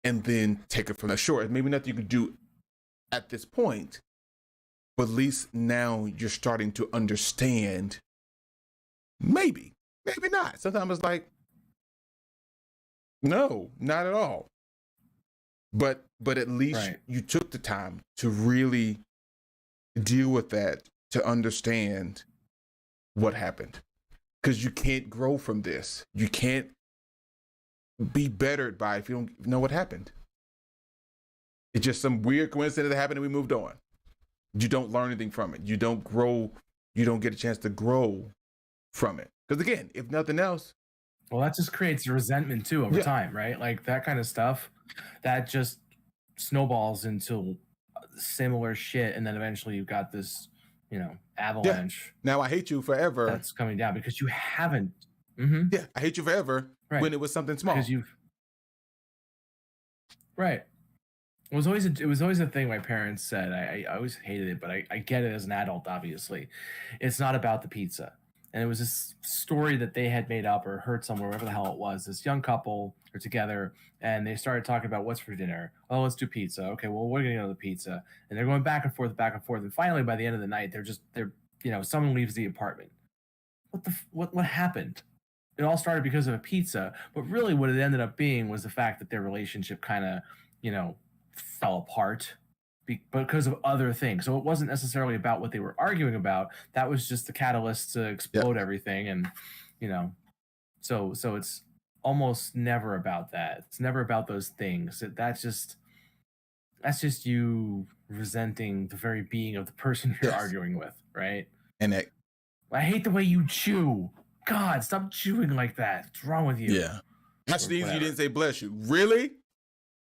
And then take it from there. Sure, maybe nothing you could do at this point, but at least now you're starting to understand. Maybe not. Sometimes it's like, no, not at all. But at least you took the time to really deal with that, to understand what happened. Because you can't grow from this. You can't be bettered by it if you don't know what happened. It's just some weird coincidence that happened and we moved on. You don't learn anything from it. You don't grow. You don't get a chance to grow from it. Because again, if nothing else. Well, that just creates resentment too over time, right? Like that kind of stuff, that just snowballs into similar shit. And then eventually you've got this, avalanche. Yeah. Now I hate you forever. That's coming down because you haven't. Yeah, I hate you forever when it was something small. Because right. It was always a thing my parents said. I always hated it, but I get it as an adult, obviously. It's not about the pizza. And it was this story that they had made up or heard somewhere, whatever the hell it was. This young couple are together and they started talking about what's for dinner. Oh, let's do pizza. Okay, well, we're going to go to the pizza. And they're going back and forth. And finally, by the end of the night, someone leaves the apartment. What happened? It all started because of a pizza. But really what it ended up being was the fact that their relationship kind of, fell apart because of other things. So it wasn't necessarily about what they were arguing about. That was just the catalyst to explode everything. And, so it's almost never about that. It's never about those things. That's just you resenting the very being of the person you're arguing with, right? And I hate the way you chew. God, stop chewing like that. What's wrong with you? Yeah. I sneezed, you didn't say bless you. Really?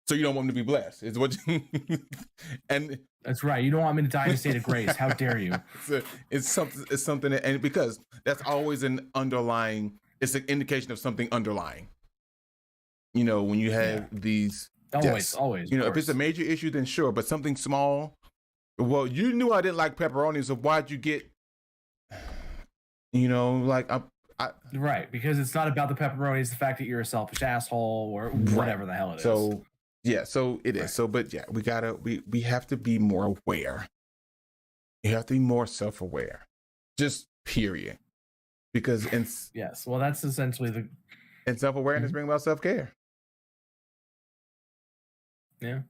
So you don't want me to be blessed? Is what? And that's right. You don't want me to die in a state of grace. How dare you? It's something, and because that's always an underlying. It's an indication of something underlying. You know, when you have these. Always. You know, if it's a major issue, then sure. But something small. Well, you knew I didn't like pepperoni, so why'd you get? You know, like right, because it's not about the pepperoni. It's the fact that you're a selfish asshole or whatever the hell it is. So. Yeah, so it is. So, but yeah, we have to be more aware. You have to be more self-aware. Just period. Because yes, well, that's essentially and self-awareness brings about self-care. Yeah.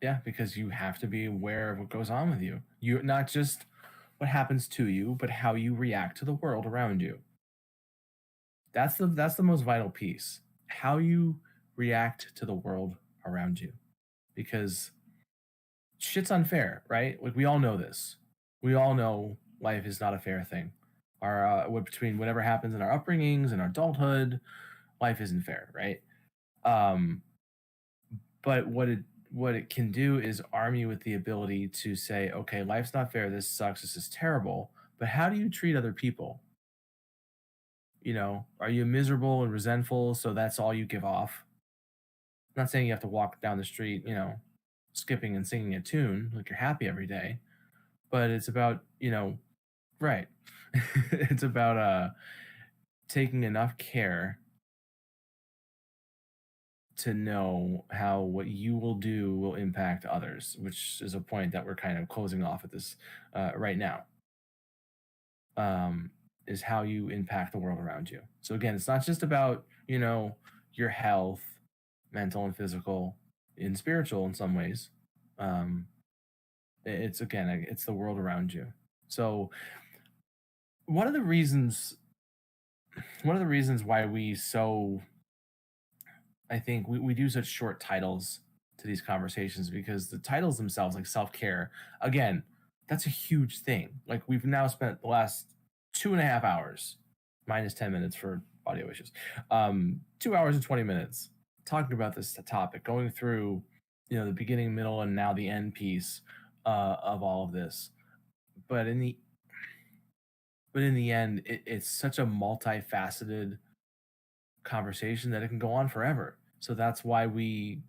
Yeah, because you have to be aware of what goes on with you. You not just what happens to you, but how you react to the world around you. That's the most vital piece. How you react to the world around you, because shit's unfair, right? Like we all know this. We all know life is not a fair thing. Between whatever happens in our upbringings and our adulthood, life isn't fair, right? But what it can do is arm you with the ability to say, okay, life's not fair. This sucks. This is terrible. But how do you treat other people? You know, are you miserable and resentful? So that's all you give off. I'm not saying you have to walk down the street, skipping and singing a tune like you're happy every day, but it's about, right. It's about taking enough care to know how what you will do will impact others, which is a point that we're kind of closing off at this right now. is how you impact the world around you. So again, it's not just about, your health, mental and physical, and spiritual in some ways. Um, it's again, it's the world around you. So one of the reasons, one of the reasons why I think we do such short titles to these conversations because the titles themselves, like self care, again, that's a huge thing. Like we've now spent the last 2.5 hours, minus 10 minutes for audio issues, 2 hours and 20 minutes talking about this topic, going through, the beginning, middle, and now the end piece of all of this. But in the end, it's such a multifaceted conversation that it can go on forever. So that's why we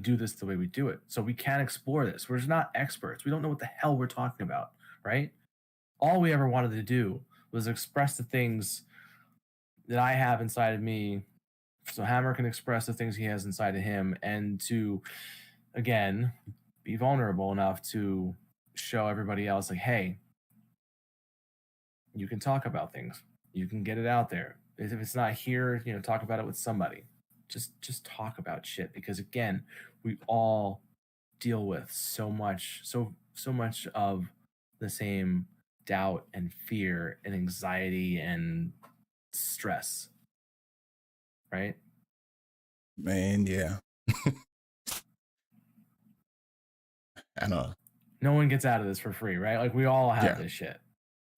do this the way we do it. So we can explore this. We're just not experts. We don't know what the hell we're talking about, right? All we ever wanted to do was express the things that I have inside of me so Hammer can express the things he has inside of him and to, again, be vulnerable enough to show everybody else like, hey, you can talk about things. You can get it out there. If it's not here, talk about it with somebody. Just talk about shit because again, we all deal with so much of the same doubt and fear and anxiety and stress. Right? Man, yeah. I know. No one gets out of this for free, right? Like we all have this shit.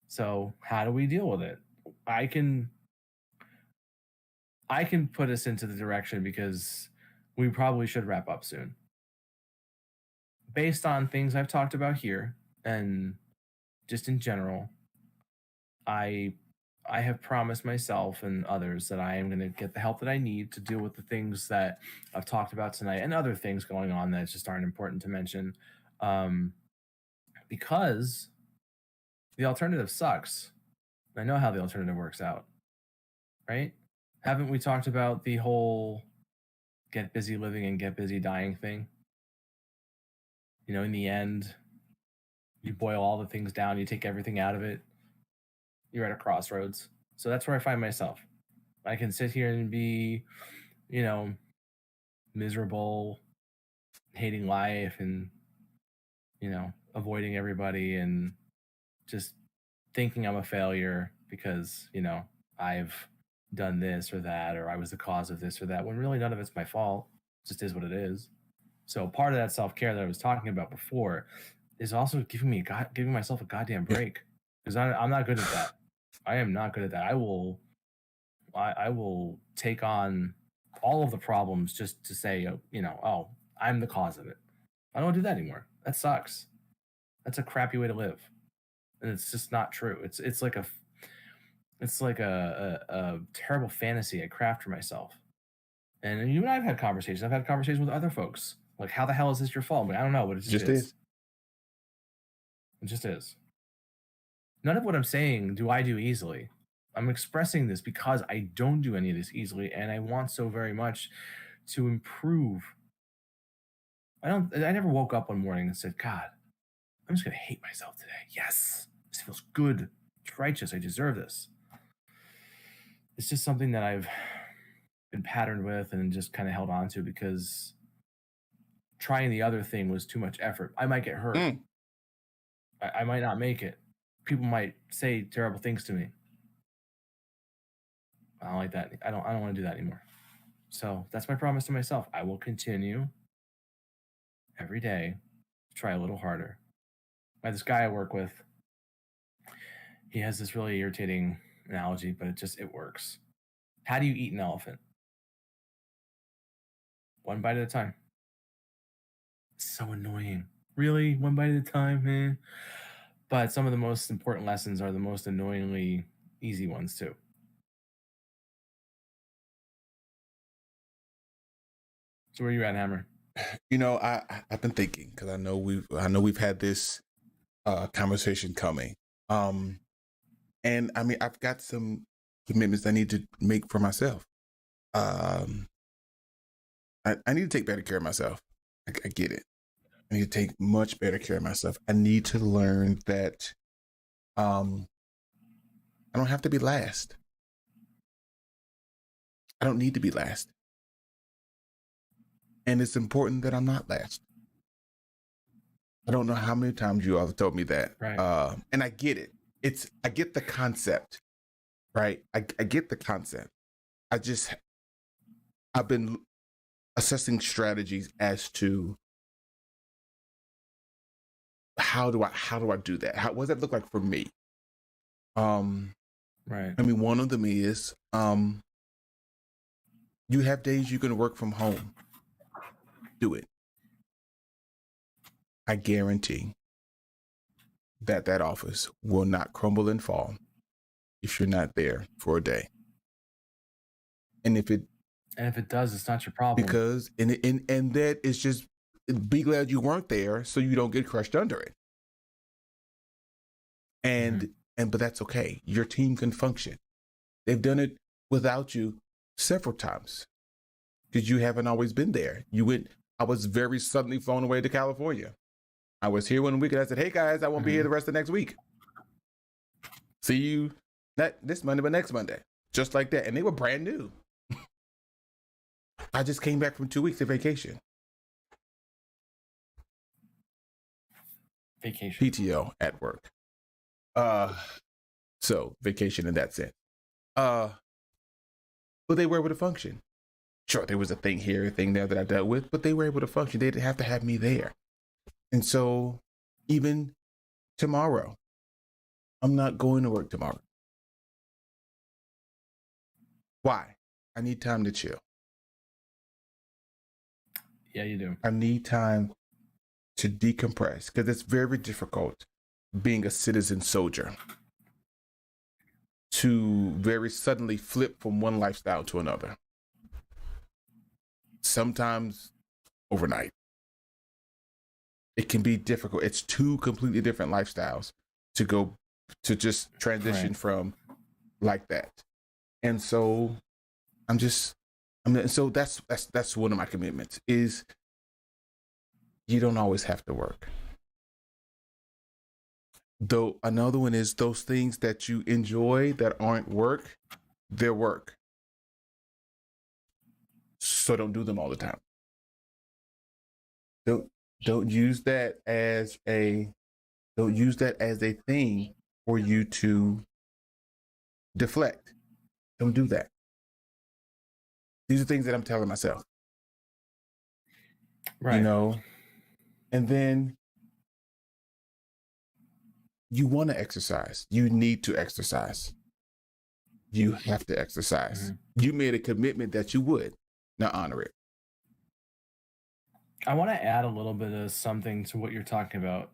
So how do we deal with it? I can put us into the direction because we probably should wrap up soon. Based on things I've talked about here and just in general, I have promised myself and others that I am going to get the help that I need to deal with the things that I've talked about tonight and other things going on that just aren't important to mention. Because the alternative sucks. I know how the alternative works out, right? Haven't we talked about the whole get busy living and get busy dying thing? In the end, you boil all the things down, you take everything out of it, you're at a crossroads. So that's where I find myself. I can sit here and be, miserable, hating life and, avoiding everybody and just thinking I'm a failure because, I've done this or that, or I was the cause of this or that, when really none of it's my fault. It just is what it is. So part of that self-care that I was talking about before is also giving myself a goddamn break because I'm not good at that. I am not good at that. I will take on all of the problems just to say, oh, I'm the cause of it. I don't do that anymore. That sucks. That's a crappy way to live. And it's just not true. It's like a terrible fantasy I craft for myself. And you and I have had conversations. I've had conversations with other folks. Like, how the hell is this your fault? I don't know, but it just is. It just is. None of what I'm saying do I do easily. I'm expressing this because I don't do any of this easily, and I want so very much to improve. I never woke up one morning and said, God, I'm just going to hate myself today. Yes, this feels good. It's righteous. I deserve this. It's just something that I've been patterned with and just kind of held on to because trying the other thing was too much effort. I might get hurt. I might not make it. People might say terrible things to me. I don't like that. I don't want to do that anymore. So that's my promise to myself. I will continue every day to try a little harder. I have this guy I work with. He has this really irritating analogy, but it works. How do you eat an elephant? One bite at a time. It's so annoying. Really? One bite at a time, man? But some of the most important lessons are the most annoyingly easy ones too. So where are you at, Hammer? I've been thinking because I know we've had this conversation coming. And I mean, I've got some commitments I need to make for myself. I need to take better care of myself. I get it. I need to take much better care of myself. I need to learn that I don't have to be last. I don't need to be last. And it's important that I'm not last. I don't know how many times you all have told me that. Right. And I get it. I get the concept, right? I get the concept. I've been assessing strategies as to how do I do that? What does that look like for me? Right. I mean, one of them is you have days you can work from home. Do it. I guarantee that office will not crumble and fall if you're not there for a day. And if it does, it's not your problem. Because and that is just, be glad you weren't there so you don't get crushed under it. And but that's okay. Your team can function. They've done it without you several times because you haven't always been there. I was very suddenly flown away to California. I was here 1 week and I said, hey guys, I won't be here the rest of next week. See you not this Monday, but next Monday. Just like that. And they were brand new. I just came back from 2 weeks of vacation. PTO at work. So vacation in that sense. But they were able to function. Sure, there was a thing here, a thing there that I dealt with, but they were able to function. They didn't have to have me there. And so even tomorrow, I'm not going to work tomorrow. Why? I need time to chill. Yeah, you do. I need time to decompress because it's very difficult being a citizen soldier to very suddenly flip from one lifestyle to another. Sometimes overnight. It can be difficult. It's two completely different lifestyles to just transition from like that. And so so that's one of my commitments is you don't always have to work. Though another one is those things that you enjoy that aren't work, they're work. So don't do them all the time. Don't use that as a thing for you to deflect. Don't do that. These are things that I'm telling myself. Right. You know, and then you want to exercise. You need to exercise. You have to exercise. You made a commitment that you would. Now honor it. I want to add a little bit of something to what you're talking about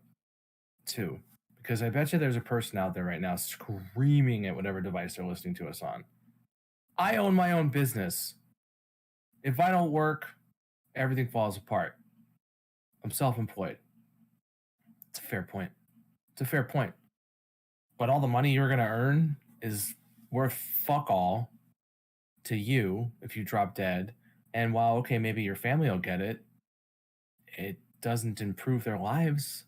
too, because I bet you there's a person out there right now screaming at whatever device they're listening to us on. I own my own business. If I don't work, everything falls apart. I'm self-employed. It's a fair point. But all the money you're going to earn is worth fuck all to you if you drop dead. And while, okay, maybe your family will get it, it doesn't improve their lives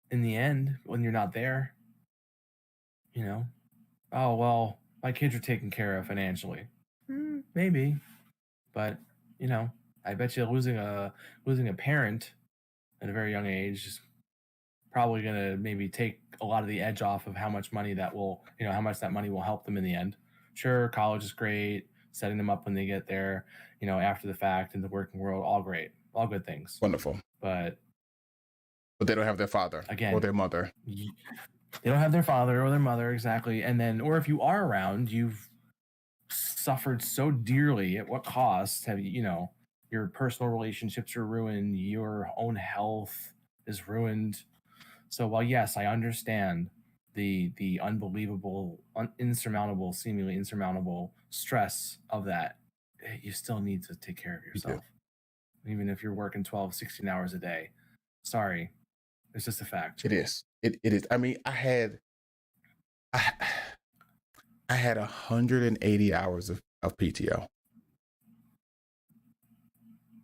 in the end when you're not there. You know, oh, well, my kids are taken care of financially. Maybe. But, you know, I bet you losing a parent at a very young age is probably going to maybe take a lot of the edge off of how much money that will help them in the end. Sure, college is great, setting them up when they get there, after the fact in the working world, all great, all good things. Wonderful. But they don't have their father or their mother. They don't have their father or their mother, exactly. And then, or if you are around, you've suffered so dearly. At what cost have you, your personal relationships are ruined, your own health is ruined. So while yes, I understand the unbelievable, seemingly insurmountable stress of that, you still need to take care of yourself. Even if you're working 12, 16 hours a day. Sorry. It's just a fact. It is. It is. I mean, I had 180 hours of PTO.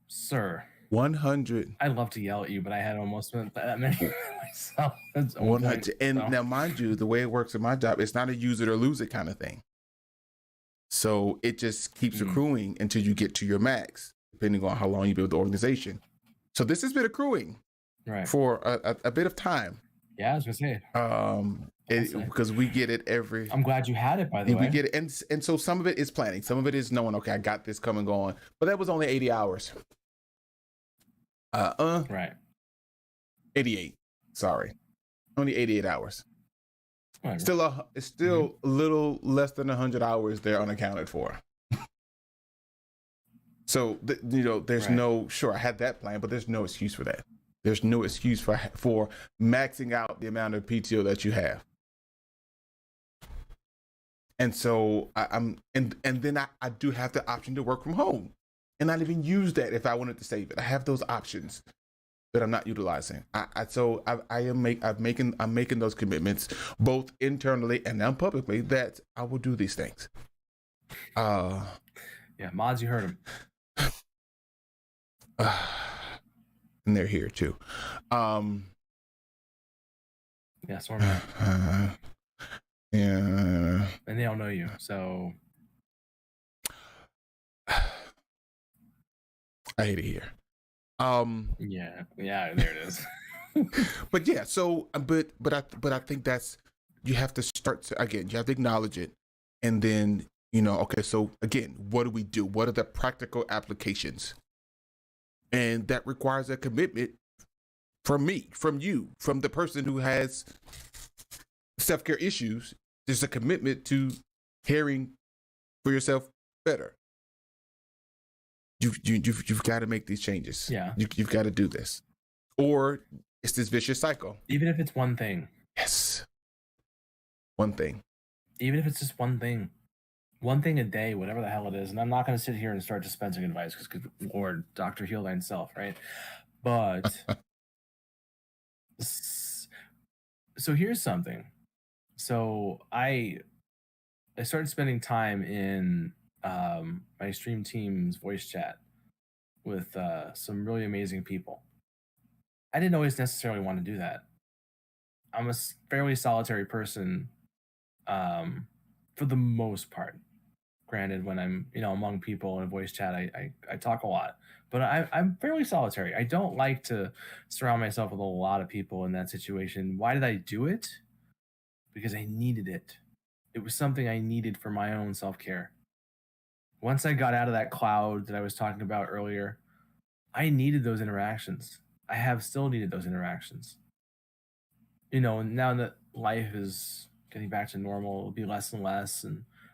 Sir. 100. I'd love to yell at you, but I had almost spent that many myself. That's one 100. And now, mind you, the way it works in my job, it's not a use it or lose it kind of thing. So it just keeps accruing until you get to your max, depending on how long you've been with the organization. So this has been accruing for a bit of time. Yeah, I was gonna say. Because we get it every. I'm glad you had it, by the way. We get it, and so some of it is planning, some of it is knowing. Okay, I got this coming going, but that was only 80 hours. Right. 88. Sorry, only 88 hours. Whatever. It's still a little less than 100 hours there unaccounted for. So there's no I had that plan, but there's no excuse for that. There's no excuse for maxing out the amount of PTO that you have. And so then I do have the option to work from home and not even use that if I wanted to save it. I have those options that I'm not utilizing. I'm making those commitments both internally and now publicly that I will do these things. Yeah, mods, you heard him. And they're here too. Yeah, sort of. Yeah. And they all know you, so I hate it here. Yeah, there it is. But yeah, so but I think that's, you have to start to, again, you have to acknowledge it, and then okay, so again, what do we do? What are the practical applications? And that requires a commitment from me, from you, from the person who has self-care issues. There's a commitment to caring for yourself better. You've got to make these changes. Yeah. You've got to do this, or it's this vicious cycle. Even if it's one thing. Yes. One thing. Even if it's just one thing. One thing a day, whatever the hell it is. And I'm not going to sit here and start dispensing advice because, good Lord, Dr. Heal Thyself, right? But so here's something. So I started spending time in my stream team's voice chat with some really amazing people. I didn't always necessarily want to do that. I'm a fairly solitary person for the most part. Granted, when I'm among people in a voice chat, I talk a lot, but I'm fairly solitary. I don't like to surround myself with a lot of people in that situation. Why did I do it? Because I needed it. It was something I needed for my own self-care. Once I got out of that cloud that I was talking about earlier, I needed those interactions. I have still needed those interactions. Now that life is getting back to normal, it'll be less and less,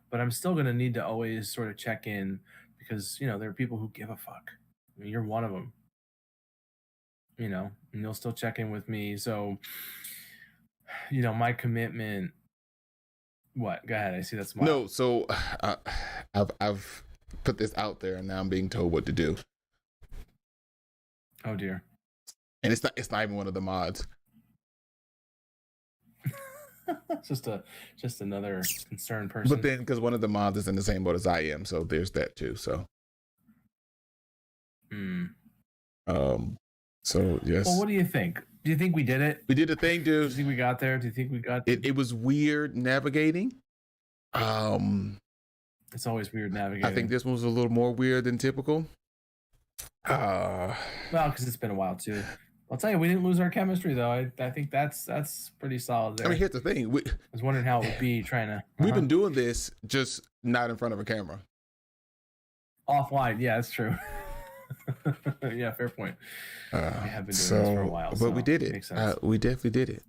but I'm still going to need to always sort of check in because, there are people who give a fuck. I mean, you're one of them, and you'll still check in with me. So, my commitment. What? Go ahead. I see that smile. No, so I've put this out there, and now I'm being told what to do. Oh dear. And it's not even one of the mods. just another concerned person. But then, because one of the mods is in the same boat as I am, so there's that too. So. So yes. Well, what do you think? Do you think we did it? We did the thing, dude. Do you think we got there? Do you think we got it? It was weird navigating. It's always weird navigating. I think this one was a little more weird than typical. Well, because it's been a while too. I'll tell you, we didn't lose our chemistry though. I think that's pretty solid there. I mean, here's the thing. I was wondering how it would be trying to. We've been doing this just not in front of a camera. Offline, yeah, that's true. Yeah, fair point. We have been doing this for a while, but we did it. Makes sense. We definitely did it.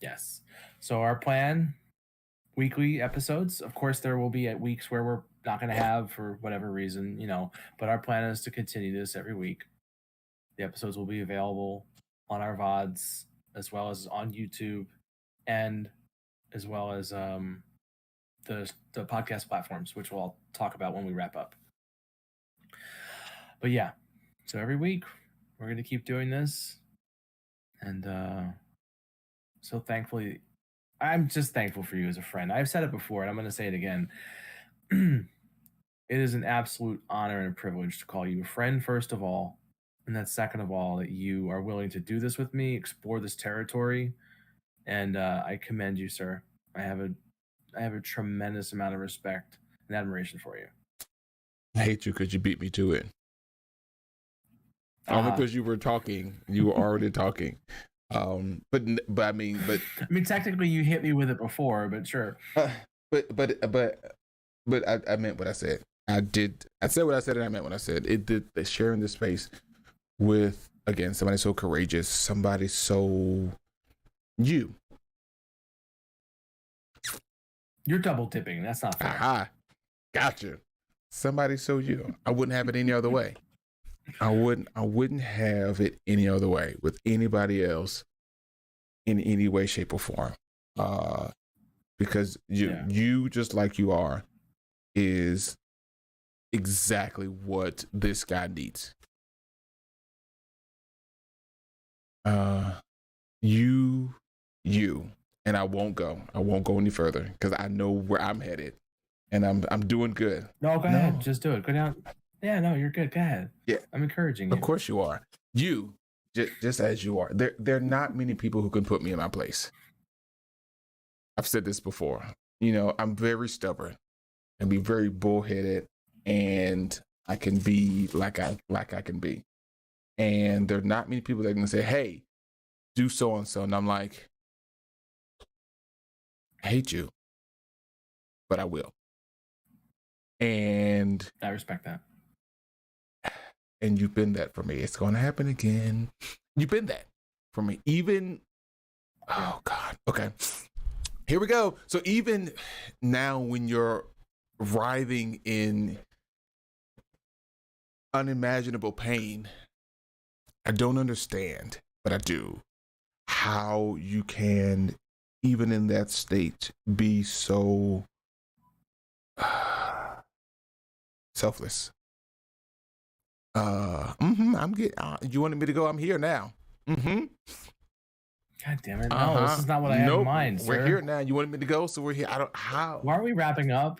Yes. So our plan: weekly episodes. Of course, there will be weeks where we're not going to have for whatever reason, But our plan is to continue this every week. The episodes will be available on our VODs as well as on YouTube, and as well as the podcast platforms, which we'll talk about when we wrap up. But yeah, so every week we're going to keep doing this. And so thankfully, I'm just thankful for you as a friend. I've said it before, and I'm going to say it again. it is an absolute honor and a privilege to call you a friend, first of all. And then, second of all, that you are willing to do this with me, explore this territory. And I commend you, sir. I have a I have a tremendous amount of respect and admiration for you. I hate you because you beat me to it. Only because you were talking. You were already talking. But I mean, technically you hit me with it before, but sure. But I meant what I said. I said what I said, and I meant what I said. It did sharing this space with, again, somebody so courageous, somebody so you. You're double dipping. That's not fair. Aha, gotcha. Somebody so you. I wouldn't have it any other way. I wouldn't have it any other way with anybody else in any way, shape, or form. Because you just like you are is exactly what this guy needs. You, and I won't go any further because I know where I'm headed, and I'm doing good. No, go ahead, just do it. Go down. Yeah, no, you're good. Go ahead. Yeah, I'm encouraging you. Of course you are. You, just as you are. There are not many people who can put me in my place. I've said this before. You know, I'm very stubborn and be very bullheaded, and I can be like I can be. And there are not many people that can say, "Hey, do so and so," and I'm like, I hate you, but I will. And I respect that. And you've been that for me. It's going to happen again. You've been that for me. Even, oh God. Okay. Here we go. So even now when you're writhing in unimaginable pain, I don't understand, but I do, how you can, even in that state, be so selfless. I'm getting. You wanted me to go? I'm here now. God damn it! No, this is not what I have in mind, sir. We're here now. You wanted me to go, so we're here. How? Why are we wrapping up?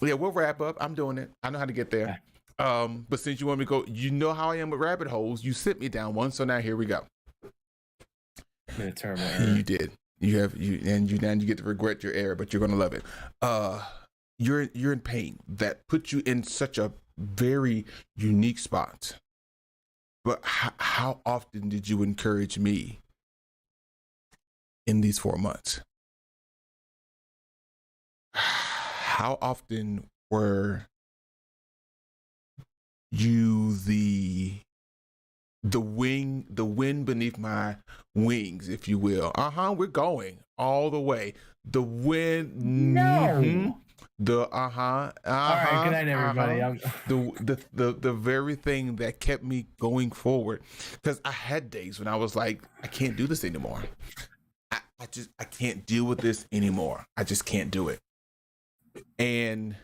Yeah, we'll wrap up. I'm doing it. I know how to get there. Okay. But since you want me to go, you know how I am with rabbit holes. You sit me down once, so now here we go. Made a terrible error. You did. Now you get to regret your error, but you're gonna love it. You're in pain. That puts you in such a very unique spot. But how often did you encourage me in these 4 months? How often were you the wind beneath my wings, if you will? We're going all the way. The wind. No. All right, good night, everybody. The very thing that kept me going forward, because I had days when I was like, I can't do this anymore. I can't deal with this anymore. I just can't do it. And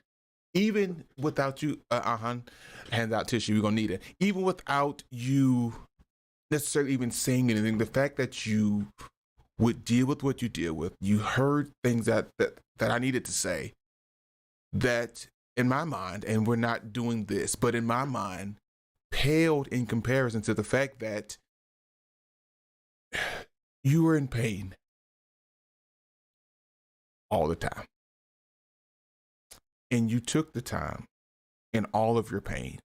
even without you, hand out tissue, you're gonna need it. Even without you necessarily even saying anything, the fact that you would deal with what you deal with, you heard things that I needed to say, that in my mind, and we're not doing this, but in my mind, paled in comparison to the fact that you were in pain all the time. And you took the time in all of your pain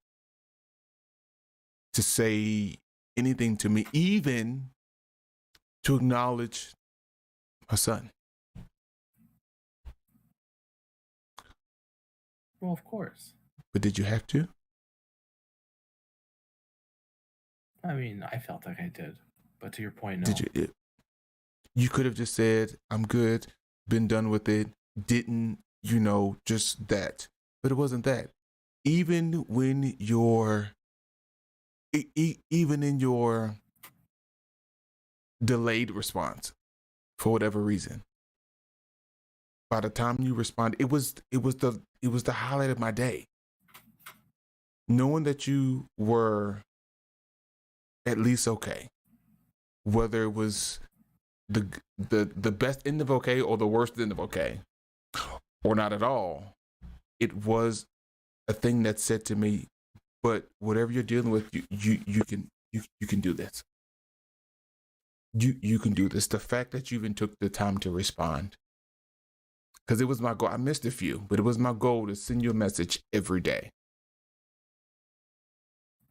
to say anything to me, even to acknowledge my son. Well, of course. But did you have to? I mean, I felt like I did. But to your point, no. Did you? You could have just said, I'm good, been done with it, didn't, just that. But it wasn't that. Even when even in your delayed response, for whatever reason, by the time you responded, it was the highlight of my day. Knowing that you were at least okay, whether it was the best end of okay or the worst end of okay, or not at all, it was a thing that said to me, but whatever you're dealing with, you can do this. You can do this. The fact that you even took the time to respond, because it was my goal. I missed a few, but it was my goal to send you a message every day.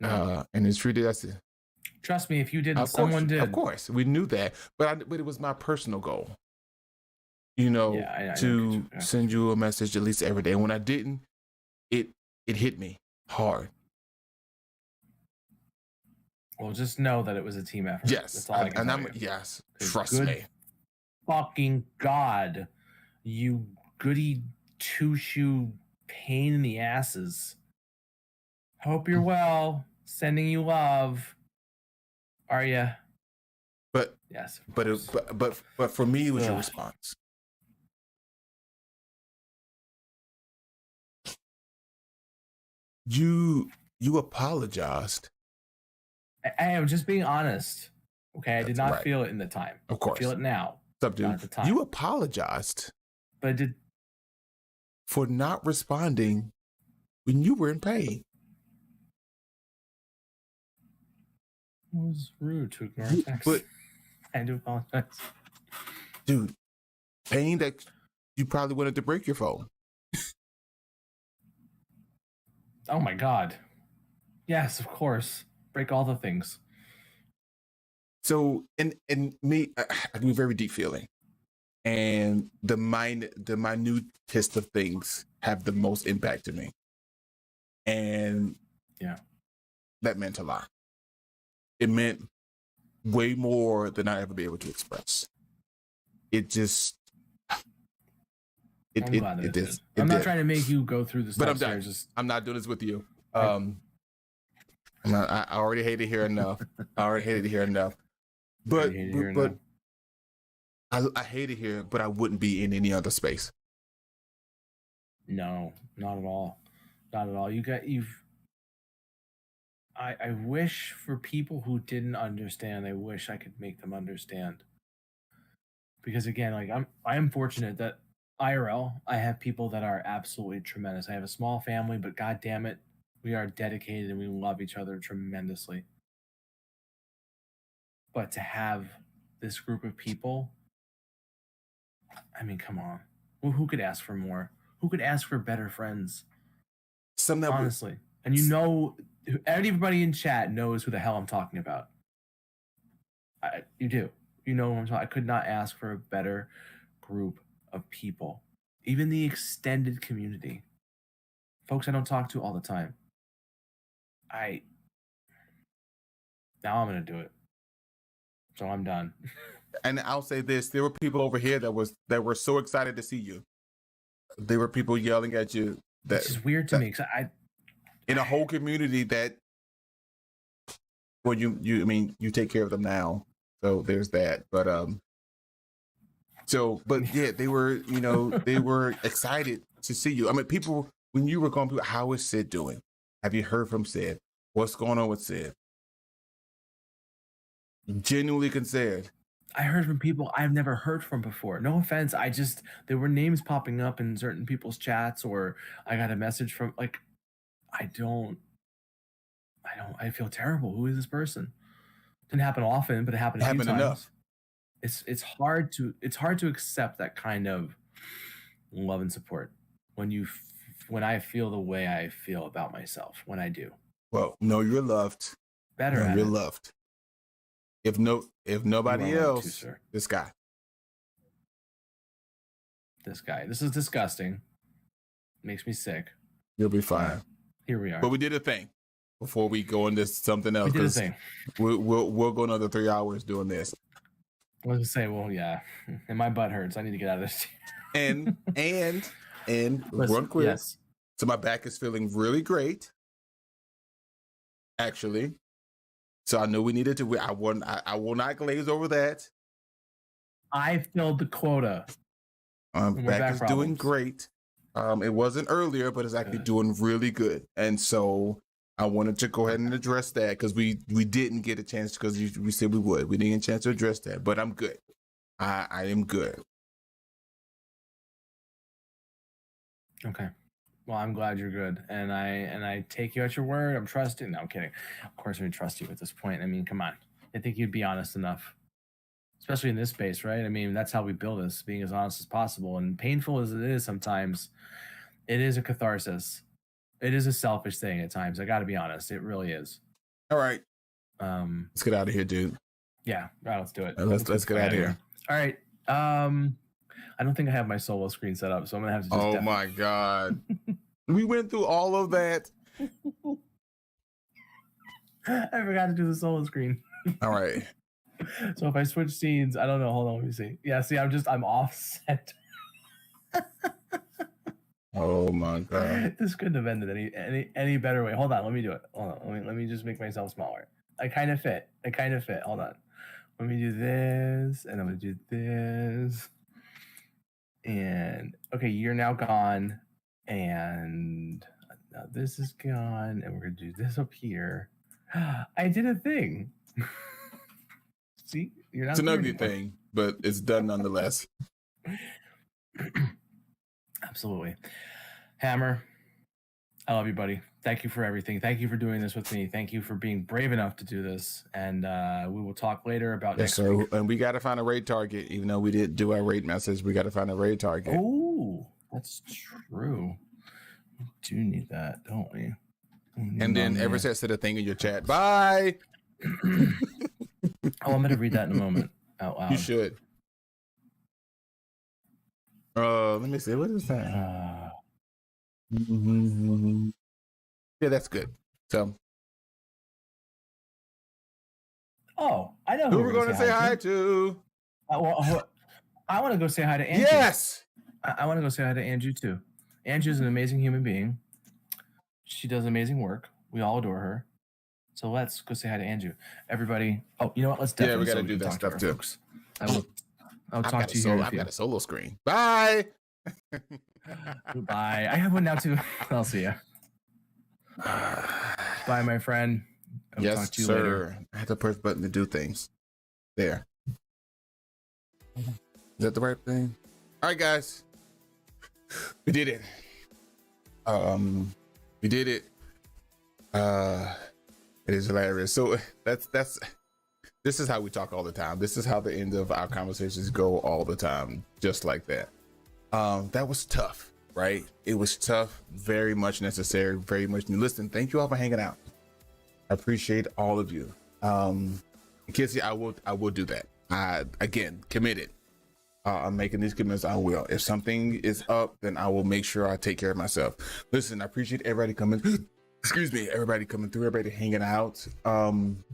And it's really, that's it. Trust me, if you didn't, someone did. Of course, we knew that, but it was my personal goal. You know, to send you a message at least every day. And when I didn't, it hit me hard. Well, just know that it was a team effort. Yes, that's all I can tell you. Yes, trust me. Fucking God, you goody two-shoe pain in the asses. Hope you're well. Sending you love. Are you? But yes. But for me, it was your response. You apologized. I am just being honest. Okay, I did not feel it in the time. Of course, I feel it now. Not at the time. You apologized, but I did for not responding when you were in pain. It was rude to ignore text. But I do apologize, dude. Pain that you probably wanted to break your phone. Oh my God! Yes, of course. Break all the things. So, and me, I do a very deep feeling, and the minutest of things have the most impact to me, and that meant a lot. It meant way more than I ever be able to express. It just, it did. I'm not trying to make you go through this, but I'm done. I'm not doing this with you. I already hate it here enough. But I hate it here, but I wouldn't be in any other space. No, not at all. Not at all. I wish for people who didn't understand, I wish I could make them understand. Because again, like I am fortunate that IRL, I have people that are absolutely tremendous. I have a small family, but God damn it, we are dedicated and we love each other tremendously. But to have this group of people, I mean, come on. Well, who could ask for more? Who could ask for better friends? Honestly. And you know, everybody in chat knows who the hell I'm talking about. You do. You know what I'm talking. I could not ask for a better group of people. Even the extended community. Folks I don't talk to all the time. Now I'm going to do it. So I'm done. And I'll say this, there were people over here that were so excited to see you. There were people yelling at you. Which is weird to me. In a whole community that, well, you take care of them now. So there's that. But yeah, they were, they were excited to see you. I mean, people, when you were going through, how is Sid doing? Have you heard from Sid? What's going on with Sid? Genuinely concerned. I heard from people I've never heard from before. No offense. There were names popping up in certain people's chats, or I got a message from, like, I feel terrible. Who is this person? Didn't happen often, but it happened a few times. Enough. It's hard to accept that kind of love and support when I feel the way I feel about myself, when I do. Well, know you're loved. You're loved. If nobody else, too, this guy. This is disgusting. Makes me sick. You'll be fine. Here we are. But we did a thing before we go into something else. We did a thing. We'll go another 3 hours doing this. I was gonna say, well, yeah, and my butt hurts. I need to get out of this. and run quick. Yes. So my back is feeling really great. Actually. So I knew we needed to. I will not glaze over that. I filled the quota. Back is doing great. It wasn't earlier, but it's actually doing really good. And so I wanted to go ahead and address that because we didn't get a chance because we said we would. We didn't get a chance to address that, but I'm good. I am good. Okay. Well, I'm glad you're good, and I take you at your word. I'm trusting. No, I'm kidding. Of course, we trust you at this point. I mean, come on. I think you'd be honest enough, especially in this space, right? I mean, that's how we build this, being as honest as possible. And painful as it is sometimes, it is a catharsis. It is a selfish thing at times. I got to be honest. It really is. All right. Um, Let's get out of here, dude. Yeah, right, let's do it. Let's get out of here. All right. I don't think I have my solo screen set up, so I'm gonna have to just. Oh my god. We went through all of that. I forgot to do the solo screen. All right. So if I switch scenes, I don't know. Hold on, let me see. Yeah, see, I'm offset. Oh my god. This couldn't have ended any better way. Hold on, let me do it. Hold on. Let me just make myself smaller. I kind of fit. Hold on. Let me do this, and I'm gonna do this. And okay, you're now gone, and now this is gone, and we're gonna do this up here. I did a thing. See, you're not. It's an ugly thing, but it's done nonetheless. Absolutely. Hammer, I love you, buddy. Thank you for everything. Thank you for doing this with me. Thank you for being brave enough to do this. And we will talk later about next week. And we got to find a raid target. Even though we didn't do our raid message, we got to find a raid target. Oh, that's true. We do need that, don't we? And then Everset said a thing in your chat. Bye. Oh, I'm going to read that in a moment out loud. You should. Let me see. What is that? Yeah, that's good. So. Oh, I know who we're going to say hi to. Well, I want to go say hi to Angie. Yes. I want to go say hi to Angie too. Angie's an amazing human being. She does amazing work. We all adore her. So let's go say hi to Angie. Everybody. Oh, you know what? Let's definitely. Yeah, we got to do that stuff too. Folks. I'll talk to you here. I've got a solo screen. Bye. Goodbye. I have one now too. I'll see you. Bye, my friend. Yes, talk to you sir. Later. I had to push button to do things. There. Is that the right thing? All right, guys. We did it. We did it. It is hilarious. So that's this is how we talk all the time. This is how the end of our conversations go all the time, just like that. That was tough, right? It was tough, very much necessary, very much. Listen, thank you all for hanging out. I appreciate all of you. Kissy, I will do that. Again, committed. I'm making these commitments. I will. If something is up, then I will make sure I take care of myself. Listen, I appreciate everybody coming. Excuse me, everybody coming through, everybody hanging out. I'm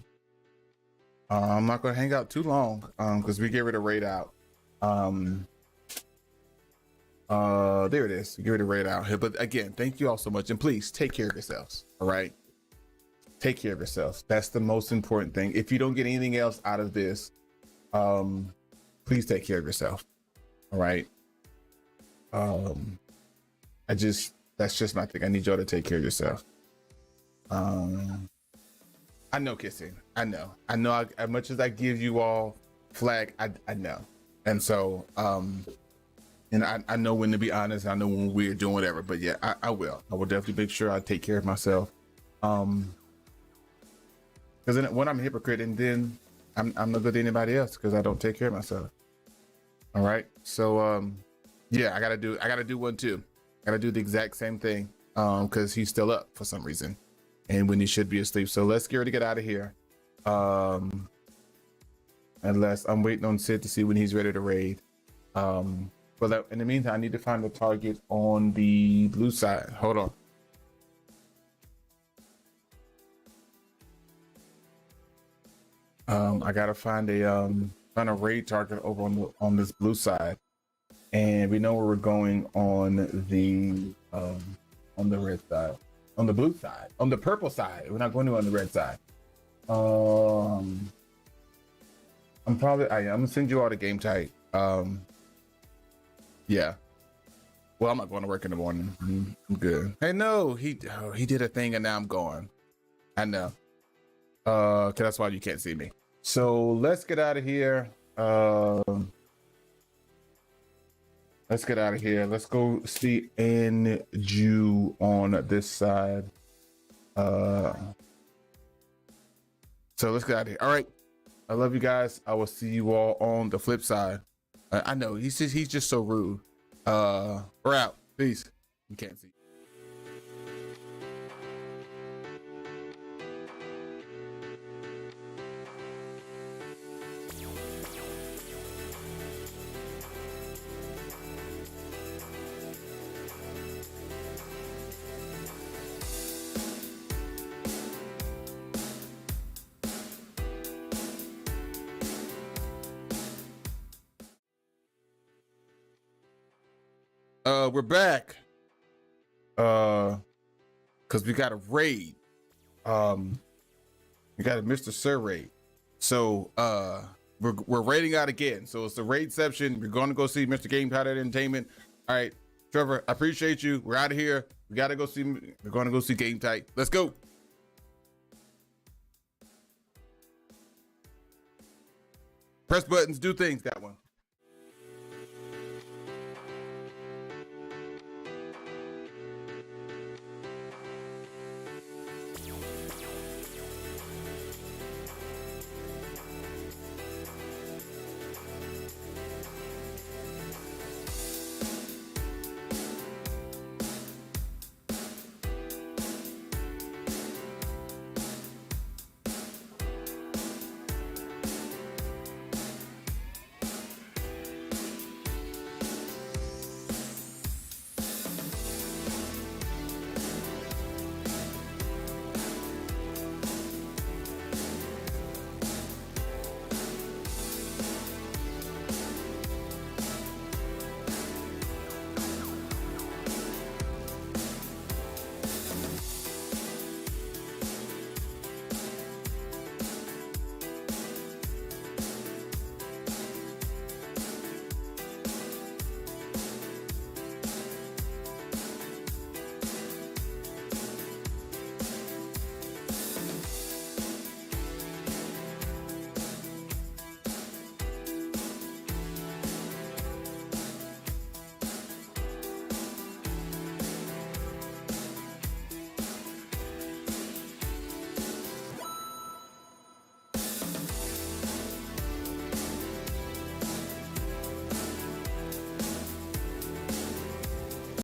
not gonna hang out too long because we get rid of raid out. There it is. Get rid of raid out here. But again, thank you all so much, and please take care of yourselves. All right, take care of yourselves. That's the most important thing. If you don't get anything else out of this, please take care of yourself. All right. That's just my thing. I need y'all to take care of yourself. I know, kissing. I know. As much as I give you all flag, I know. And so, and I know when to be honest. I know when we're doing whatever. But yeah, I will definitely make sure I take care of myself. Because then when I'm a hypocrite, and then I'm not good to anybody else because I don't take care of myself. All right. So yeah, I gotta do one too. I gotta do the exact same thing. Because he's still up for some reason. And when he should be asleep. So let's get ready to get out of here. Unless I'm waiting on Sid to see when he's ready to raid. But in the meantime, I need to find the target on the blue side. Hold on. I gotta find a raid target over on this blue side, and we know where we're going on the red side, on the blue side, on the purple side. We're not going to on the red side. I'm gonna send you all the game type. Yeah. Well, I'm not going to work in the morning. I'm good. Hey, no, he did a thing and now I'm gone. I know. Cause that's why you can't see me. So let's get out of here. Let's get out of here. Let's go see Andrew on this side. So let's get out of here. All right. I love you guys. I will see you all on the flip side. I know he's just so rude. We're out. Peace. You can't see. We're back. Cause we got a raid. We got a Mr. Sir raid. So we're raiding out again. So it's the raidception. We're going to go see Mr. Game Powder Entertainment. All right, Trevor, I appreciate you. We're out of here. We're going to go see Game Tight. Let's go. Press buttons, do things. Got one.